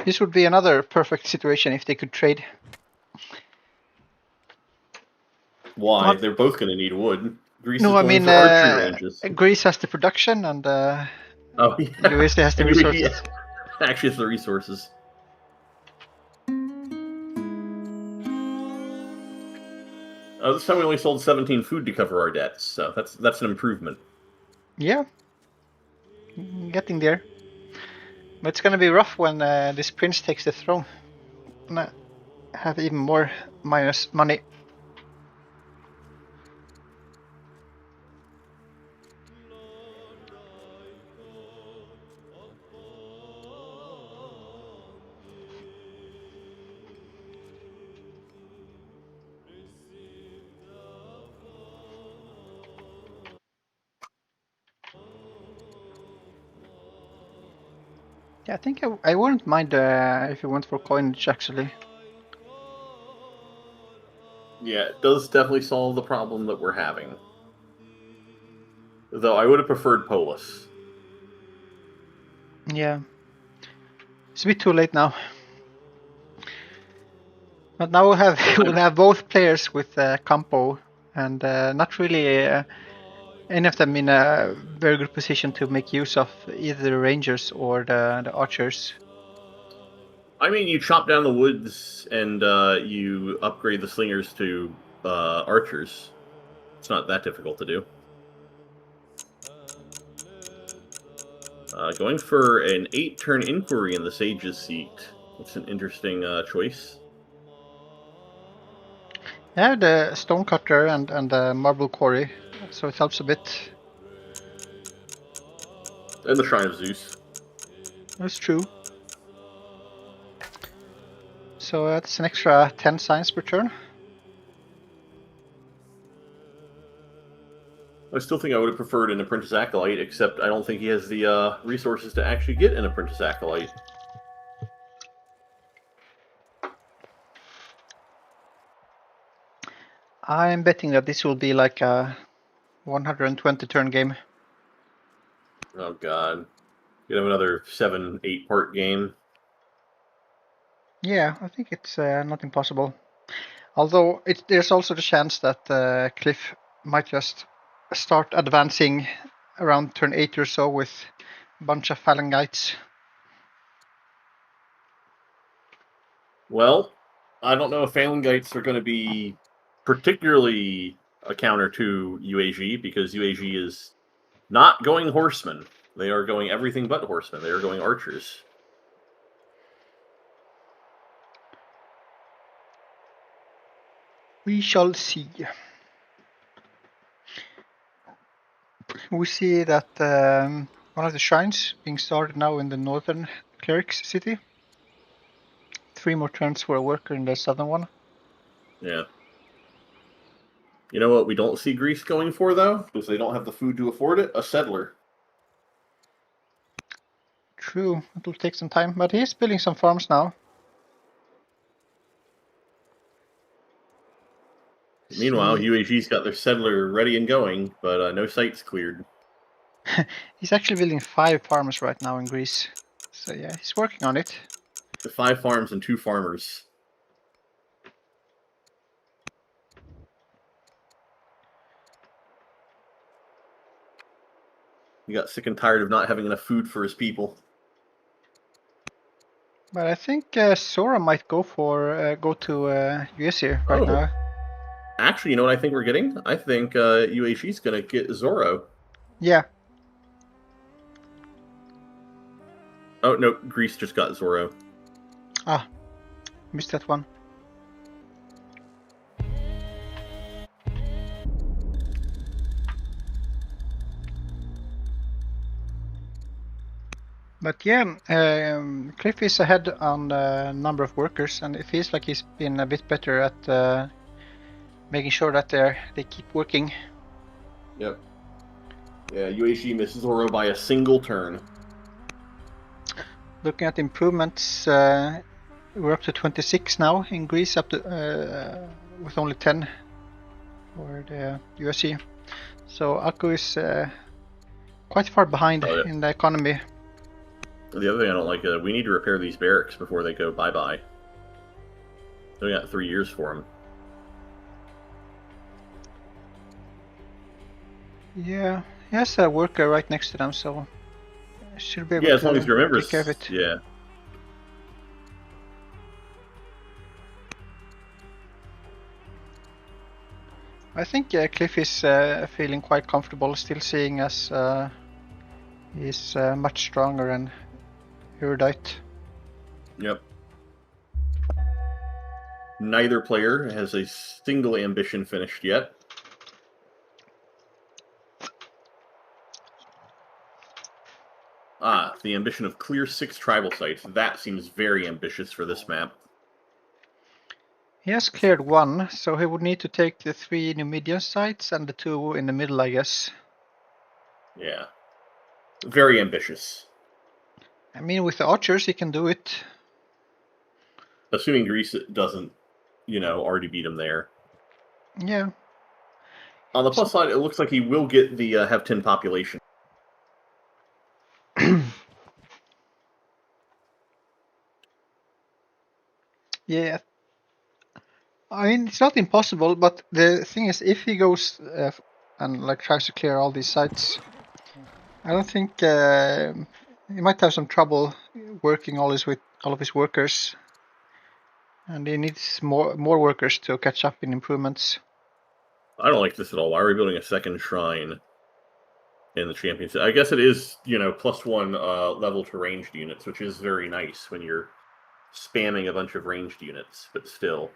This would be another perfect situation if they could trade. Why? What? They're both going to need wood. Greece No, is I going mean for archery ranges. Greece has the production and Oh yeah, USA has the and resources. UAG actually has the resources. This time we only sold 17 food to cover our debts, so that's an improvement. Yeah, getting there. But it's gonna be rough when this prince takes the throne. Gonna have even more minus money. Yeah, I think I wouldn't mind if you went for coinage actually. Yeah, it does definitely solve the problem that we're having. Though I would have preferred Polis. Yeah, it's a bit too late now. But now we'll have both players with Campo and not really any of them in a very good position to make use of either the Rangers or the Archers. I mean, you chop down the woods and you upgrade the slingers to archers. It's not that difficult to do. Going for an 8-turn inquiry in the Sage's seat. It's an interesting choice. I have the Stonecutter and the Marble Quarry, so it helps a bit. And the Shrine of Zeus. That's true. So that's an extra 10 signs per turn. I still think I would have preferred an Apprentice Acolyte, except I don't think he has the resources to actually get an Apprentice Acolyte. I'm betting that this will be like a 120 turn game. Oh god. You have another 7-8 part game. Yeah, I think it's not impossible. Although there's also the chance that Cliff might just start advancing around turn 8 or so with a bunch of Phalangites. Well, I don't know if Phalangites are going to be particularly a counter to UAG, because UAG is not going horsemen. They are going everything but horsemen. They are going archers. We shall see. We see that one of the shrines being started now in the northern clerics city. 3 more turns for a worker in the southern one. Yeah. You know what we don't see Greece going for, though? Because they don't have the food to afford it? A settler. True, it will take some time, but he's building some farms now. Meanwhile, UAG's got their settler ready and going, but no sites cleared. He's actually building 5 farms right now in Greece. So yeah, he's working on it. The 5 farms and 2 farmers. He got sick and tired of not having enough food for his people. But I think Sora might go to US here right now. Actually, you know what I think we're getting? I think UAG's going to get Zoro. Yeah. Oh, no, Greece just got Zoro. Ah, missed that one. But yeah, Cliff is ahead on the number of workers, and it feels like he's been a bit better at making sure that they keep working. Yep. Yeah, UAG misses Zoro by a single turn. Looking at improvements, we're up to 26 now in Greece, up to with only 10 for the USC. So Aku is quite far behind in the economy. The other thing I don't like, we need to repair these barracks before they go bye-bye. We got 3 years for them. Yeah, he has a worker right next to them, so should be able to as long as he remembers, take care of it. Yeah. I think Cliff is feeling quite comfortable, still seeing us. He's much stronger and erudite. Yep. Neither player has a single ambition finished yet. The ambition of clear 6 tribal sites. That seems very ambitious for this map. He has cleared 1, so he would need to take the 3 Numidian sites and the 2 in the middle, I guess. Yeah. Very ambitious. I mean, with the archers, he can do it. Assuming Greece doesn't, already beat him there. Yeah. On the plus side, it looks like he will get the have 10 population. Yeah. I mean, it's not impossible, but the thing is, if he goes and tries to clear all these sites, I don't think he might have some trouble working all of his workers, and he needs more workers to catch up in improvements. I don't like this at all. Why are we building a second shrine in the championship? I guess it is, +1 level to ranged units, which is very nice when you're spamming a bunch of ranged units, but still.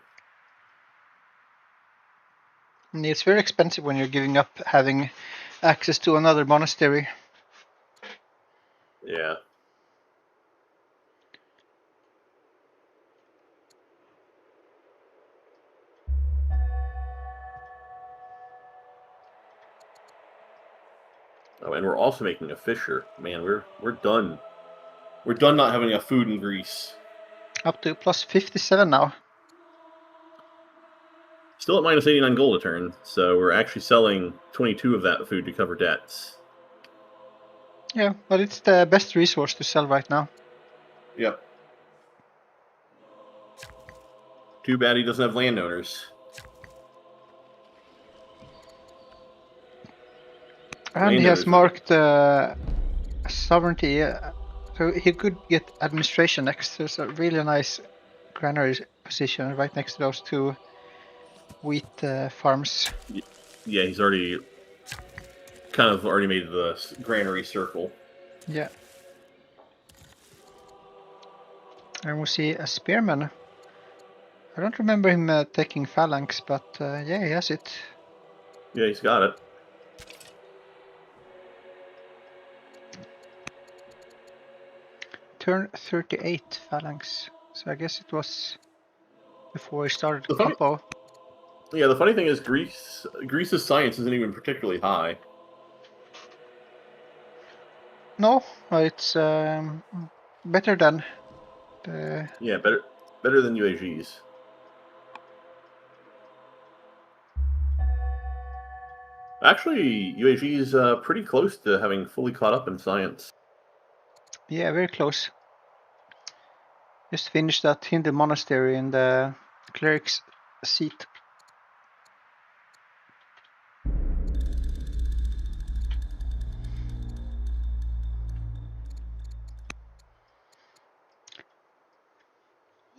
And it's very expensive when you're giving up having access to another monastery. Yeah. Oh, and we're also making a fisher. Man, we're done. We're done not having enough food in Greece. Up to plus 57 now. Still at minus 89 gold a turn, so we're actually selling 22 of that food to cover debts. Yeah, but it's the best resource to sell right now. Yep. Too bad he doesn't have landowners. And he has marked sovereignty, so he could get administration next. There's a really nice granary position right next to those 2 wheat farms. Yeah, he's already made the granary circle. Yeah. And we'll see a spearman. I don't remember him taking phalanx, but yeah, he has it. Yeah, he's got it. Turn 38 phalanx. So I guess it was before he started compo. Yeah, the funny thing is Greece's science isn't even particularly high. No, it's better than the... Yeah, better than UAG's. Actually, UAG is pretty close to having fully caught up in science. Yeah, very close. Just finished that Hindu monastery in the cleric's seat.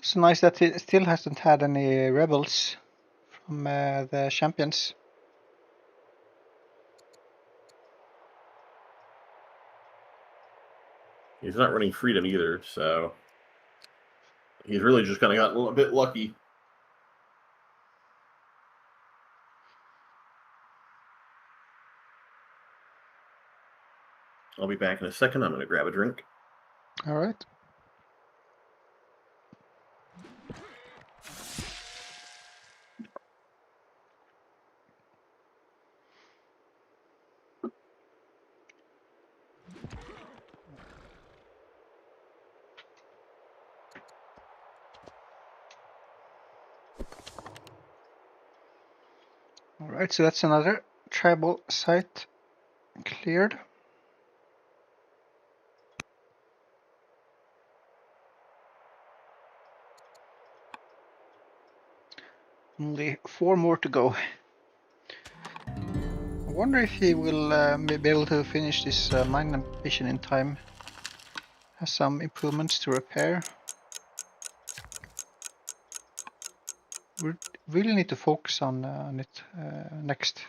It's nice that it still hasn't had any rebels from the champions. He's not running freedom either, so he's really just kind of got a little bit lucky. I'll be back in a second. I'm going to grab a drink. All right. All right, so that's another tribal site cleared. Only 4 more to go. I wonder if he will be able to finish this mine ambition in time. Has some improvements to repair. We really need to focus on it next.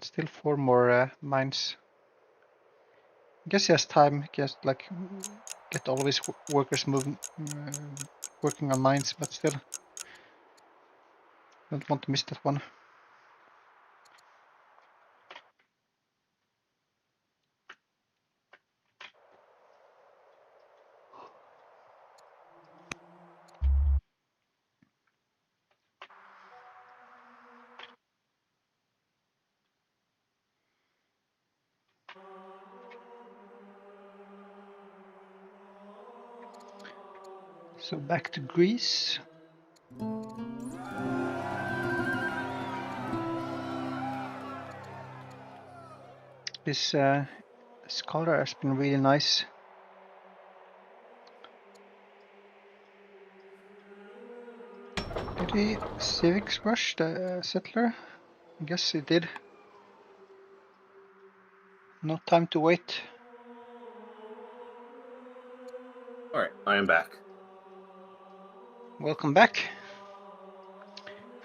Still 4 more mines. I guess he has time. He has like get all of his workers moving, working on mines, but still, don't want to miss that one. So back to Greece. This scholar has been really nice. Did he civics rush the settler? I guess he did. No time to wait. All right, I am back. Welcome back.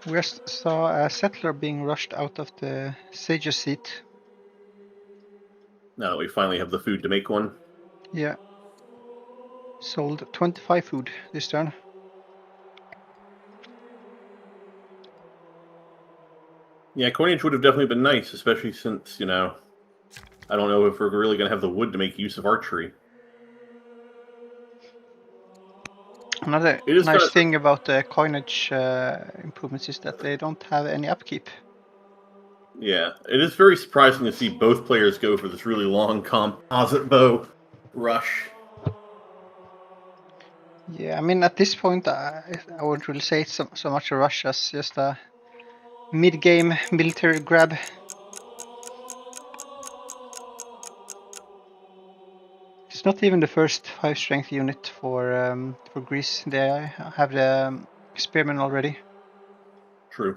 We just saw a settler being rushed out of the sage's seat. Now that we finally have the food to make one. Yeah. Sold 25 food this turn. Yeah, coinage would have definitely been nice, especially since, I don't know if we're really going to have the wood to make use of archery. Another nice thing about the coinage improvements is that they don't have any upkeep. Yeah, it is very surprising to see both players go for this really long composite bow rush. Yeah, I mean, at this point, I wouldn't really say it's so much a rush as just a mid-game military grab. It's not even the first 5 strength unit for Greece. They have the spearmen already. True.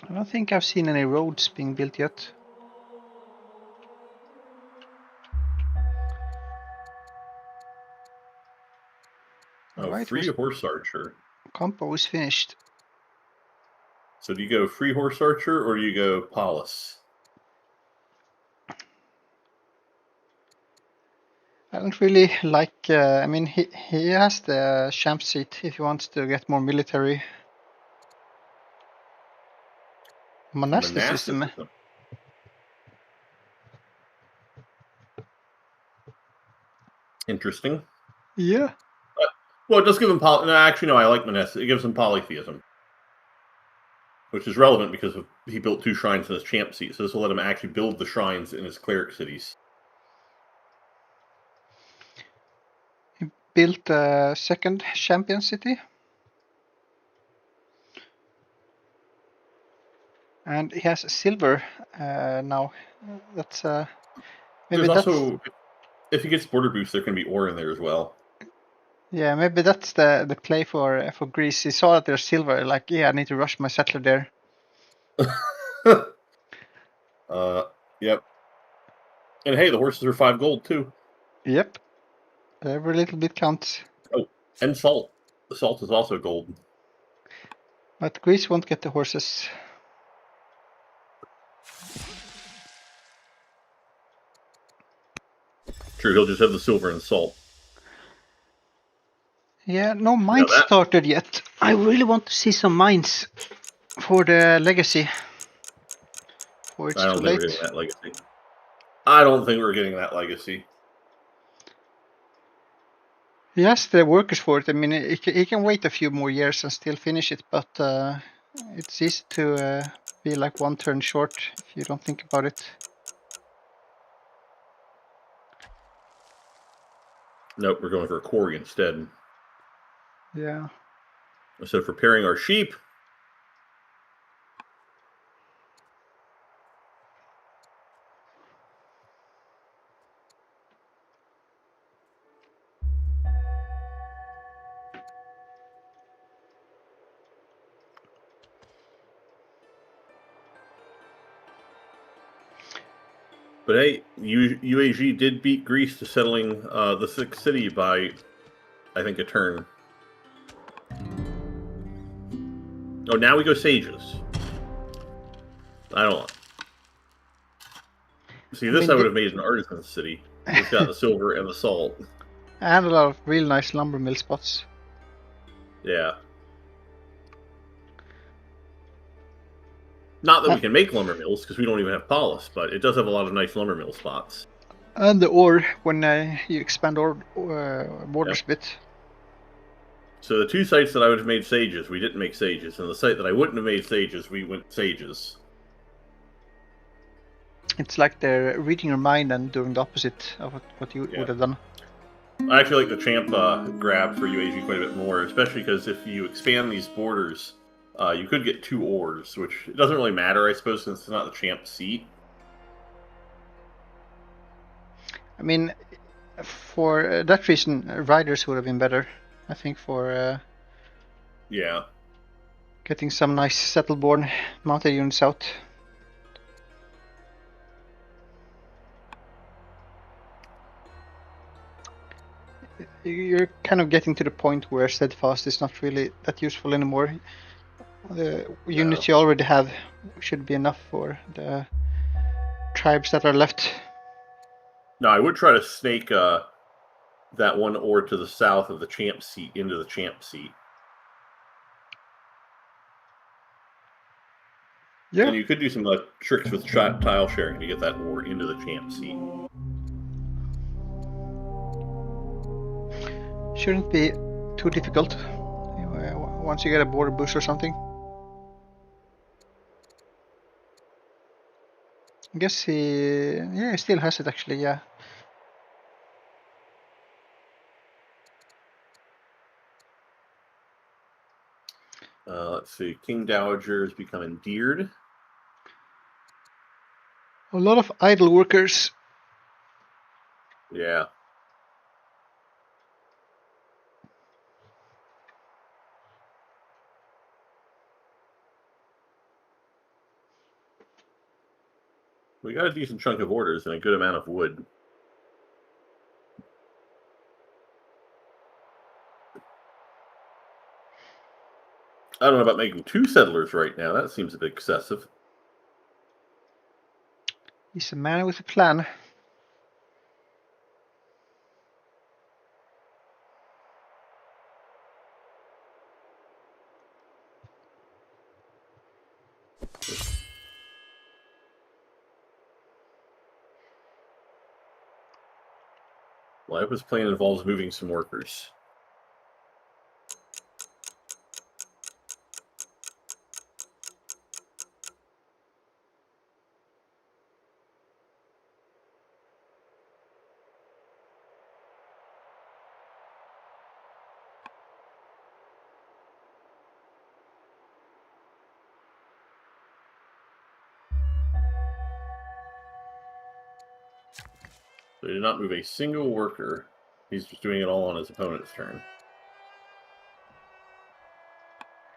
I don't think I've seen any roads being built yet. Oh, right, free horse archer. Compo is finished. So do you go free horse archer or do you go polis? I don't really like. I mean, he has the champ seat if he wants to get more military. Monasticism. Interesting. Yeah. Well, it does give him no, actually, no, I like monasticism. It gives him polytheism, which is relevant because he built 2 shrines in his champ seat, so this will let him actually build the shrines in his cleric cities. He built a second champion city. And he has silver now. That's maybe there's also, if he gets border boost, there can be ore in there as well. Yeah, maybe that's the play for Greece. He saw that there's silver, like, yeah, I need to rush my settler there. Yep. And hey, the horses are 5 gold too. Yep. Every little bit counts. Oh, and salt. The salt is also gold. But Greece won't get the horses. True, he'll just have the silver and salt. Yeah, no mines that- started yet. I really want to see some mines for the legacy. Or it's I don't too think we're late. getting that legacy. I don't think we're getting that legacy. He has the workers for it. I mean, he can wait a few more years and still finish it, but it's easy to be like one turn short if you don't think about it. Nope, we're going for a quarry instead. Yeah. Instead of preparing our sheep. But hey, UAG did beat Greece to settling the 6th city by, I think, a turn. Oh, now we go sages. I don't know. See, this I would have made an artisan city. It's got the silver and the salt. And a lot of real nice lumber mill spots. Yeah. Not that we can make lumber mills, because we don't even have polis, but it does have a lot of nice lumber mill spots. And the ore, when you expand ore borders a bit. So the 2 sites that I would have made sages, we didn't make sages. And the site that I wouldn't have made sages, we went sages. It's like they're reading your mind and doing the opposite of what you would have done. I actually like the champ grab for UAG quite a bit more, especially because if you expand these borders, you could get 2 ores, which it doesn't really matter, I suppose, since it's not the champ seat. I mean, for that reason, riders would have been better, I think, for yeah, getting some nice settle-born mounted units out. You're kind of getting to the point where steadfast is not really that useful anymore. The units you already have should be enough for the tribes that are left. No, I would try to snake that 1 ore to the south of the champ seat into the champ seat. Yeah. And you could do some tricks with tile sharing to get that ore into the champ seat. Shouldn't be too difficult once you get a border bush or something. I guess he still has it actually, yeah. Let's see, King Dowager has become endeared. A lot of idle workers. Yeah. We got a decent chunk of orders and a good amount of wood. I don't know about making 2 settlers right now. That seems a bit excessive. He's a man with a plan. Well, I hope his plan involves moving some workers. So he did not move a single worker. He's just doing it all on his opponent's turn.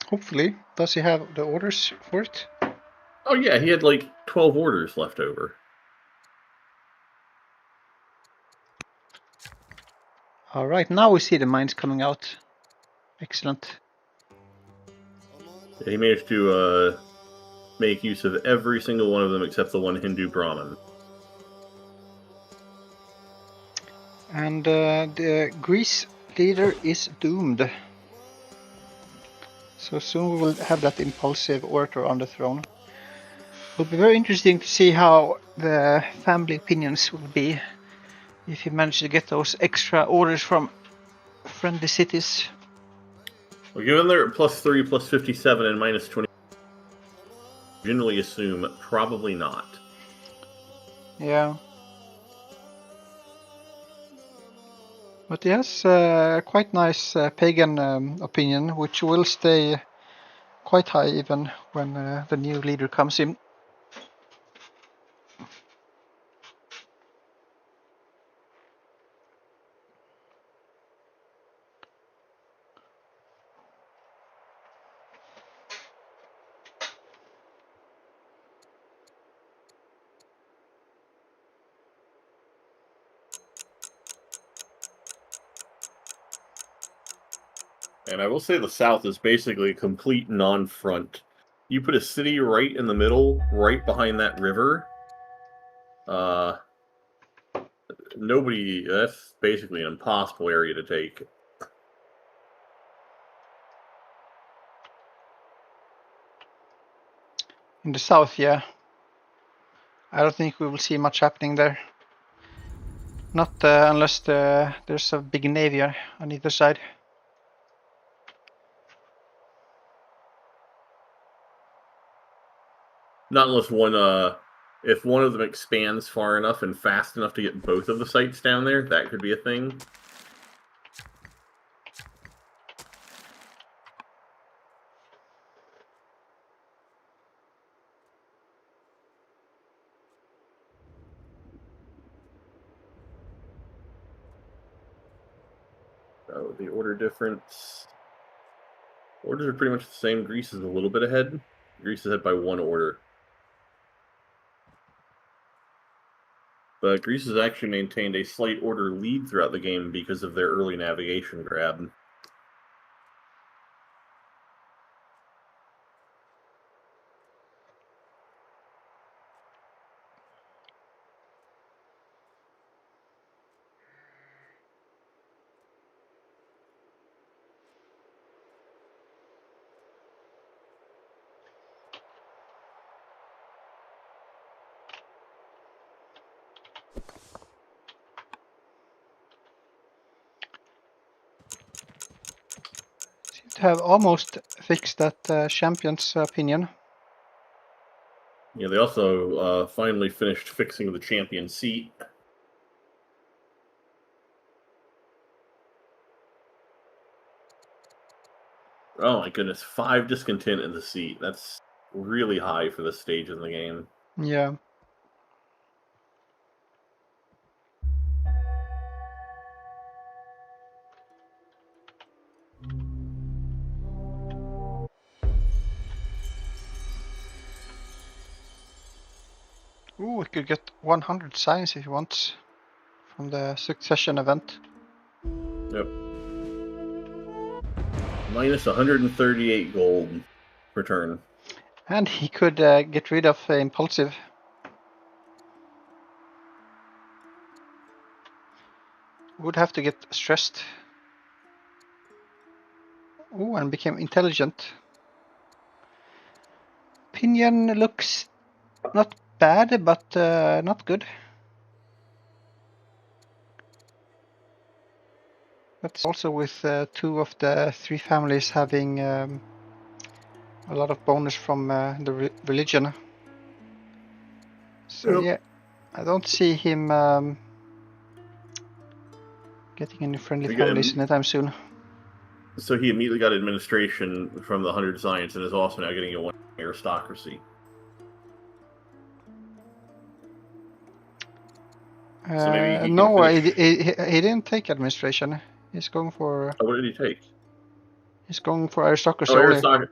Hopefully. Does he have the orders for it? Oh yeah, he had like 12 orders left over. All right, now we see the mines coming out. Excellent. He managed to make use of every single one of them except the one Hindu Brahmin. And the Greece leader is doomed. So soon we will have that impulsive orator on the throne. It will be very interesting to see how the family opinions will be if he manages to get those extra orders from friendly cities. Well, given they're at +3, +57, and -20, generally assume probably not. Yeah. But he has quite nice pagan opinion, which will stay quite high even when the new leader comes in. And I will say the South is basically a complete non-front. You put a city right in the middle, right behind that river. That's basically an impossible area to take. In the south, yeah. I don't think we will see much happening there. Not unless there's a big navy on either side. Not unless if one of them expands far enough and fast enough to get both of the sites down there, that could be a thing. Oh, the order difference. Orders are pretty much the same. Greece is a little bit ahead. Greece is ahead by 1 order. But Greece has actually maintained a slight order lead throughout the game because of their early navigation grab. Seem to have almost fixed that champion's opinion. Yeah, they also finally finished fixing the champion seat. Oh my goodness, 5 discontent in the seat. That's really high for this stage in the game. Yeah. Ooh, we could get 100 signs if he wants from the succession event. Yep. Minus 138 gold per turn. And he could get rid of impulsive. Would have to get stressed. Ooh, and became intelligent. Opinion looks not bad, but not good. But also with 2 of the 3 families having a lot of bonus from the religion. So yeah, I don't see him getting any friendly families anytime soon. So he immediately got administration from the 100 science and is also now getting a 1 aristocracy. So maybe no, he didn't take administration. He's going for. Oh, what did he take? He's going for aristocracy. Oh,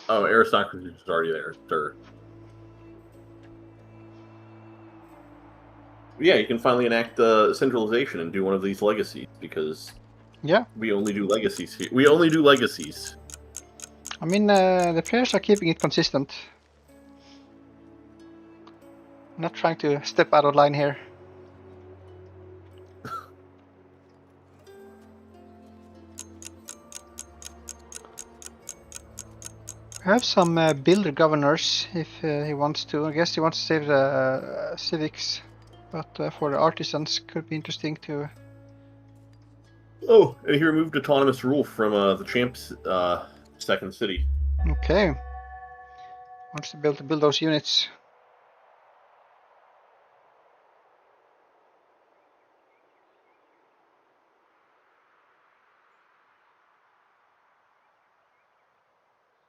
Oh, aristocracy is already there, sir. Yeah, you can finally enact centralization and do one of these legacies because Yeah, we only do legacies here. We only do legacies. I mean, the players are keeping it consistent. Not trying to step out of line here. We have some builder governors if he wants to. I guess he wants to save the civics, but for the artisans could be interesting to. Oh, and he removed autonomous rule from the champ's second city. Okay. Wants to build those units.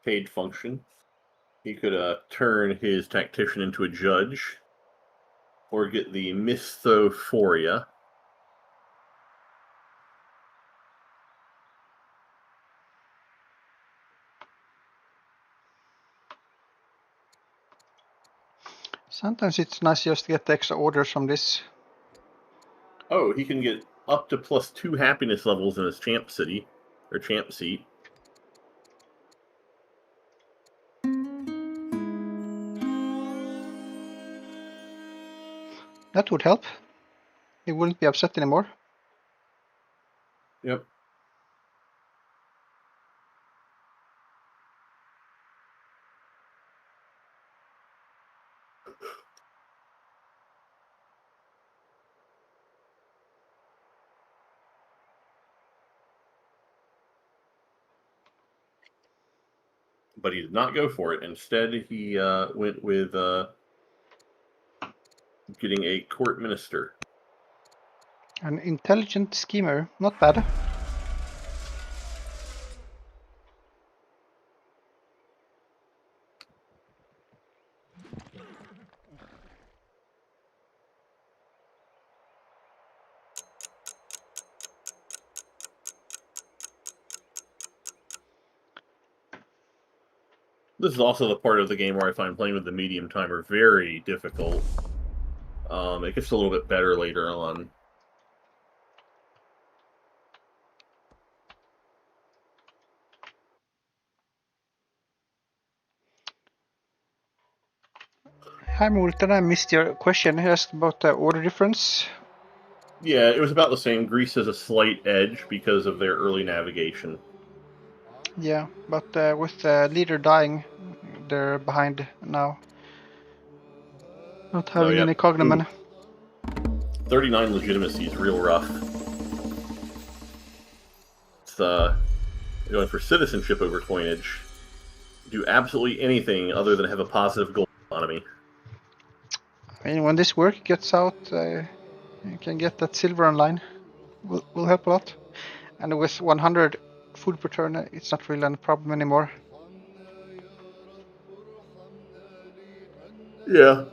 Paid function. He could turn his tactician into a judge, or get the Mistophoria. Sometimes it's nice just to get the extra orders from this. Oh, he can get up to +2 happiness levels in his champ city, or champ seat. That would help. He wouldn't be upset anymore. Yep. But he did not go for it. Instead, he went with getting a court minister. An intelligent schemer, not bad. This is also the part of the game where I find playing with the medium timer very difficult. It gets a little bit better later on. Hi Multan, I missed your question. You asked about the order difference. Yeah, it was about the same. Greece has a slight edge because of their early navigation. Yeah, but with the leader dying, they're behind now. Not having any cognomen. 39 legitimacy is real rough. It's going for citizenship over coinage. Do absolutely anything other than have a positive gold economy. I mean, when this work gets out, you can get that silver online. Will help a lot. And with 100 food per turn, it's not really a problem anymore. Yeah.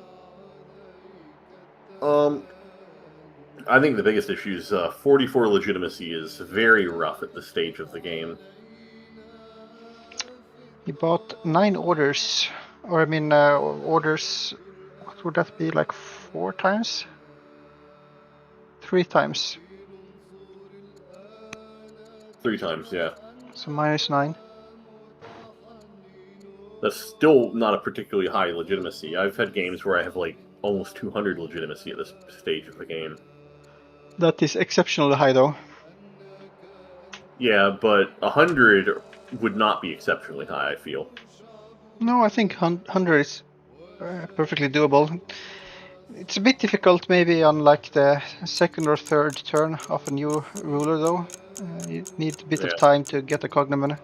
I think the biggest issue is 44 legitimacy is very rough at this stage of the game. He bought 9 orders, or I mean, orders. What would that be? Like 4 times? 3 times. 3 times, yeah. So -9. That's still not a particularly high legitimacy. I've had games where I have like almost 200 legitimacy at this stage of the game. That is exceptionally high, though. Yeah, but 100 would not be exceptionally high, I feel. No, I think 100 is perfectly doable. It's a bit difficult maybe on like the second or third turn of a new ruler, though. You need a bit of time to get a cognomen.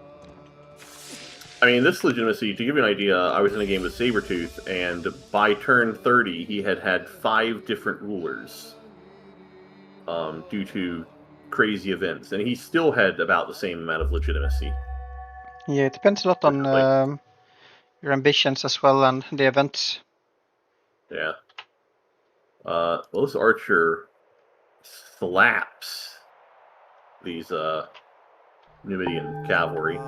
I mean, this legitimacy, to give you an idea, I was in a game with Sabretooth, and by turn 30, he had 5 different rulers due to crazy events, and he still had about the same amount of legitimacy. Yeah, it depends a lot on your ambitions as well and the events. Yeah. Well, this archer slaps these Numidian cavalry.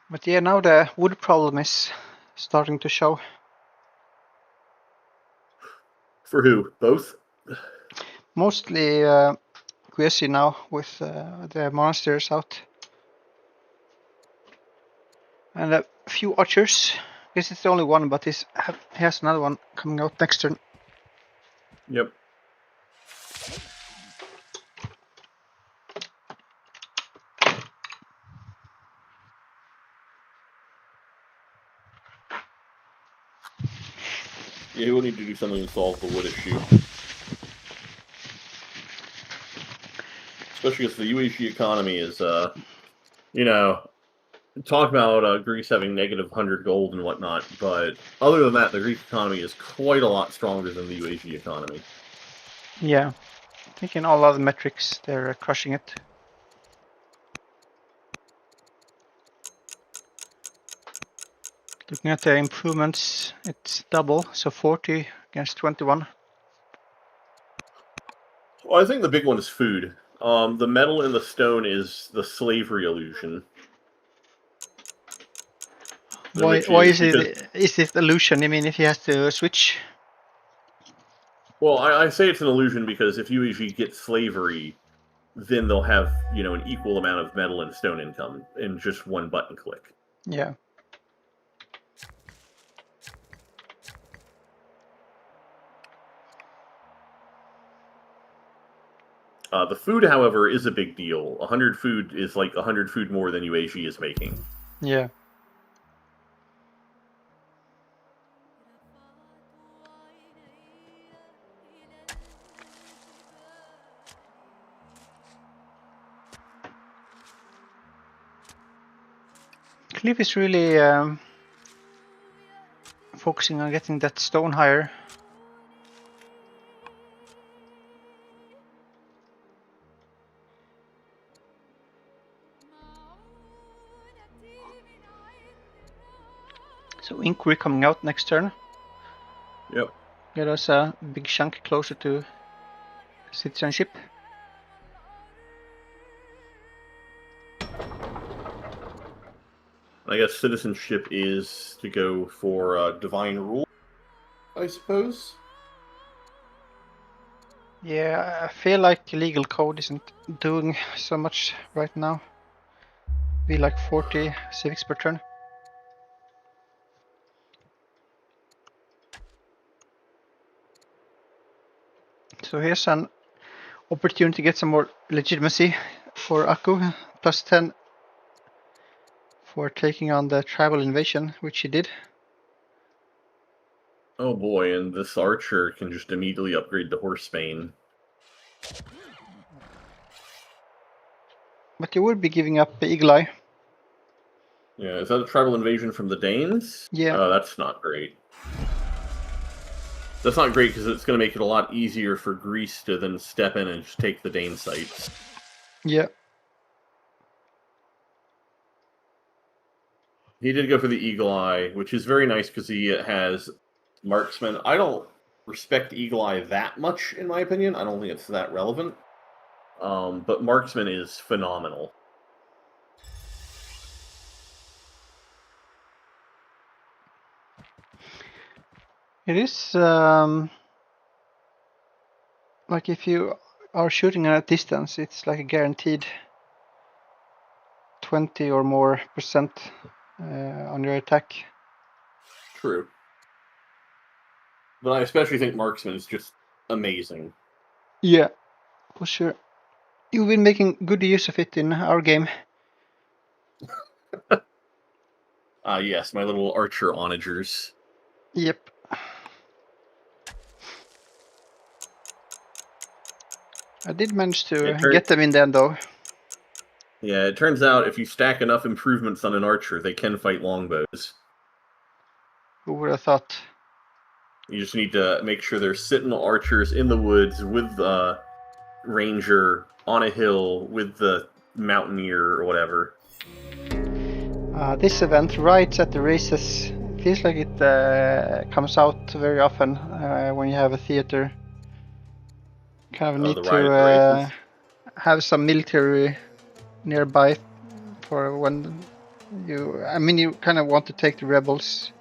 But yeah, now the wood problem is starting to show. For who? Both? Mostly Kuesi now with the monsters out. And a few archers. I guess it's the only one, but he has another one coming out next turn. Yep. Yeah, we'll need to do something to solve the wood issue. Especially because the UHG economy is, talk about Greece having negative 100 gold and whatnot, but other than that, the Greek economy is quite a lot stronger than the UHG economy. Yeah, I think in all other metrics they're crushing it. Looking at the improvements, it's double, so 40 against 21. Well, I think the big one is food. The metal and the stone is the slavery illusion. Why is it illusion? I mean, if he has to switch? Well, I say it's an illusion because if UHG gets slavery, then they'll have, an equal amount of metal and stone income in just one button click. Yeah. The food, however, is a big deal. 100 food is like 100 food more than UHG is making. Yeah. Cliff is really focusing on getting that stone higher. So Inquiry coming out next turn. Yep. Get us a big chunk closer to citizenship. I guess citizenship is to go for divine rule, I suppose. Yeah, I feel like legal code isn't doing so much right now. Be like 40 civics per turn. So here's an opportunity to get some more legitimacy for Aku, plus 10 for taking on the tribal invasion, which he did. Oh boy, and this archer can just immediately upgrade to Horsebane. But you would be giving up Eagle Eye. Yeah, is that a tribal invasion from the Danes? Yeah. Oh, that's not great. That's not great because it's going to make it a lot easier for Greece to then step in and just take the Dane sites. Yeah. He did go for the Eagle Eye, which is very nice because he has Marksman. I don't respect Eagle Eye that much, in my opinion. I don't think it's that relevant. But Marksman is phenomenal. It is like if you are shooting at a distance, it's like a guaranteed 20 or more % on your attack. True. But I especially think Marksman is just amazing. Yeah, for sure. You've been making good use of it in our game. Yes, my little archer onagers. Yep. I did manage to get them in the end, though. Yeah, it turns out if you stack enough improvements on an archer, they can fight longbows. Who would have thought? You just need to make sure there's sentinel archers in the woods with the ranger on a hill with the mountaineer or whatever. This event, right at the races, feels like it comes out very often when you have a theater. Kind of need to have some military nearby for when I mean, you kind of want to take the rebels.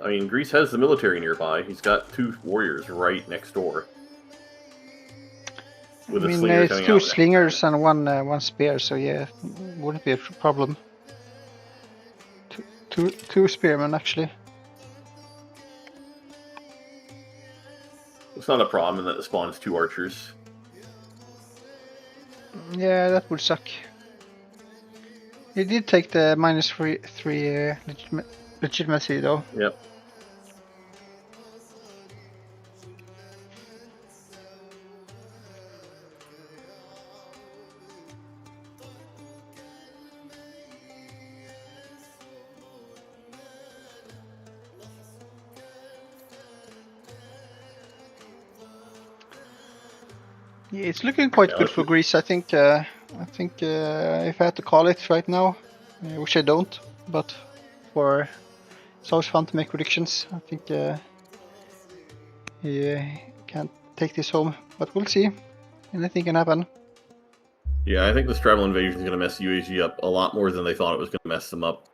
I mean, Greece has the military nearby. He's got 2 warriors right next door. With I mean, it's 2 slingers and one spear, so yeah, wouldn't be a problem. Two spearmen, actually. It's not a problem in that it spawns 2 archers. Yeah, that would suck. He did take the -3 legitimacy, though. Yep. Yeah, it's looking quite good for Greece. I think if I had to call it right now, which I don't, but it's always fun to make predictions. I think he can't take this home, but we'll see. Anything can happen. Yeah, I think this tribal invasion is going to mess UAG up a lot more than they thought it was going to mess them up.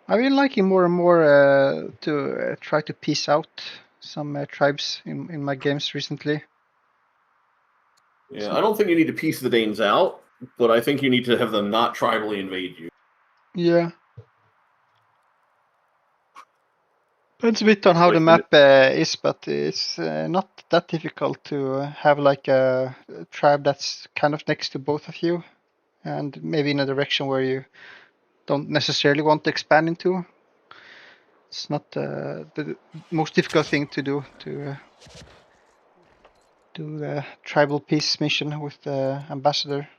I've been liking more and more to try to piece out some tribes in my games recently. Yeah, so, I don't think you need to piece the Danes out, but I think you need to have them not tribally invade you. Yeah. Depends a bit on how the map is, but it's not that difficult to have like a tribe that's kind of next to both of you, and maybe in a direction where you don't necessarily want to expand into. It's not the most difficult thing to do, to do the tribal peace mission with the ambassador.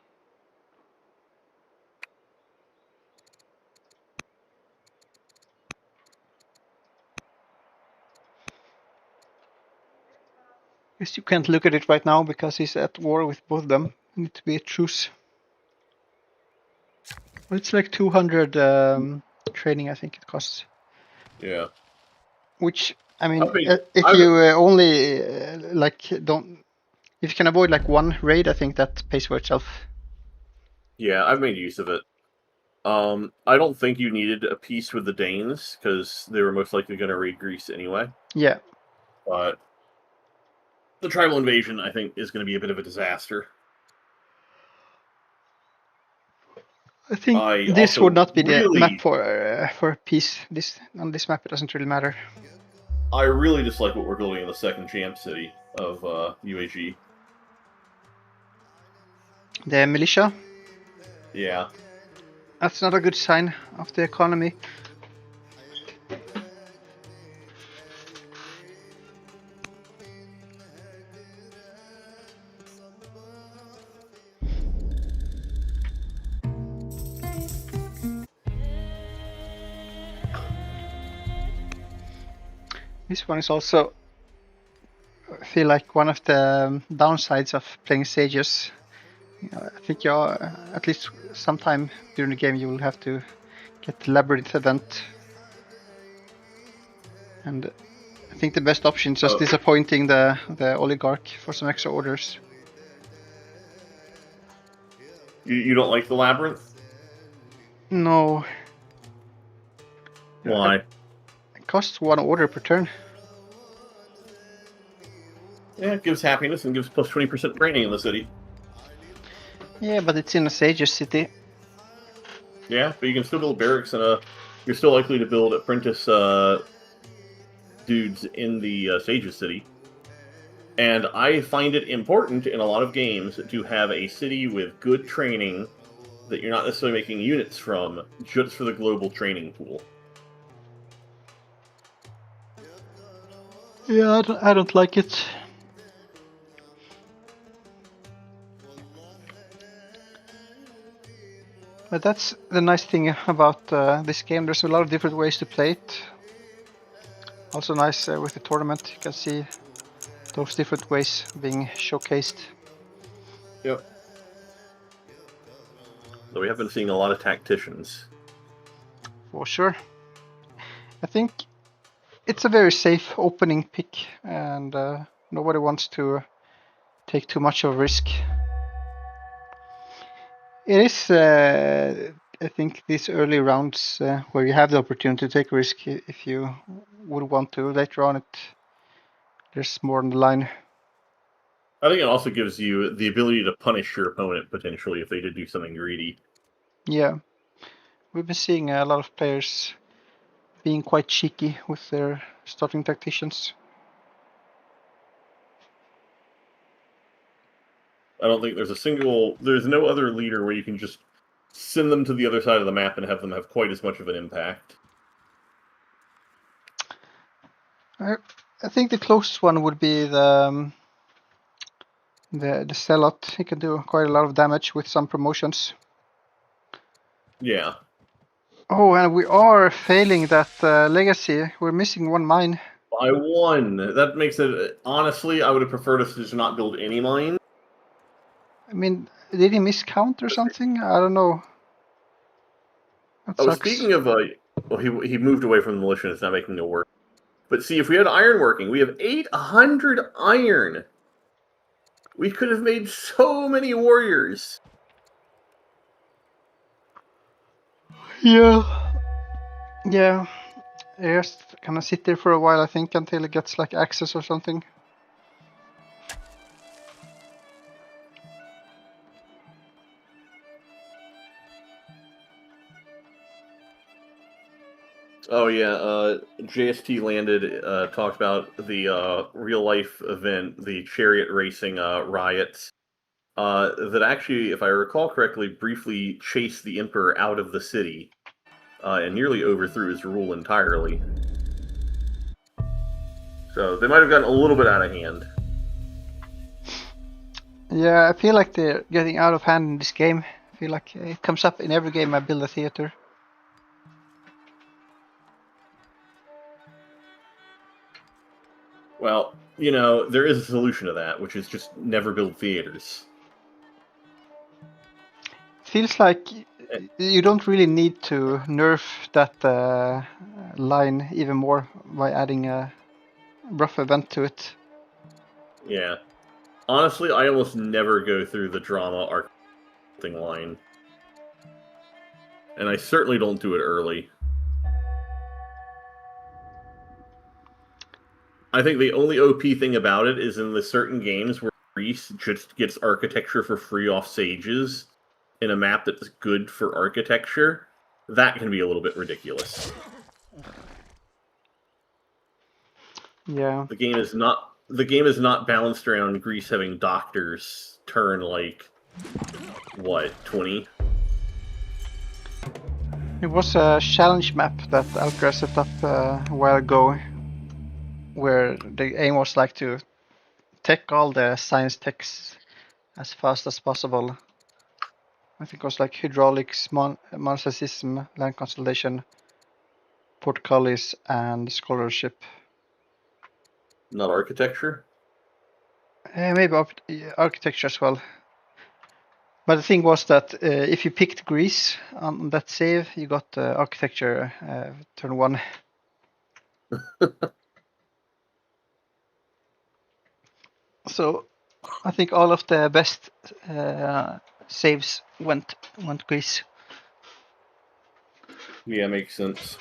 Guess you can't look at it right now because he's at war with both of them. Need to be a truce. Well, it's like 200 training, I think it costs. Yeah. Which, I mean if you only if you can avoid like one raid, I think that pays for itself. Yeah, I've made use of it. I don't think you needed a peace with the Danes because they were most likely going to raid Greece anyway. Yeah. But the tribal invasion, I think, is going to be a bit of a disaster. I think this would not be the map for peace. On this map, it doesn't really matter. I really dislike what we're building in the second champ city of UAG. The militia? Yeah. That's not a good sign of the economy. This one is also, I feel like, one of the downsides of playing Sages. I think at least sometime during the game you will have to get the Labyrinth event. And I think the best option is just disappointing the oligarch for some extra orders. You don't like the Labyrinth? No. Why? It costs 1 order per turn. Yeah, it gives happiness and gives plus 20% training in the city. Yeah, but it's in a Sages city. Yeah, but you can still build barracks and you're still likely to build apprentice dudes in the Sages city. And I find it important in a lot of games to have a city with good training that you're not necessarily making units from, just for the global training pool. Yeah, I don't like it. But that's the nice thing about this game. There's a lot of different ways to play it. Also nice with the tournament. You can see those different ways being showcased. Yep. So we have been seeing a lot of tacticians. For sure. I think it's a very safe opening pick, and nobody wants to take too much of a risk. It is, I think, these early rounds where you have the opportunity to take a risk if you would want to. Later on, there's more on the line. I think it also gives you the ability to punish your opponent potentially if they did do something greedy. Yeah, we've been seeing a lot of players being quite cheeky with their starting tacticians. I don't think there's no other leader where you can just send them to the other side of the map and have them have quite as much of an impact. I think the closest one would be the Zealot. He can do quite a lot of damage with some promotions. Yeah. Oh, and we are failing that legacy. We're missing one mine. By one. That makes it... Honestly, I would have preferred us to just not build any mine. I mean, did he miscount or something? I don't know. That sucks. Speaking of... well, he moved away from the militia and it's not making it work. But see, if we had iron working, we have 800 iron. We could have made so many warriors. Yeah. Yeah. Just gonna sit there for a while, I think, until it gets like access or something. Oh yeah, JST landed, talked about the real-life event, the chariot racing riots, that actually, if I recall correctly, briefly chased the Emperor out of the city, and nearly overthrew his rule entirely. So they might have gotten a little bit out of hand. Yeah, I feel like they're getting out of hand in this game. I feel like it comes up in every game I build a theater. Well, you know, there is a solution to that, which is just never build theaters. Feels like you don't really need to nerf that line even more by adding a rough event to it. Yeah. Honestly, I almost never go through the drama arc line. And I certainly don't do it early. I think the only OP thing about it is in the certain games where Greece just gets architecture for free off sages in a map that's good for architecture. That can be a little bit ridiculous. Yeah. The game is not balanced around Greece having doctors turn like what, 20? It was a challenge map that Alcra set up a while ago, where the aim was like to tech all the science techs as fast as possible. I think it was like hydraulics, monasticism, land consolidation, portcullis, and scholarship. Not architecture? Maybe architecture as well. But the thing was that if you picked Greece on that save, you got architecture turn 1. So I think all of the best saves went Greece. Yeah, makes sense.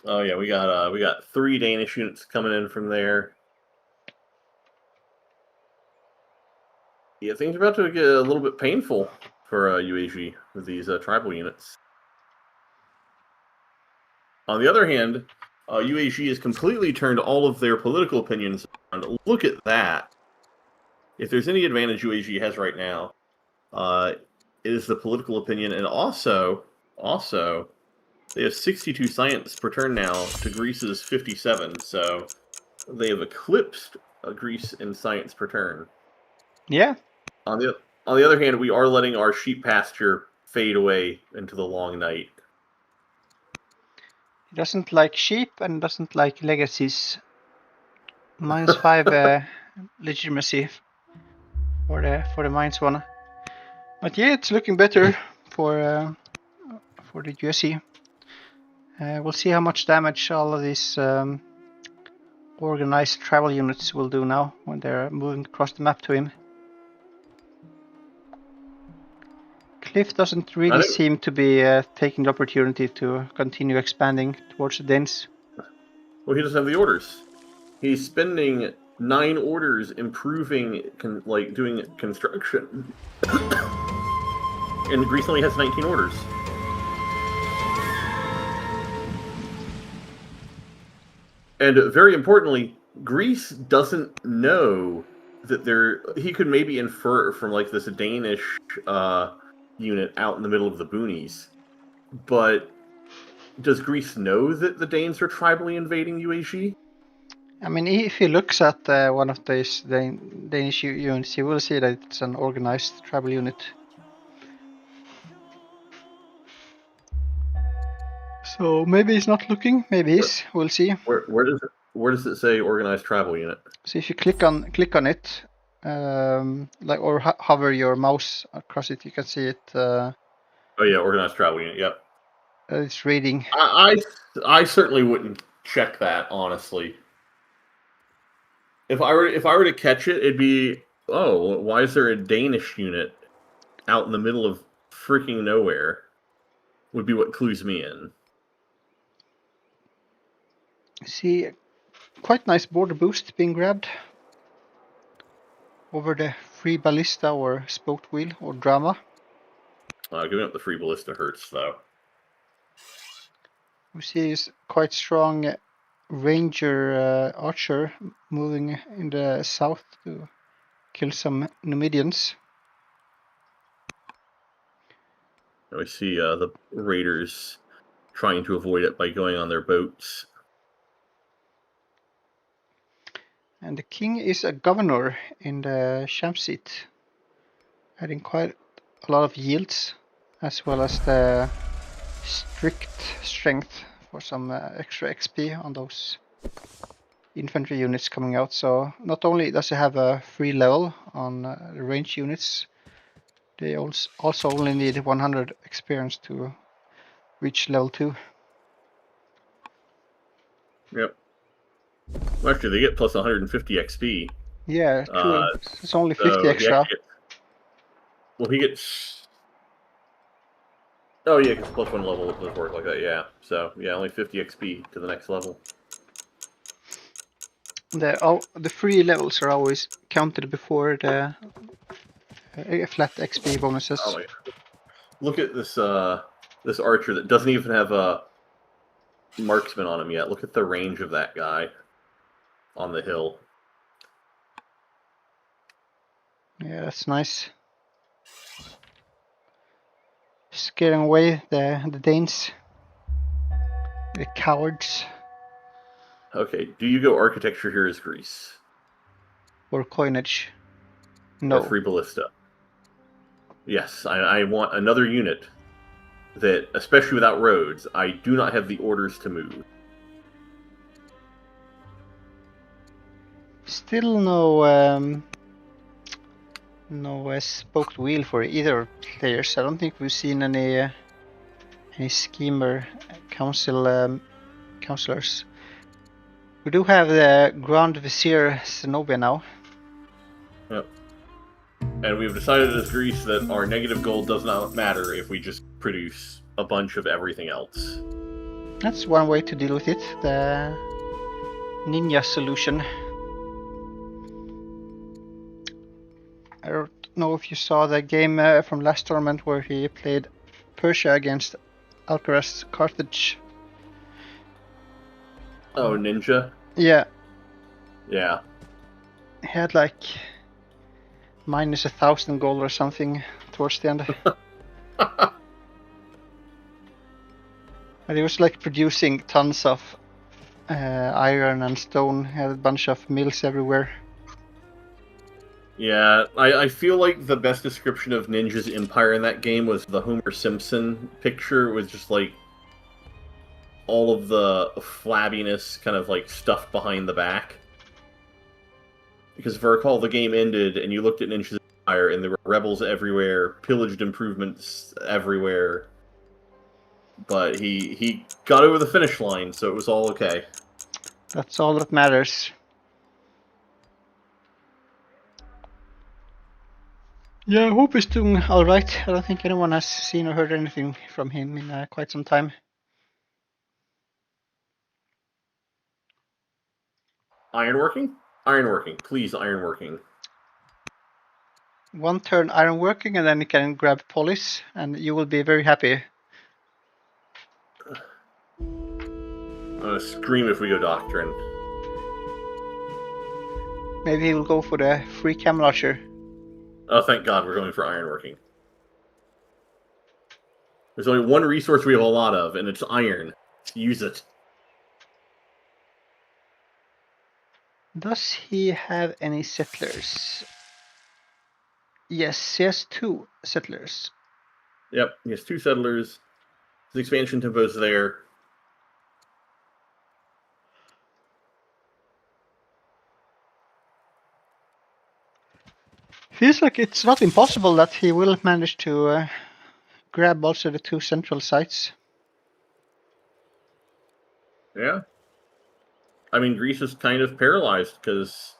Oh yeah, we got 3 Danish units coming in from there. Yeah, things are about to get a little bit painful for UAG with these tribal units. On the other hand, UAG has completely turned all of their political opinions around. Look at that. If there's any advantage UAG has right now, it is the political opinion, and also, they have 62 science per turn now to Greece's 57, so they have eclipsed Greece in science per turn. Yeah. On the other hand, we are letting our sheep pasture fade away into the long night. He doesn't like sheep and doesn't like legacies. -5 legitimacy for the mines one. But yeah, it's looking better for for the USC. We'll see how much damage all of these organized travel units will do now when they're moving across the map to him. Cliff doesn't really seem to be taking the opportunity to continue expanding towards the Danes. Well, he doesn't have the orders. He's spending 9 orders improving, doing construction. And Greece only has 19 orders. And very importantly, Greece doesn't know that he could maybe infer from like this Danish unit out in the middle of the boonies. But does Greece know that the Danes are tribally invading UAG? I mean, if he looks at one of these Danish units, he will see that it's an organized tribal unit. So maybe he's not looking, maybe he's. We'll see. Where does it say organized travel unit? So if you click on it, or hover your mouse across it, you can see it. Oh yeah, organized travel unit. Yep. It's reading. I certainly wouldn't check that, honestly. If I were to catch it, it'd be, oh, why is there a Danish unit out in the middle of freaking nowhere? Would be what clues me in. See, quite nice border boost being grabbed over the free ballista or spoked wheel or drama. Giving up the free ballista hurts, though. We see is quite strong ranger archer moving in the south to kill some Numidians. We see the raiders trying to avoid it by going on their boats. And the king is a governor in the Sham seat, adding quite a lot of yields, as well as the strict strength for some extra XP on those infantry units coming out. So not only does it have a free level on the range units, they also only need 100 experience to reach level 2. Yep. Well, actually, they get plus 150 XP. Yeah, true. It's only 50 extra. He gets... Oh yeah, because plus 1 level does work like that, yeah. So, yeah, only 50 XP to the next level. The free levels are always counted before the flat XP bonuses. Oh, yeah. Look at this this archer that doesn't even have a marksman on him yet. Look at the range of that guy on the hill. Yeah, that's nice. Scaring away the Danes. The cowards. Okay, do you go architecture here as Greece? Or coinage? No. Or free ballista? Yes, I want another unit that, especially without roads, I do not have the orders to move. Still no spoked wheel for either players. I don't think we've seen any schemer counselors. We do have the Grand Vizier Zenobia now. Yep. And we've decided as Greece that our negative gold does not matter if we just produce a bunch of everything else. That's one way to deal with it, the ninja solution. I don't know if you saw the game from last tournament where he played Persia against Alcaraz Carthage. Oh, ninja? Yeah. Yeah. He had like minus 1,000 gold or something towards the end. But he was like producing tons of iron and stone. He had a bunch of mills everywhere. Yeah, I feel like the best description of Ninja's empire in that game was the Homer Simpson picture with just like all of the flabbiness kind of like stuffed behind the back. Because if I recall, the game ended and you looked at Ninja's empire and there were rebels everywhere, pillaged improvements everywhere. but he got over the finish line, so it was all okay. That's all that matters. Yeah, I hope he's doing all right. I don't think anyone has seen or heard anything from him in quite some time. Ironworking? Ironworking. Please, ironworking. One turn ironworking, and then you can grab polish, and you will be very happy. I'm gonna scream if we go doctrine. Maybe he will go for the free cam launcher. Oh, thank God we're going for ironworking. There's only one resource we have a lot of, and it's iron. Use it. Does he have any settlers? Yes, he has 2 settlers. Yep, he has 2 settlers. His expansion tempo's there. Feels like it's not impossible that he will manage to grab also the 2 central sites. Yeah. I mean, Greece is kind of paralyzed because,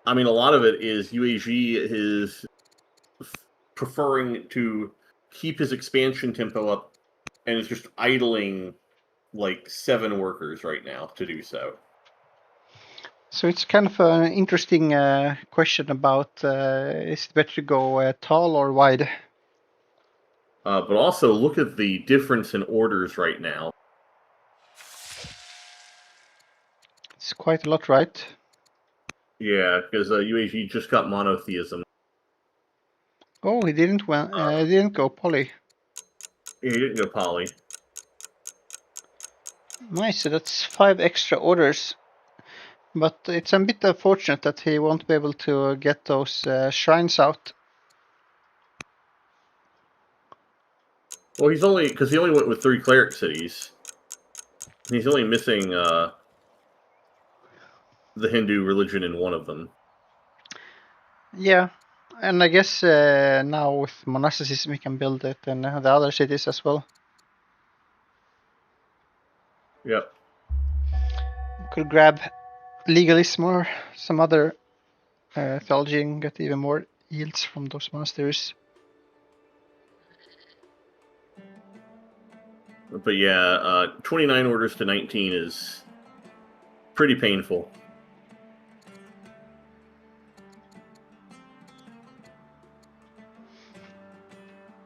I mean, a lot of it is UAG is preferring to keep his expansion tempo up and is just idling like 7 workers right now to do so. So it's kind of an interesting question about is it better to go tall or wide? But also look at the difference in orders right now. It's quite a lot, right? Yeah, because UAG just got monotheism. Oh, he didn't go poly. Yeah, he didn't go poly. Nice, so that's 5 extra orders. But it's a bit unfortunate that he won't be able to get those shrines out. Well, he only went with 3 cleric cities. He's only missing the Hindu religion in one of them. Yeah, and I guess now with monasticism we can build it in the other cities as well. Yep. Could grab legalism or some other theology and get even more yields from those monasteries. But yeah, 29 orders to 19 is pretty painful.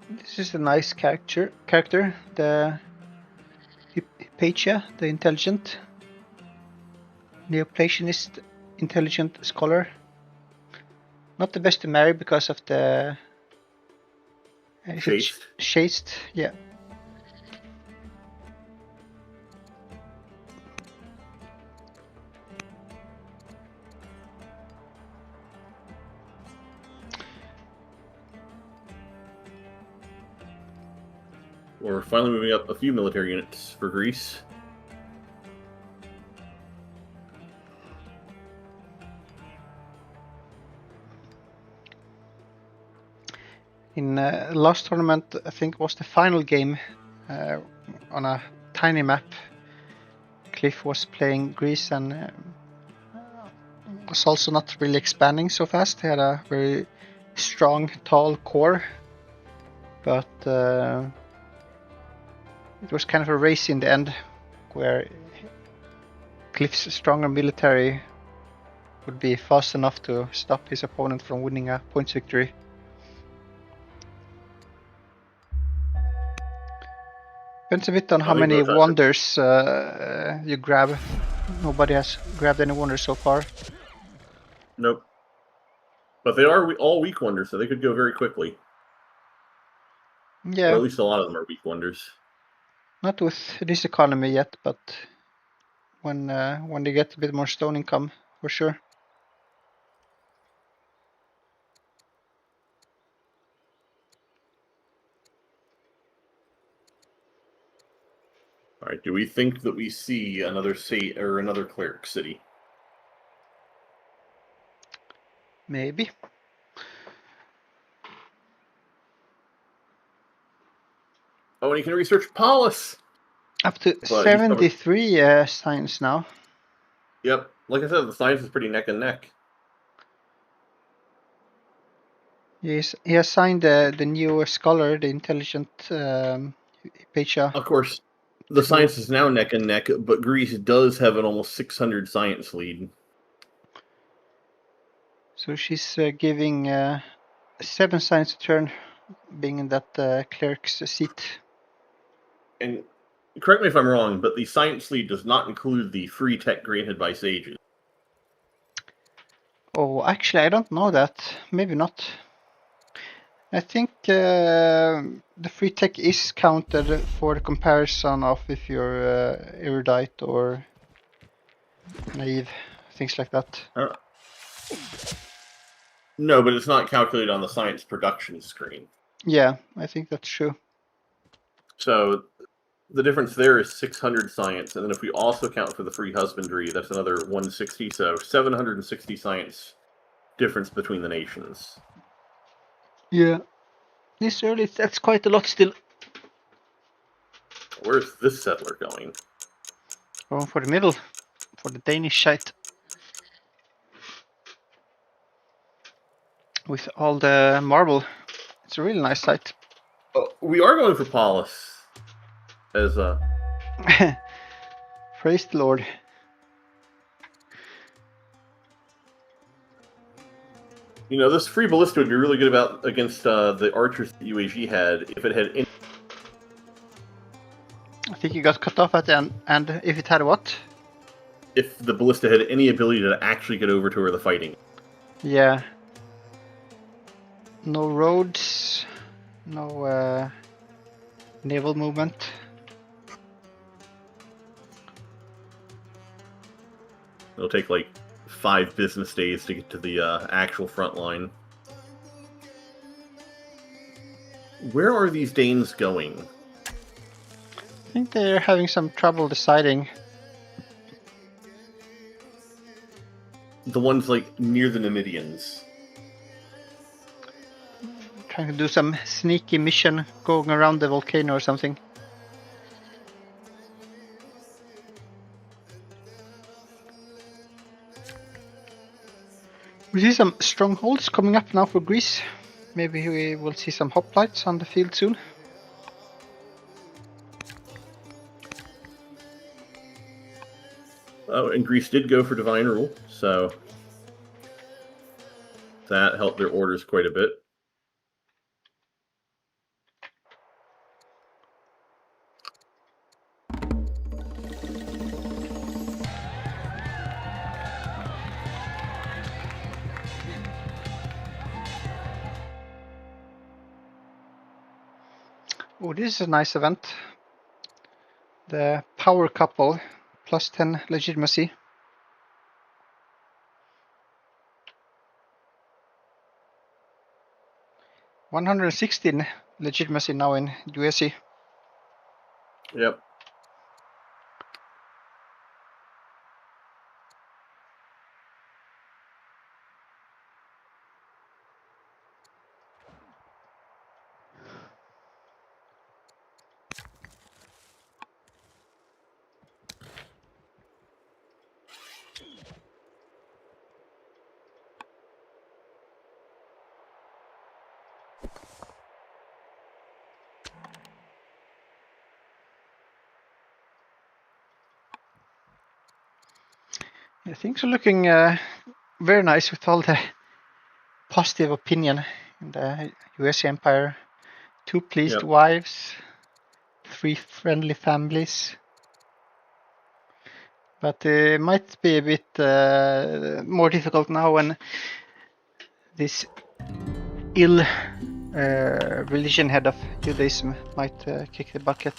This is a nice character, the Hypatia, the intelligent Neoplatonist intelligent scholar. Not the best to marry because of the chaste, yeah. We're finally moving up a few military units for Greece. In last tournament, I think was the final game on a tiny map. Cliff was playing Greece and was also not really expanding so fast. They had a very strong, tall core, but it was kind of a race in the end where Cliff's stronger military would be fast enough to stop his opponent from winning a points victory. Depends a bit on how many wonders you grab. Nobody has grabbed any wonders so far. Nope. But they are all weak wonders, so they could go very quickly. Yeah. Or at least a lot of them are weak wonders. Not with this economy yet, but when they get a bit more stone income, for sure. All right. Do we think that we see another cleric city? Maybe. Oh, and you can research Paulus! Up to But 73 signs now. Yep. Like I said, the science is pretty neck and neck. He has signed the new scholar, the intelligent Pecha. Of course, the science is now neck and neck, but Greece does have an almost 600 science lead. So she's giving 7 science a turn, being in that cleric's seat. And correct me if I'm wrong, but the science lead does not include the free tech granted by sages. Oh, actually, I don't know that. Maybe not. I think the free tech is counted for the comparison of if you're erudite or naive, things like that. No, but it's not calculated on the science production screen. Yeah, I think that's true. So the difference there is 600 science, and then if we also count for the free husbandry, that's another 160, so 760 science difference between the nations. Yeah. This early, that's quite a lot still. Where's this settler going? Going for the middle, for the Danish site. With all the marble. It's a really nice site. Oh, we are going for Paulus. As Praise the Lord. You know, this free ballista would be really good against the archers that UAG had if it had any... I think you got cut off at the end, and if it had what? If the ballista had any ability to actually get over to where the fighting. Yeah. No roads, no naval movement. It'll take like 5 business days to get to the actual front line. Where are these Danes going? I think they're having some trouble deciding. The ones like near the Numidians. Trying to do some sneaky mission, going around the volcano or something. We see some strongholds coming up now for Greece. Maybe we will see some hoplites on the field soon. Oh, and Greece did go for divine rule, so that helped their orders quite a bit. Oh, this is a nice event. The power couple, plus 10 legitimacy. $116 legitimacy now in USC. Yep. Yeah, things are looking very nice with all the positive opinion in the US Empire. 2 pleased wives, 3 friendly families. But it might be a bit more difficult now when this ill religion head of Judaism might kick the bucket.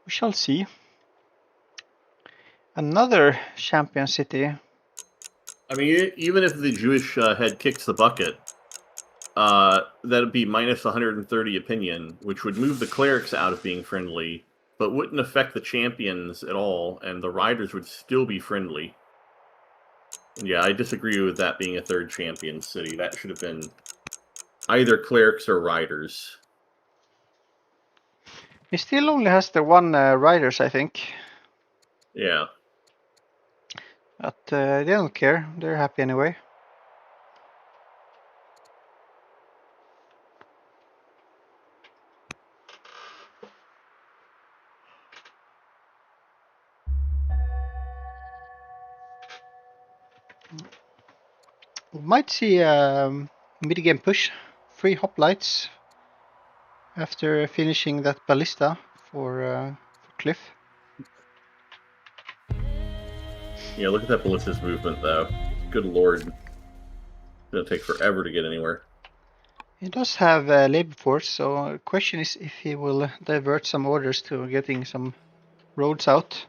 We shall see. Another champion city. I mean, even if the Jewish head kicks the bucket, that'd be minus 130 opinion, which would move the clerics out of being friendly, but wouldn't affect the champions at all, and the riders would still be friendly. Yeah, I disagree with that being a third champion city. That should have been either clerics or riders. He still only has the one riders, I think. Yeah. But they don't care. They're happy anyway. We might see mid-game push. 3 hoplites after finishing that ballista for Cliff. Yeah, look at that ballista's movement, though. Good lord. It's gonna take forever to get anywhere. He does have labor force, so the question is if he will divert some orders to getting some roads out.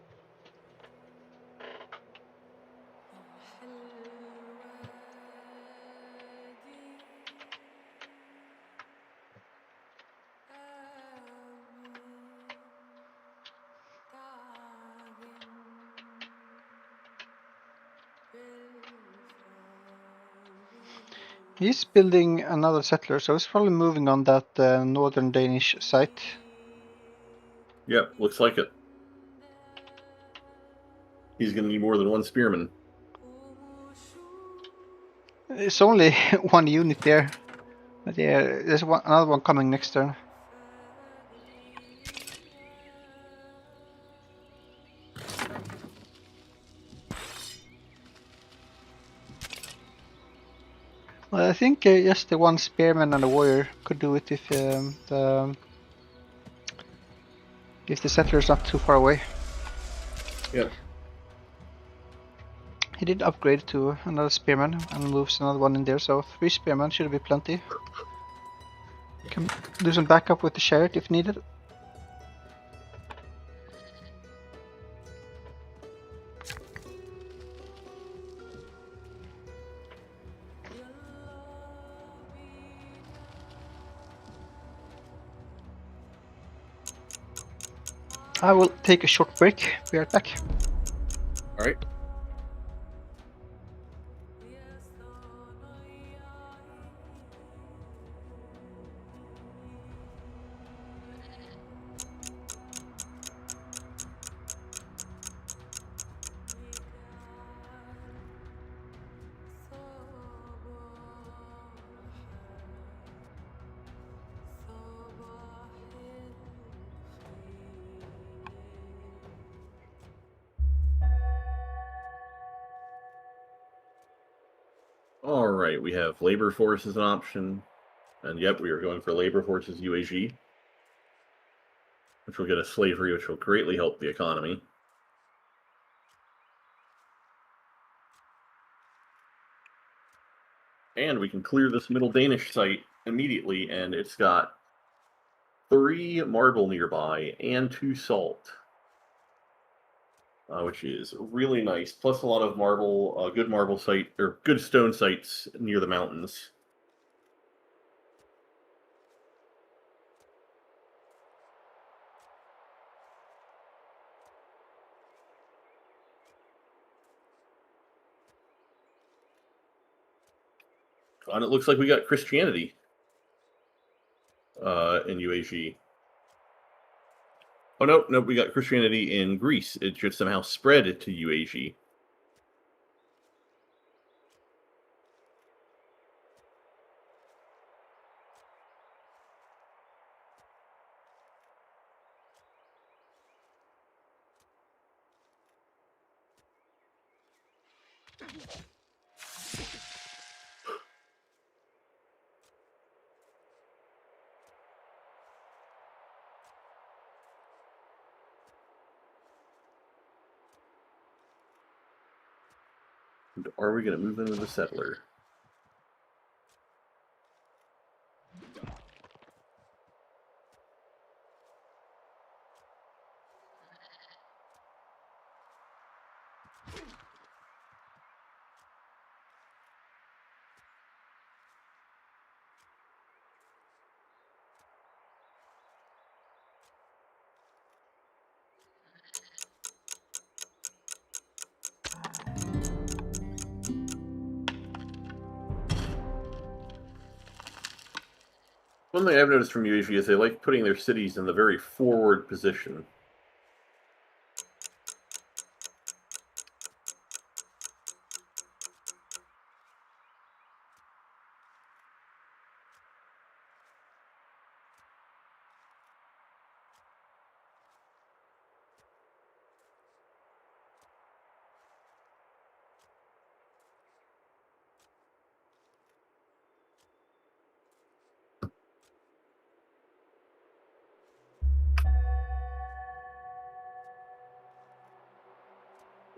He's building another settler, so he's probably moving on that northern Danish site. Yep, looks like it. He's gonna need more than one spearman. It's only one unit there. But yeah, there's another one coming next turn. Well, I think just the one spearman and a warrior could do it if the settler is not too far away. Yep. He did upgrade to another spearman and moves another one in there, so 3 spearmen should be plenty. Can do some backup with the chariot if needed. I will take a short break. Be right back. All right. All right, we have labor force as an option. And yep, we are going for labor forces UAG, which will get us slavery, which will greatly help the economy. And we can clear this middle Danish site immediately, and it's got 3 marble nearby and 2 salt, which is really nice. Plus a lot of marble, good marble site or good stone sites near the mountains. And it looks like we got Christianity in UAG. Oh, no, we got Christianity in Greece. It just somehow spread to UAG. And are we going to move into the settler? One thing I've noticed from UAG is they like putting their cities in the very forward position.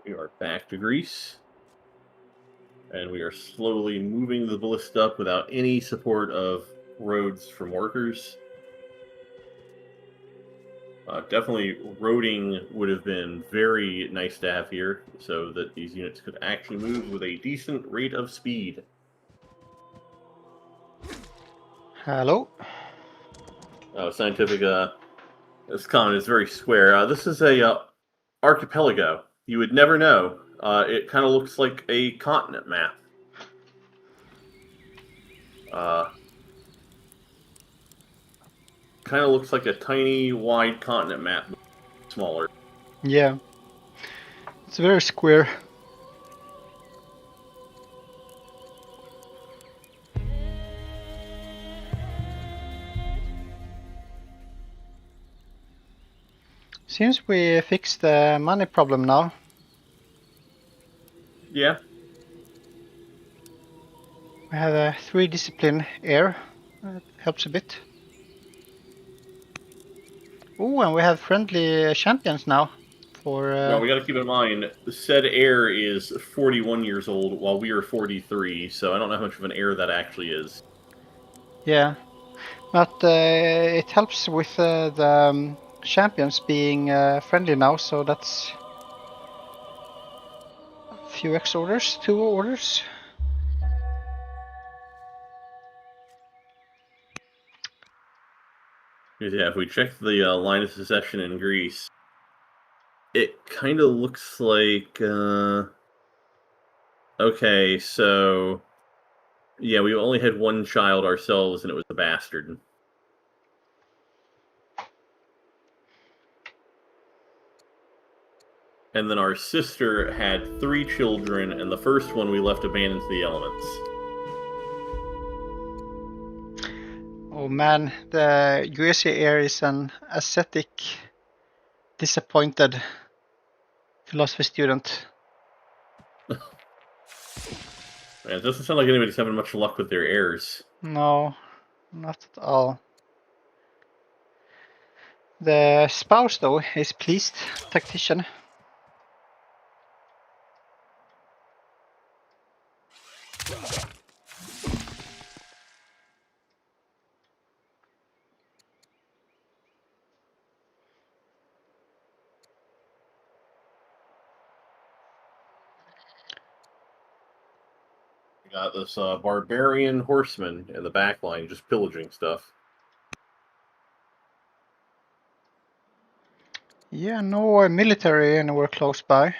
We are back to Greece. And we are slowly moving the ballista up without any support of roads from workers. Definitely roading would have been very nice to have here so that these units could actually move with a decent rate of speed. Hello. Scientific, this comment is very square. This is a archipelago. You would never know. It kind of looks like a continent map. Kind of looks like a tiny, wide continent map, smaller. Yeah. It's very square. Seems we fixed the money problem now. Yeah. We have a 3 discipline air. That helps a bit. Oh, and we have friendly champions now. Well, we got to keep in mind, said heir is 41 years old, while we are 43, so I don't know how much of an heir that actually is. Yeah, but it helps with the champions being friendly now, so that's a few extra orders, 2 orders. Yeah, if we check the line of succession in Greece, it kind of looks like... okay, so... yeah, we only had one child ourselves, and it was a bastard. And then our sister had 3 children, and the first one we left abandoned to the elements. Oh man, the USA Air is an ascetic, disappointed philosophy student. Man, it doesn't sound like anybody's having much luck with their heirs. No, not at all. The spouse, though, is pleased. Tactician. We got this barbarian horseman in the back line just pillaging stuff. Yeah, no military anywhere close by.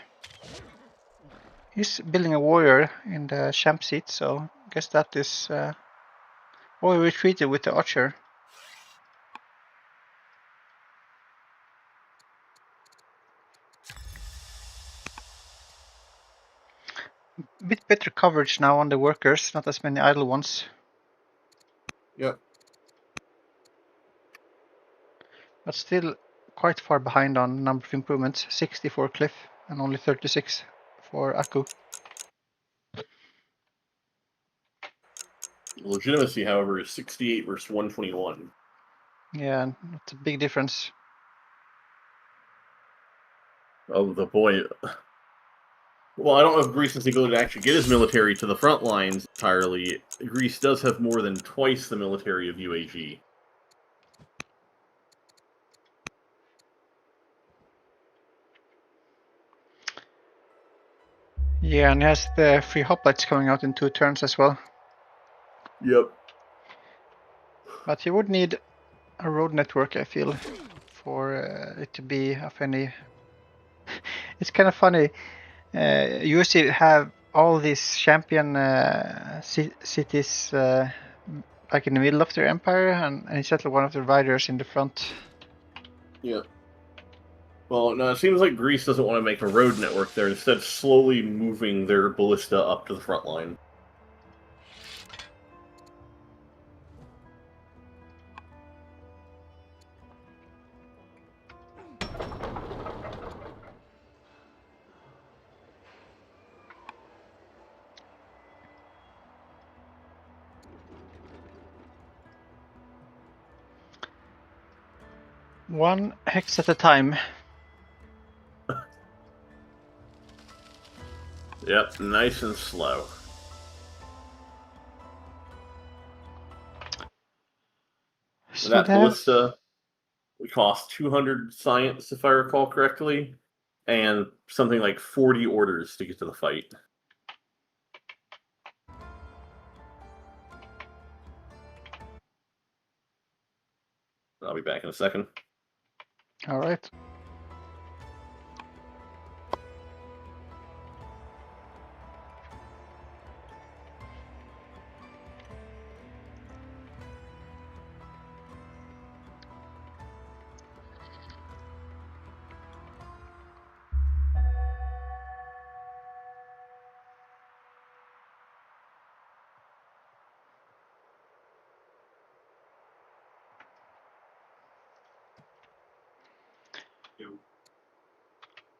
He's building a warrior in the champ seat, so I guess that is... oh, he retreated with the archer. A bit better coverage now on the workers, not as many idle ones. Yep. But still quite far behind on number of improvements. 60 for CLIFF and only 36 for Aku. Legitimacy, however, is 68 versus 121. Yeah, that's a big difference. Oh, the boy. Well, I don't know if Greece is the ability to actually get his military to the front lines entirely. Greece does have more than twice the military of UAG. Yeah, and he has the free hoplites coming out in 2 turns as well. Yep. But he would need a road network, I feel, for it to be of any... It's kind of funny. USC have all these champion cities like in the middle of their empire, and he settled one of their riders in the front. Yeah. Well, no, it seems like Greece doesn't want to make a road network there, instead slowly moving their ballista up to the front line. One hex at a time. Yep, nice and slow. So That ballista would cost 200 science, if I recall correctly, and something like 40 orders to get to the fight. I'll be back in a second. All right.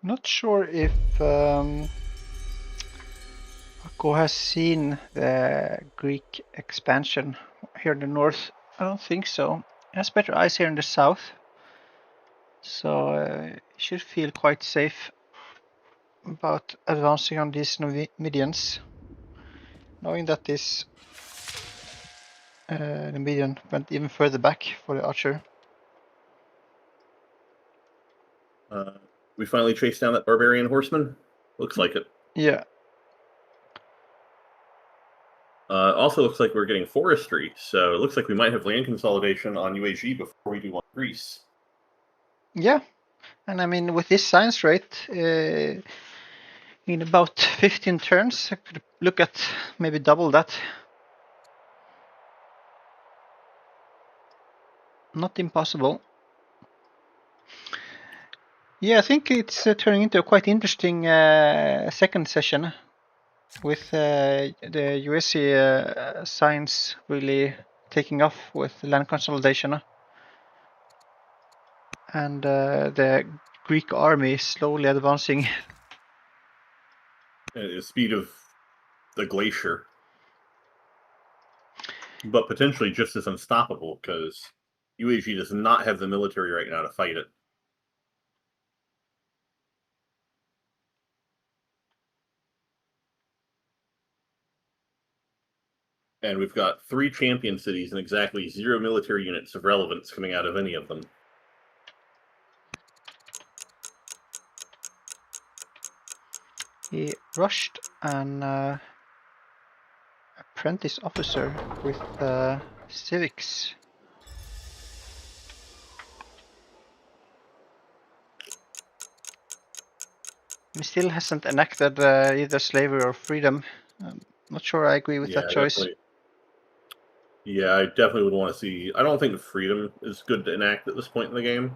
Not sure if Akko has seen the Greek expansion here in the north. I don't think so. He has better eyes here in the south, so he should feel quite safe about advancing on these Numidians, knowing that this Numidian went even further back for the archer. We finally chased down that barbarian horseman? Looks like it. Yeah. Also looks like we're getting forestry, so it looks like we might have land consolidation on UAG before we do on Greece. Yeah, and I mean, with this science rate, in about 15 turns, I could look at maybe double that. Not impossible. Yeah, I think it's turning into a quite interesting second session with the USC science really taking off with land consolidation and the Greek army slowly advancing. At the speed of the glacier. But potentially just as unstoppable, because UAG does not have the military right now to fight it. And we've got 3 champion cities and exactly 0 military units of relevance coming out of any of them. He rushed an apprentice officer with civics. He still hasn't enacted either slavery or freedom. I'm not sure I agree with that choice. Definitely. Yeah, I definitely would want to see... I don't think freedom is good to enact at this point in the game.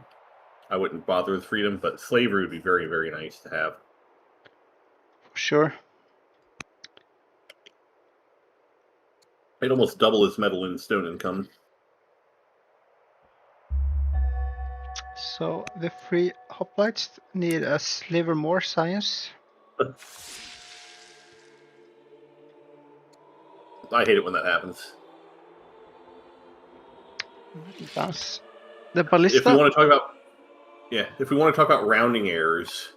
I wouldn't bother with freedom, but slavery would be very, very nice to have. Sure. I'd almost double his metal and stone income. So the 3 hoplites need a sliver more science. I hate it when that happens. Advance. The ballista. If we want to talk about... Yeah, if we want to talk about rounding errors...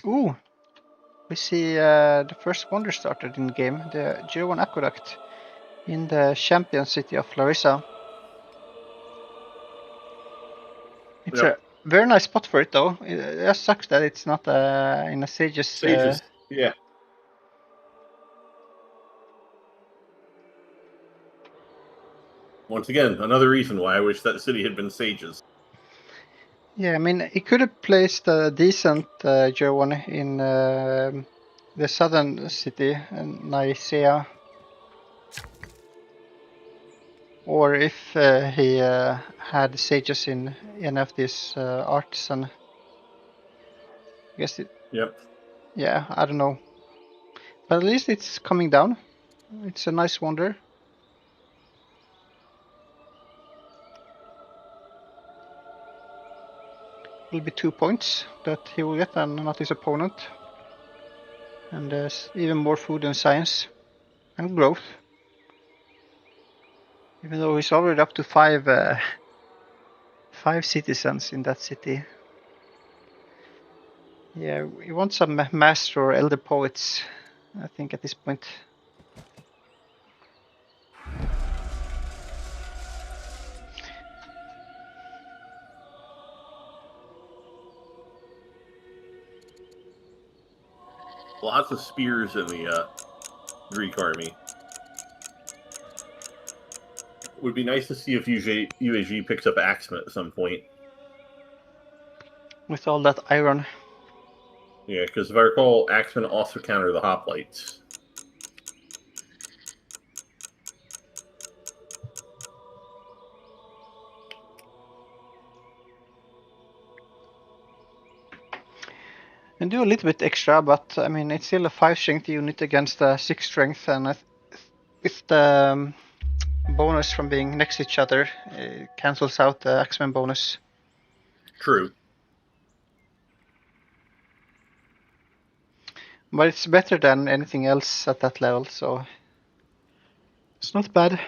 Ooh. We see the first wonder started in game, the 01 aqueduct in the champion city of Larissa. It's a very nice spot for it, though. It just sucks that it's not in a Sage's... Sages, yeah. Once again, another reason why I wish that city had been Sages. Yeah, I mean, he could have placed a decent J1 in the southern city, Nicaea. or if he had sages in any of these artisan. I guess it. Yep. Yeah, I don't know, but at least it's coming down. It's a nice wonder. Will be 2 points that he will get and not his opponent. And there's even more food and science and growth. Even though he's already up to 5 citizens in that city. Yeah, we want some master or elder poets, I think, at this point. Lots of spears in the Greek army. Would be nice to see if UAG picks up axemen at some point. With all that iron. Yeah, because if I recall, axemen also counter the hoplites. And do a little bit extra, but I mean, it's still a 5 strength unit against a 6 strength, and with the bonus from being next to each other, it cancels out the axeman bonus. True. But it's better than anything else at that level, so it's not bad.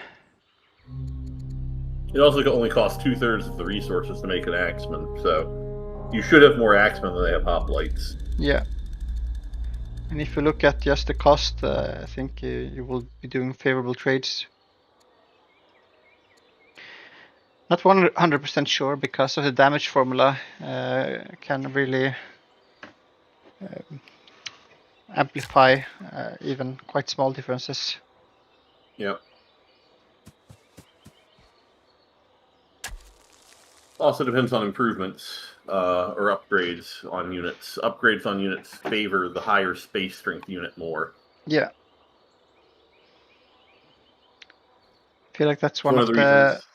It also only costs 2/3 of the resources to make an axeman, so you should have more axemen than they have hoplites. Yeah. And if you look at just the cost, I think you will be doing favorable trades. Not 100% sure because of the damage formula can really amplify even quite small differences. Yep. Also depends on improvements or upgrades on units. Upgrades on units favor the higher space strength unit more. Yeah. I feel like that's one of the reasons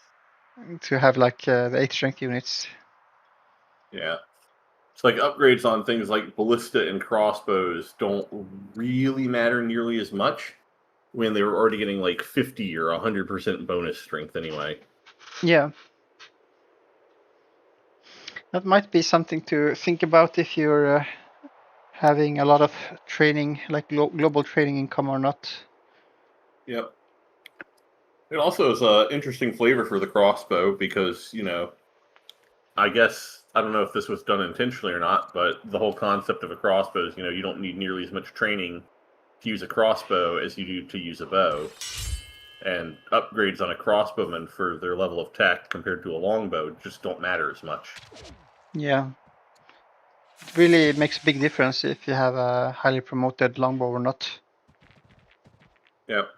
to have like the 8 strength units. Yeah. It's like upgrades on things like ballista and crossbows don't really matter nearly as much when they were already getting like 50 or 100% bonus strength anyway. Yeah. That might be something to think about if you're having a lot of training, like global training income or not. Yep. It also is an interesting flavor for the crossbow because, you know, I guess, I don't know if this was done intentionally or not, but the whole concept of a crossbow is, you know, you don't need nearly as much training to use a crossbow as you do to use a bow. And upgrades on a crossbowman for their level of tech compared to a longbow just don't matter as much. Yeah. It really makes a big difference if you have a highly promoted longbow or not. Yep.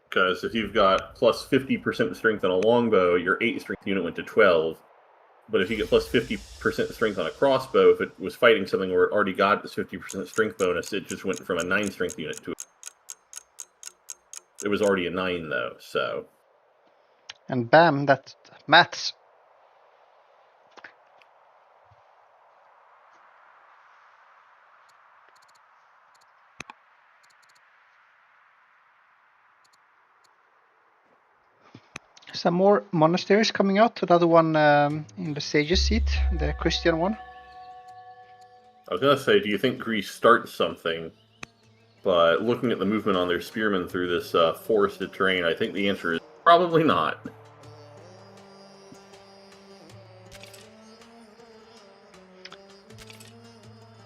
Because if you've got plus 50% strength on a longbow, your 8 strength unit went to 12. But if you get plus 50% strength on a crossbow, if it was fighting something where it already got this 50% strength bonus, it just went from a 9 strength unit to it was already a 9 though, so. And bam, that's maths. Some more monasteries coming out. Another one in the Sage's seat, the Christian one. I was going to say, do you think Greece starts something? But looking at the movement on their spearmen through this forested terrain, I think the answer is probably not.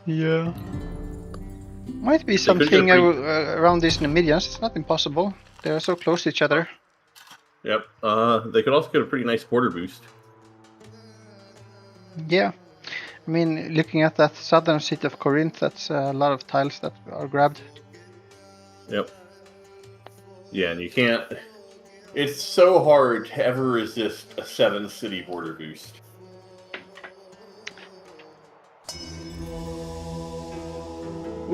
Yeah. Might be something around these Numidians. It's not impossible. They're so close to each other. Yep. They could also get a pretty nice border boost. Yeah. I mean, looking at that southern city of Corinth, that's a lot of tiles that are grabbed. Yep. Yeah, and you can't... It's so hard to ever resist a 7-city border boost.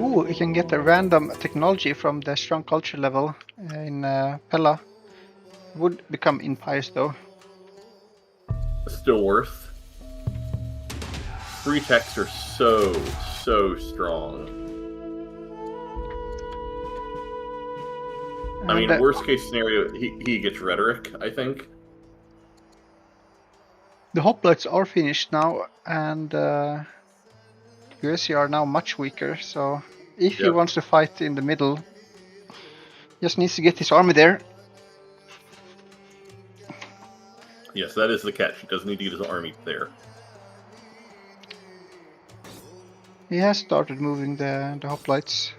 Ooh, you can get a random technology from the strong culture level in Pella. Would become impious though. Still worth. Free techs are so strong. I mean, worst case scenario, he gets rhetoric, I think. The hoplites are finished now, and USC are now much weaker, so if he wants to fight in the middle, just needs to get his army there. Yes, that is the catch. He does need to get his army there. He has started moving the hoplites.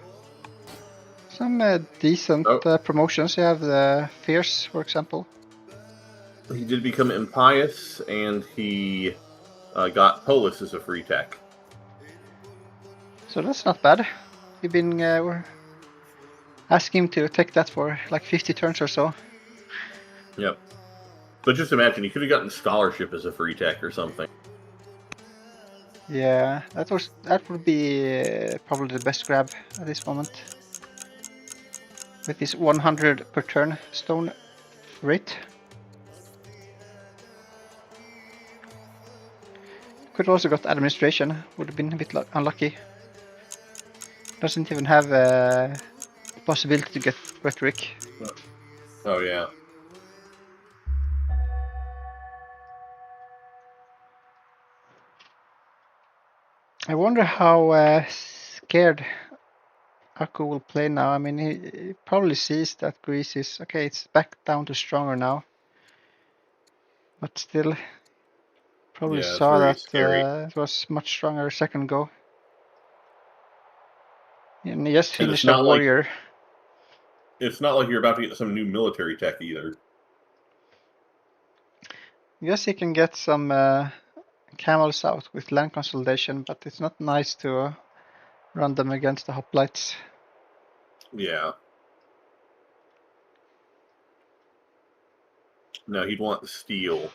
Some decent promotions. You have the Fierce, for example. He did become impious, and he got Polis as a free tech. So that's not bad. You've been asking him to take that for like 50 turns or so. Yep. But just imagine, he could have gotten Scholarship as a free tech or something. Yeah, that would be probably the best grab at this moment. With this 100 per turn stone rate. Could also got administration, would have been a bit unlucky. Doesn't even have a possibility to get rhetoric. Oh yeah. I wonder how scared Aku will play now. I mean, he probably sees that Greece is okay. It's back down to stronger now, but still, probably saw that it was much stronger second go. And he just finished a warrior. It's not like you're about to get some new military tech either. Yes, he can get some camels out with land consolidation, but it's not nice to run them against the hoplites. Yeah. No, he'd want steel.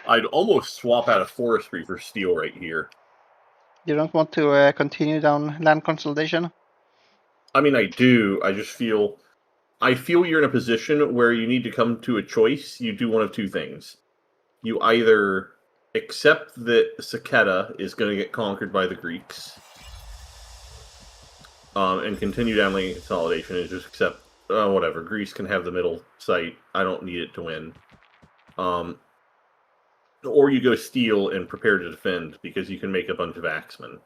I'd almost swap out of forestry for steel right here. You don't want to continue down land consolidation? I mean, I do. I just feel you're in a position where you need to come to a choice. You do one of two things. You either accept that Saketa is going to get conquered by the Greeks, and continue down lane consolidation, and just accept, whatever, Greece can have the middle site. I don't need it to win. Or you go steel and prepare to defend, because you can make a bunch of axemen.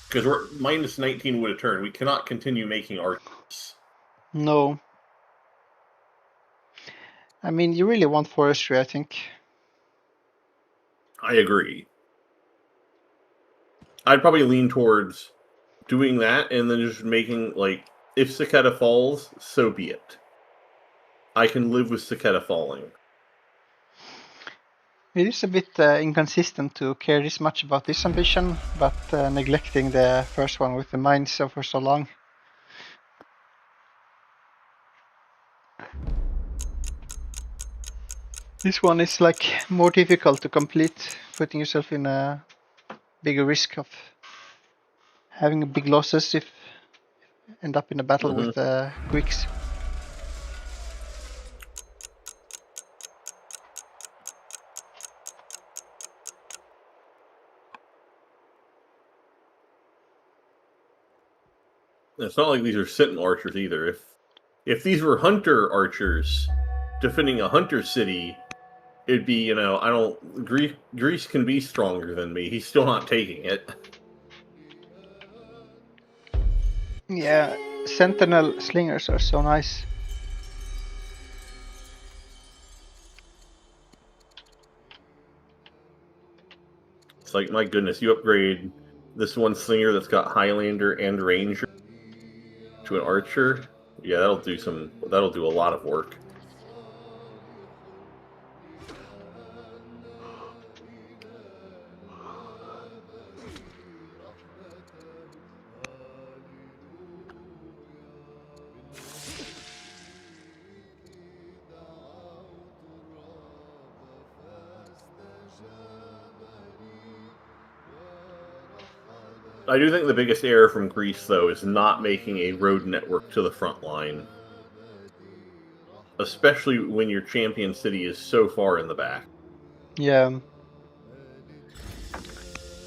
Because we're minus 19 would a turn. We cannot continue making archers. No. I mean, you really want forestry, I think. I agree. I'd probably lean towards doing that and then just making, like, if Saketa falls, so be it. I can live with Saketa falling. It is a bit inconsistent to care this much about this ambition, but neglecting the first one with the mines for so long. This one is like more difficult to complete, putting yourself in a bigger risk of having big losses if you end up in a battle with the Greeks. It's not like these are Sentinel archers either. If these were hunter archers defending a hunter city, it'd be, Greece can be stronger than me. He's still not taking it. Yeah, Sentinel slingers are so nice. It's like, my goodness, you upgrade this one slinger that's got Highlander and Ranger to an archer. Yeah, that'll do a lot of work. I do think the biggest error from Greece, though, is not making a road network to the front line. Especially when your champion city is so far in the back. Yeah.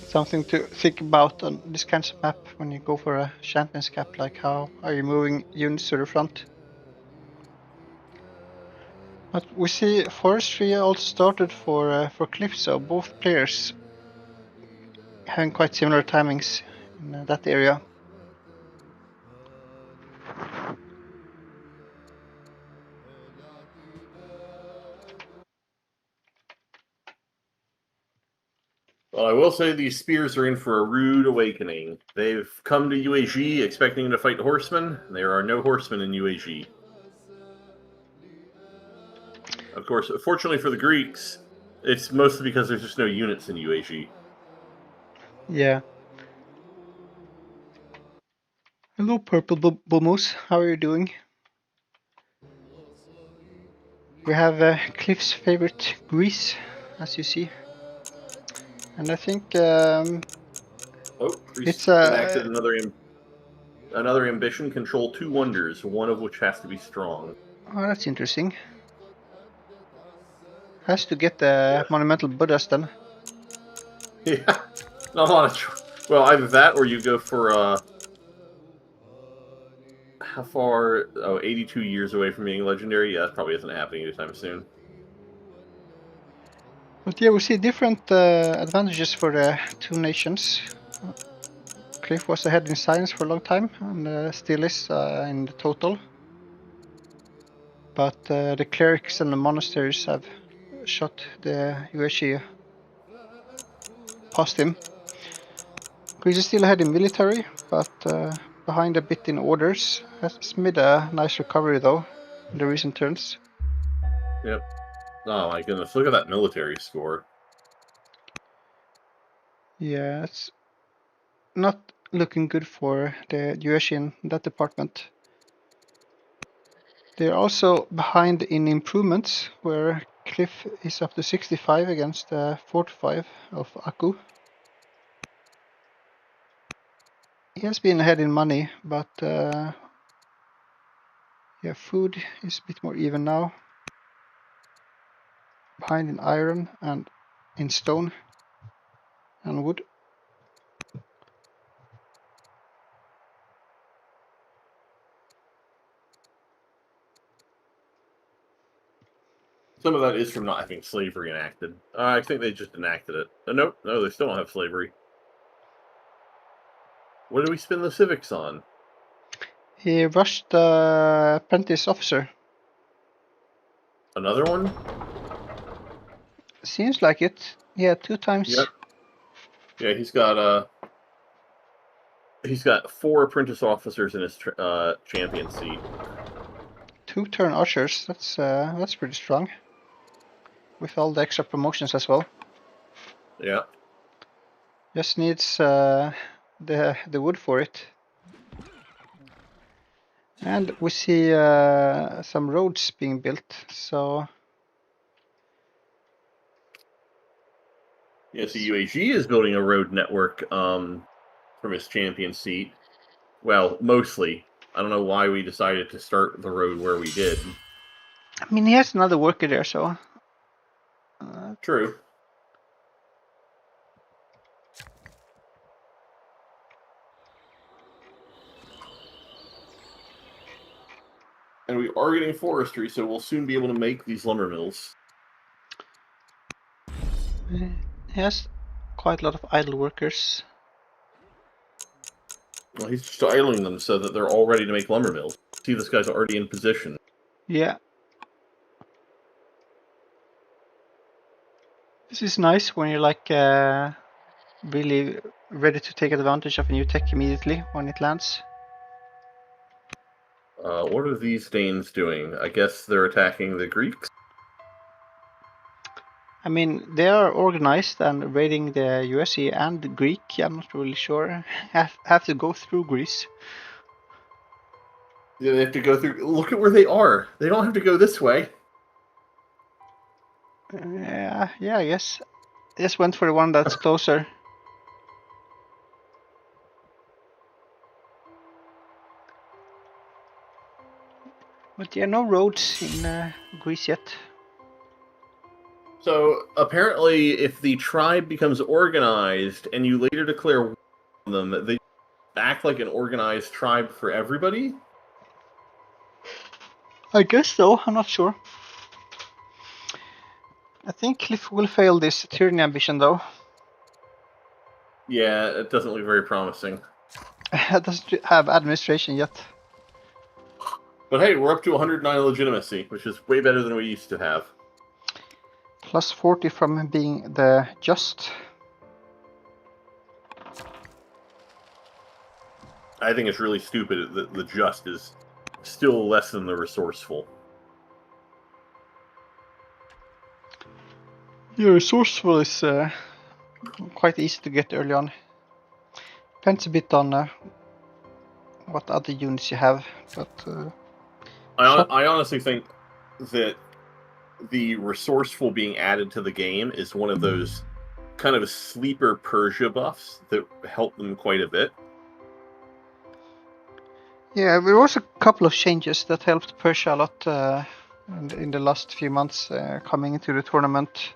Something to think about on this kind of map when you go for a Champions Cup, like how are you moving units to the front? But we see Forestry also started for Cliff, so both players having quite similar timings in that area. Well, I will say these spears are in for a rude awakening. They've come to UAG expecting to fight horsemen. There are no horsemen in UAG. Of course, fortunately for the Greeks, it's mostly because there's just no units in UAG. Yeah. Hello, Purple Bumos. How are you doing? We have Cliff's favorite Greece, as you see. And I think Greece it's enacted another ambition: control 2 wonders, one of which has to be strong. oh, that's interesting. Has to get the monumental Buddhas then. Yeah, not a lot of. Well, either that or you go for how far? Oh, 82 years away from being legendary. Yeah, that probably isn't happening anytime soon. But yeah, we see different advantages for the two nations. Cliff was ahead in science for a long time, and still is in the total. But the clerics and the monasteries have shot the USG past him. Greece is still ahead in military, but behind a bit in orders. Has made a nice recovery though in the recent turns. Yep. Oh my goodness, look at that military score. Yeah, it's not looking good for the USG in that department. They're also behind in improvements, where Cliff is up to 65 against 45 of Aku. He has been ahead in money, but yeah, food is a bit more even now. Behind in iron and in stone and wood. Some of that is from not having slavery enacted. I think they just enacted it. Nope, no, they still don't have slavery. What do we spend the civics on? He rushed the apprentice officer. Another one? Seems like it. Yeah, 2 times. Yep. Yeah, he's got 4 apprentice officers in his champion seat. 2 turn archers. That's pretty strong. With all the extra promotions as well. Yeah. Just needs the wood for it. And we see some roads being built, so... Yes, the UAG is building a road network from his champion seat. Well, mostly. I don't know why we decided to start the road where we did. I mean, he has another worker there, so... True. And we are getting forestry, so we'll soon be able to make these lumber mills. He has quite a lot of idle workers. Well, he's just idling them so that they're all ready to make lumber mills. See, this guy's already in position. Yeah. This is nice when you're like really ready to take advantage of a new tech immediately when it lands. What are these Danes doing? I guess they're attacking the Greeks? I mean, they are organized and raiding the USC and Greek. I'm not really sure. Have to go through Greece. Yeah, they have to go through... Look at where they are. They don't have to go this way. Yeah, I guess. I just went for the one that's closer. But there are no roads in Greece yet. So apparently, if the tribe becomes organized and you later declare war on them, they act like an organized tribe for everybody? I guess so, I'm not sure. I think Cliff will fail this tyranny ambition though. Yeah, it doesn't look very promising. It doesn't have administration yet. But hey, we're up to 109 legitimacy, which is way better than we used to have. Plus 40 from being the just. I think it's really stupid that the just is still less than the resourceful. Yeah, resourceful is quite easy to get early on. Depends a bit on what other units you have, but I honestly think that the resourceful being added to the game is one of those kind of sleeper Persia buffs that help them quite a bit. yeah, there was a couple of changes that helped Persia a lot in the last few months coming into the tournament.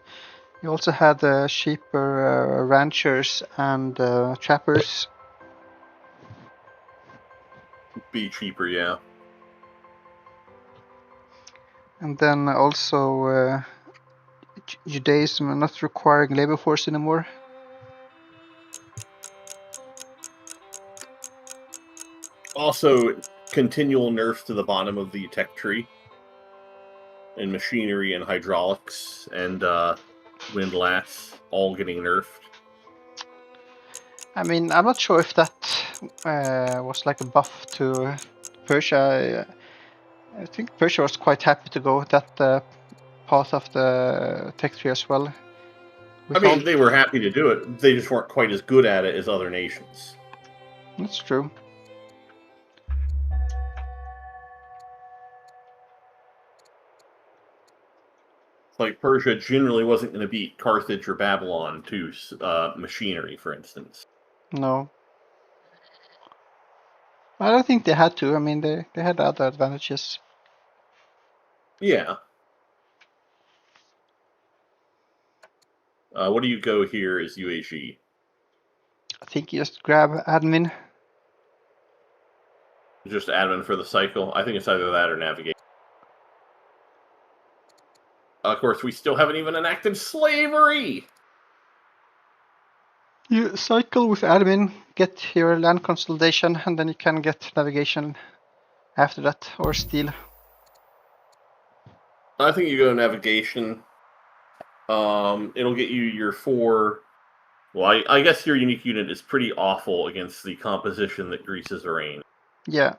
You also had cheaper ranchers and trappers. Be cheaper, yeah. And then also Judaism not requiring labor force anymore. Also, continual nerfs to the bottom of the tech tree. And machinery and hydraulics and windlass all getting nerfed. I mean, I'm not sure if that was like a buff to Persia. I think Persia was quite happy to go that path of the tech tree as well. I mean, they were happy to do it. They just weren't quite as good at it as other nations. That's true. Like, Persia generally wasn't going to beat Carthage or Babylon to machinery, for instance. No. I don't think they had to. I mean, they had other advantages. Yeah. What do you go here as UAG? I think you just grab admin. Just admin for the cycle? I think it's either that or navigation. Of course, we still haven't even enacted slavery! You cycle with admin, get your land consolidation, and then you can get navigation after that, or steal. I think you go navigation. It'll get you your 4... Well, I guess your unique unit is pretty awful against the composition that Greece has arranged. Yeah.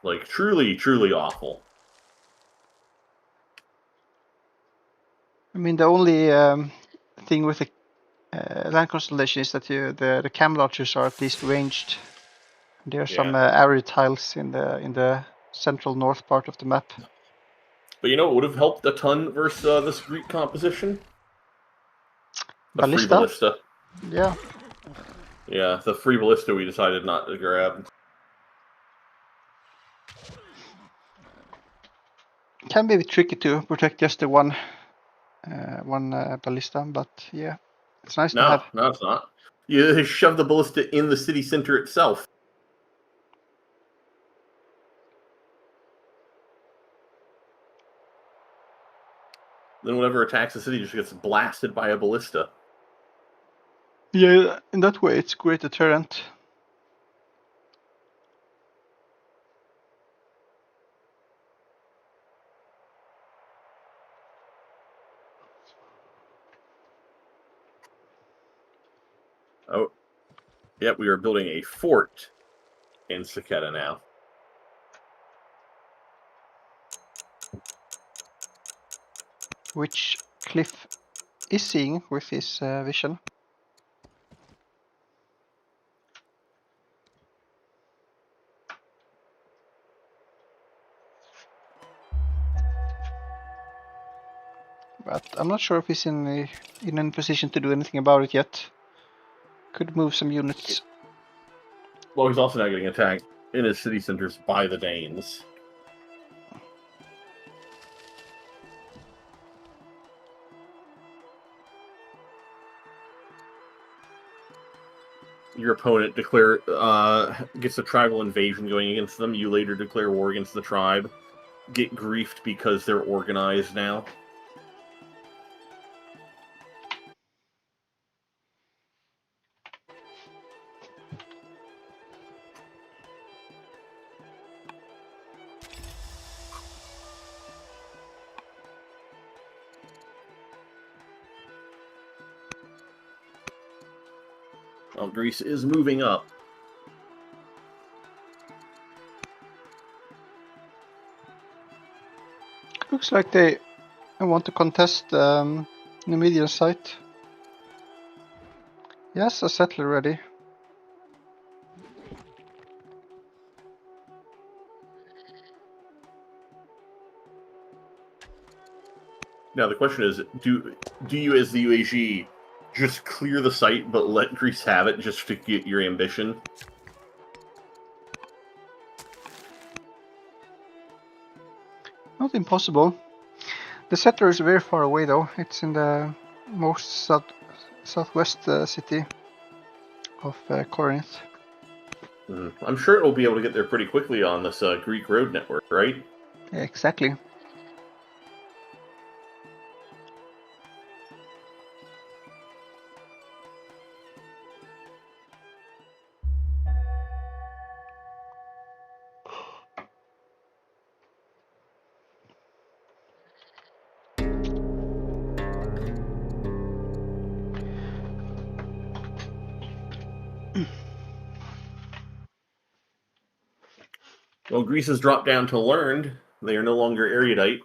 Like, truly, truly awful. I mean, the only thing with the land consolidation is that the camel archers are at least ranged. There are some area tiles in the central north part of the map. But you know what would have helped a ton versus this Greek composition? The free ballista. Yeah. Yeah, the free ballista we decided not to grab. Can be a bit tricky to protect just the one ballista, but yeah, it's nice to have. No, it's not. You shove the ballista in the city center itself. Then whatever attacks the city just gets blasted by a ballista. Yeah, in that way it's great deterrent. Oh, yep, we are building a fort in Saketa now. Which Cliff is seeing with his vision. But I'm not sure if he's in a position to do anything about it yet. Could move some units. Well, he's also now getting attacked in his city centers by the Danes. your opponent gets a tribal invasion going against them. You later declare war against the tribe. Get griefed because they're organized now. Well, Greece is moving up. Looks like they want to contest the median site. Yes, a settler ready. Now the question is, do you as the UAG just clear the site but let Greece have it just to get your ambition? Not impossible. The settler is very far away though. It's in the most southwest city of Corinth. I'm sure it'll be able to get there pretty quickly on this Greek road network, right? Yeah, exactly. Well, Greece has dropped down to learned. They are no longer erudite.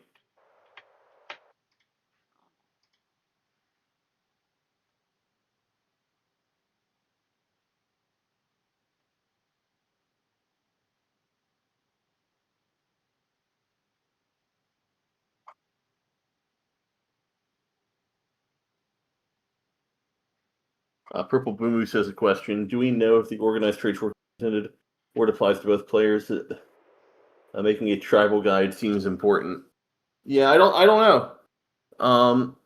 Purple Boomoo says a question. Do we know if the organized trade force intended or it applies to both players? Making a tribal guide seems important. Yeah, I don't know.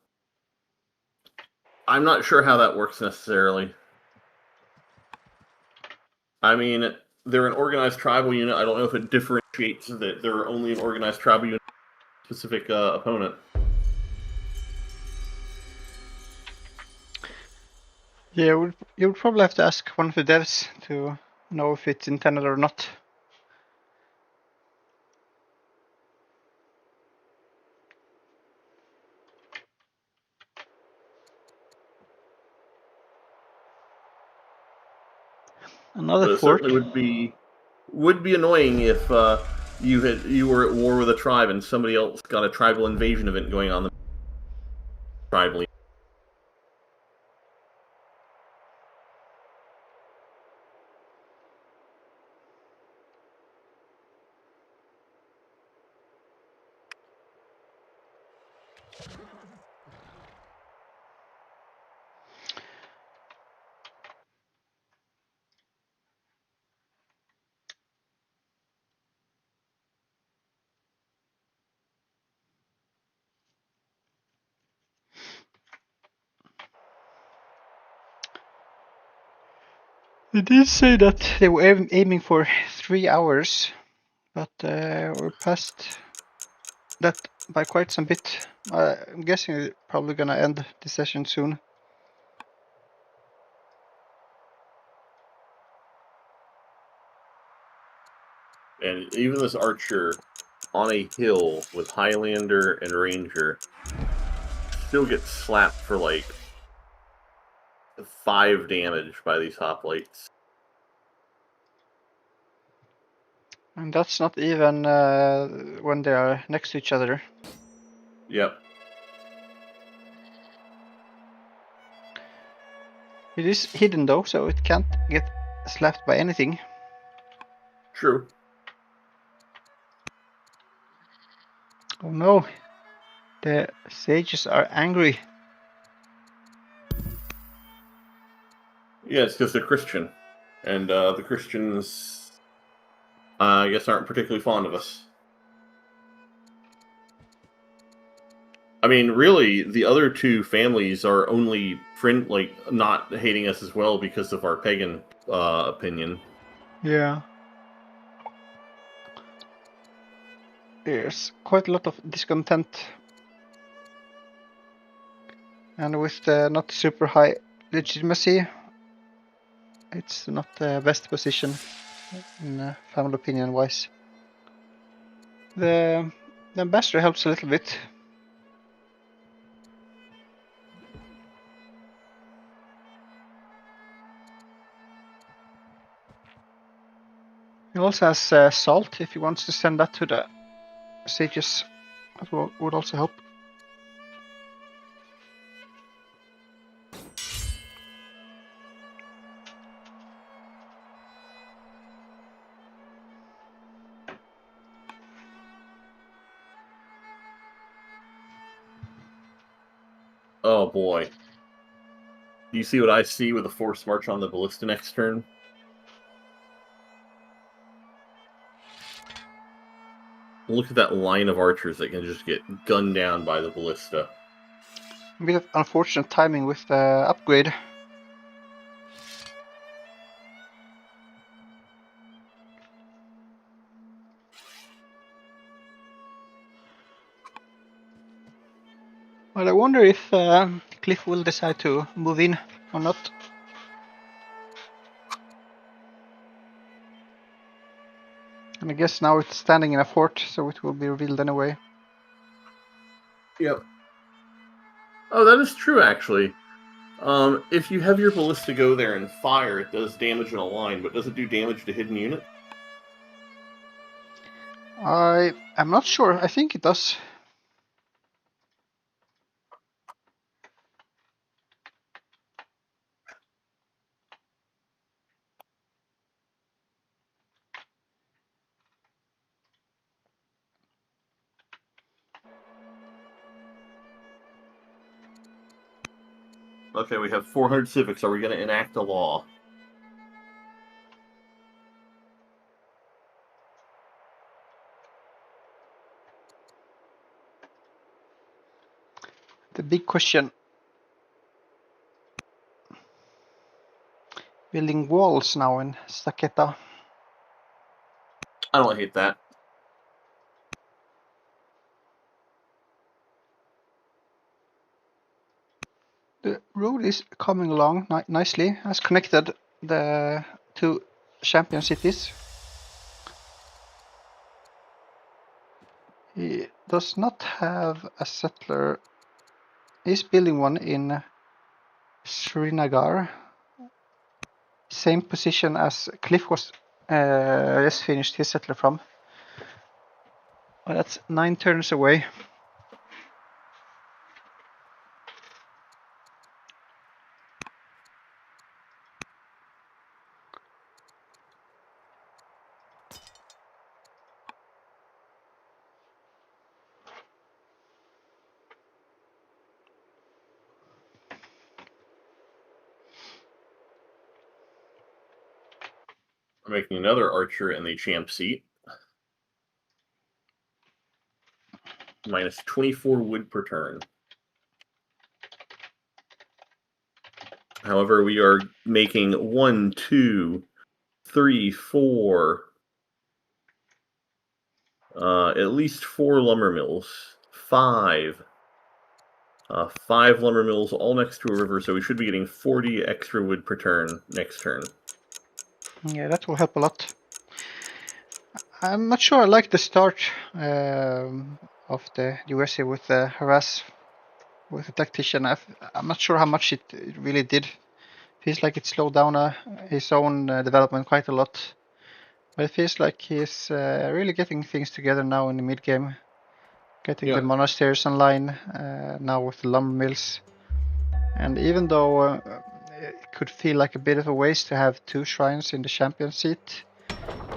I'm not sure how that works necessarily. I mean, they're an organized tribal unit. I don't know if it differentiates that they're only an organized tribal unit specific opponent. Yeah, you would probably have to ask one of the devs to know if it's intended or not. Another But it fort. certainly would be annoying if you were at war with a tribe and somebody else got a tribal invasion event going on the tribally. They did say that they were aiming for 3 hours, but we're past that by quite some bit. I'm guessing they're probably gonna end the session soon. And even this archer on a hill with Highlander and Ranger still gets slapped for like 5 damage by these hoplites. And that's not even when they are next to each other. Yep. It is hidden though, so it can't get slapped by anything. True. Oh no, the sages are angry. Yeah, it's because they're Christian. And the Christians, I guess, aren't particularly fond of us. I mean, really, the other two families are only not hating us as well because of our pagan opinion. Yeah. There's quite a lot of discontent. And with the not super high legitimacy, it's not the best position in family opinion wise. The ambassador helps a little bit. He also has salt if he wants to send that to the sages. That would also help. Oh boy. Do you see what I see with a force march on the ballista next turn? Look at that line of archers that can just get gunned down by the ballista. A bit of unfortunate timing with the upgrade. Well, I wonder if Cliff will decide to move in or not. And I guess now it's standing in a fort, so it will be revealed anyway. Yep. Oh, that is true, actually. If you have your ballista go there and fire, it does damage in a line, but does it do damage to hidden unit? I'm not sure. I think it does. Okay, we have 400 civics. Are we going to enact a law? The big question. Building walls now in Saketa. I don't hate that. The road is coming along nicely. Has connected the two champion cities. He does not have a settler. He's building one in Srinagar. Same position as Cliff was just finished his settler from. Well, that's 9 turns away. We're making another archer in the champ seat. Minus 24 wood per turn. However, we are making 1, 2, 3, 4, at least 4 lumber mills. 5. 5 lumber mills all next to a river, so we should be getting 40 extra wood per turn next turn. Yeah, that will help a lot. I'm not sure I like the start of the USA with the harass with the tactician. I'm not sure how much it really did. Feels like it slowed down his own development quite a lot. But it feels like he's really getting things together now in the mid game. Getting the monasteries online now with the lumber mills. And even though it could feel like a bit of a waste to have 2 shrines in the champion seat,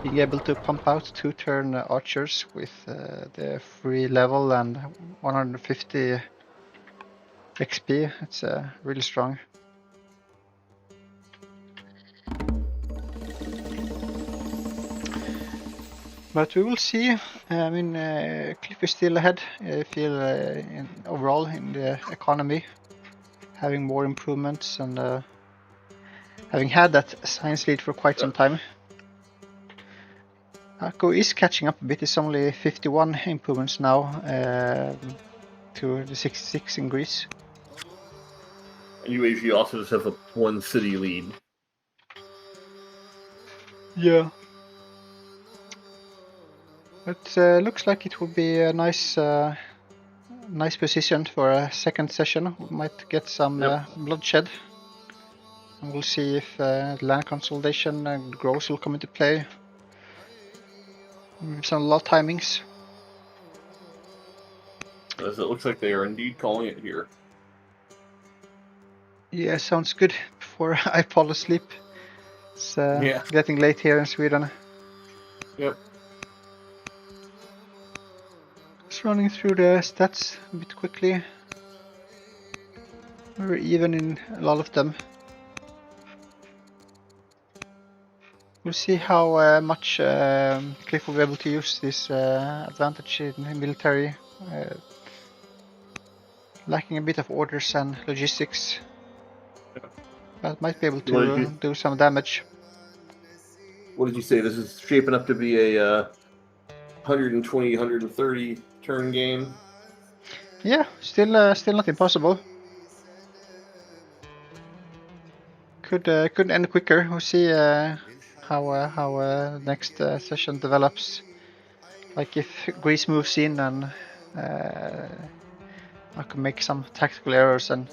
being able to pump out 2-turn archers with the free level and 150 XP, it's really strong. But we will see. I mean, Cliff is still ahead. I feel overall in the economy, having more improvements and having had that science lead for quite some time. Akko is catching up a bit. It's only 51 improvements now to the 66 in Greece. And you usually also just have a one city lead. Yeah. It looks like it will be a nice position for a second session. We might get some bloodshed. And we'll see if land consolidation and growth will come into play. Some lot timings. As it looks like they are indeed calling it here. Yeah, sounds good. Before I fall asleep. It's getting late here in Sweden. Yep. Just running through the stats a bit quickly. We're even in a lot of them. We'll see how much Cliff will be able to use this advantage in military. Lacking a bit of orders and logistics. But might be able to do some damage. What did you say? This is shaping up to be a 120, 130 turn game? Yeah, still not impossible. Could end quicker. We'll see how next session develops. Like if Greece moves in and I can make some tactical errors and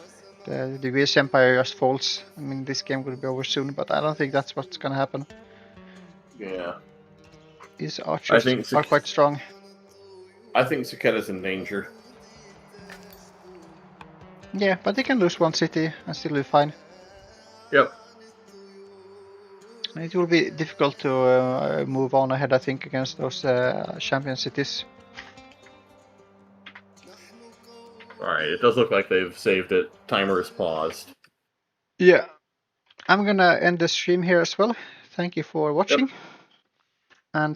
the Swedish Empire just falls. I mean, this game will be over soon, but I don't think that's what's gonna happen. Yeah. These archers are quite strong. I think Saketta's in danger. Yeah, but they can lose one city and still be fine. Yep. It will be difficult to move on ahead, I think, against those champion cities. Alright, it does look like they've saved it. Timer is paused. Yeah. I'm gonna end the stream here as well. Thank you for watching. Yep. And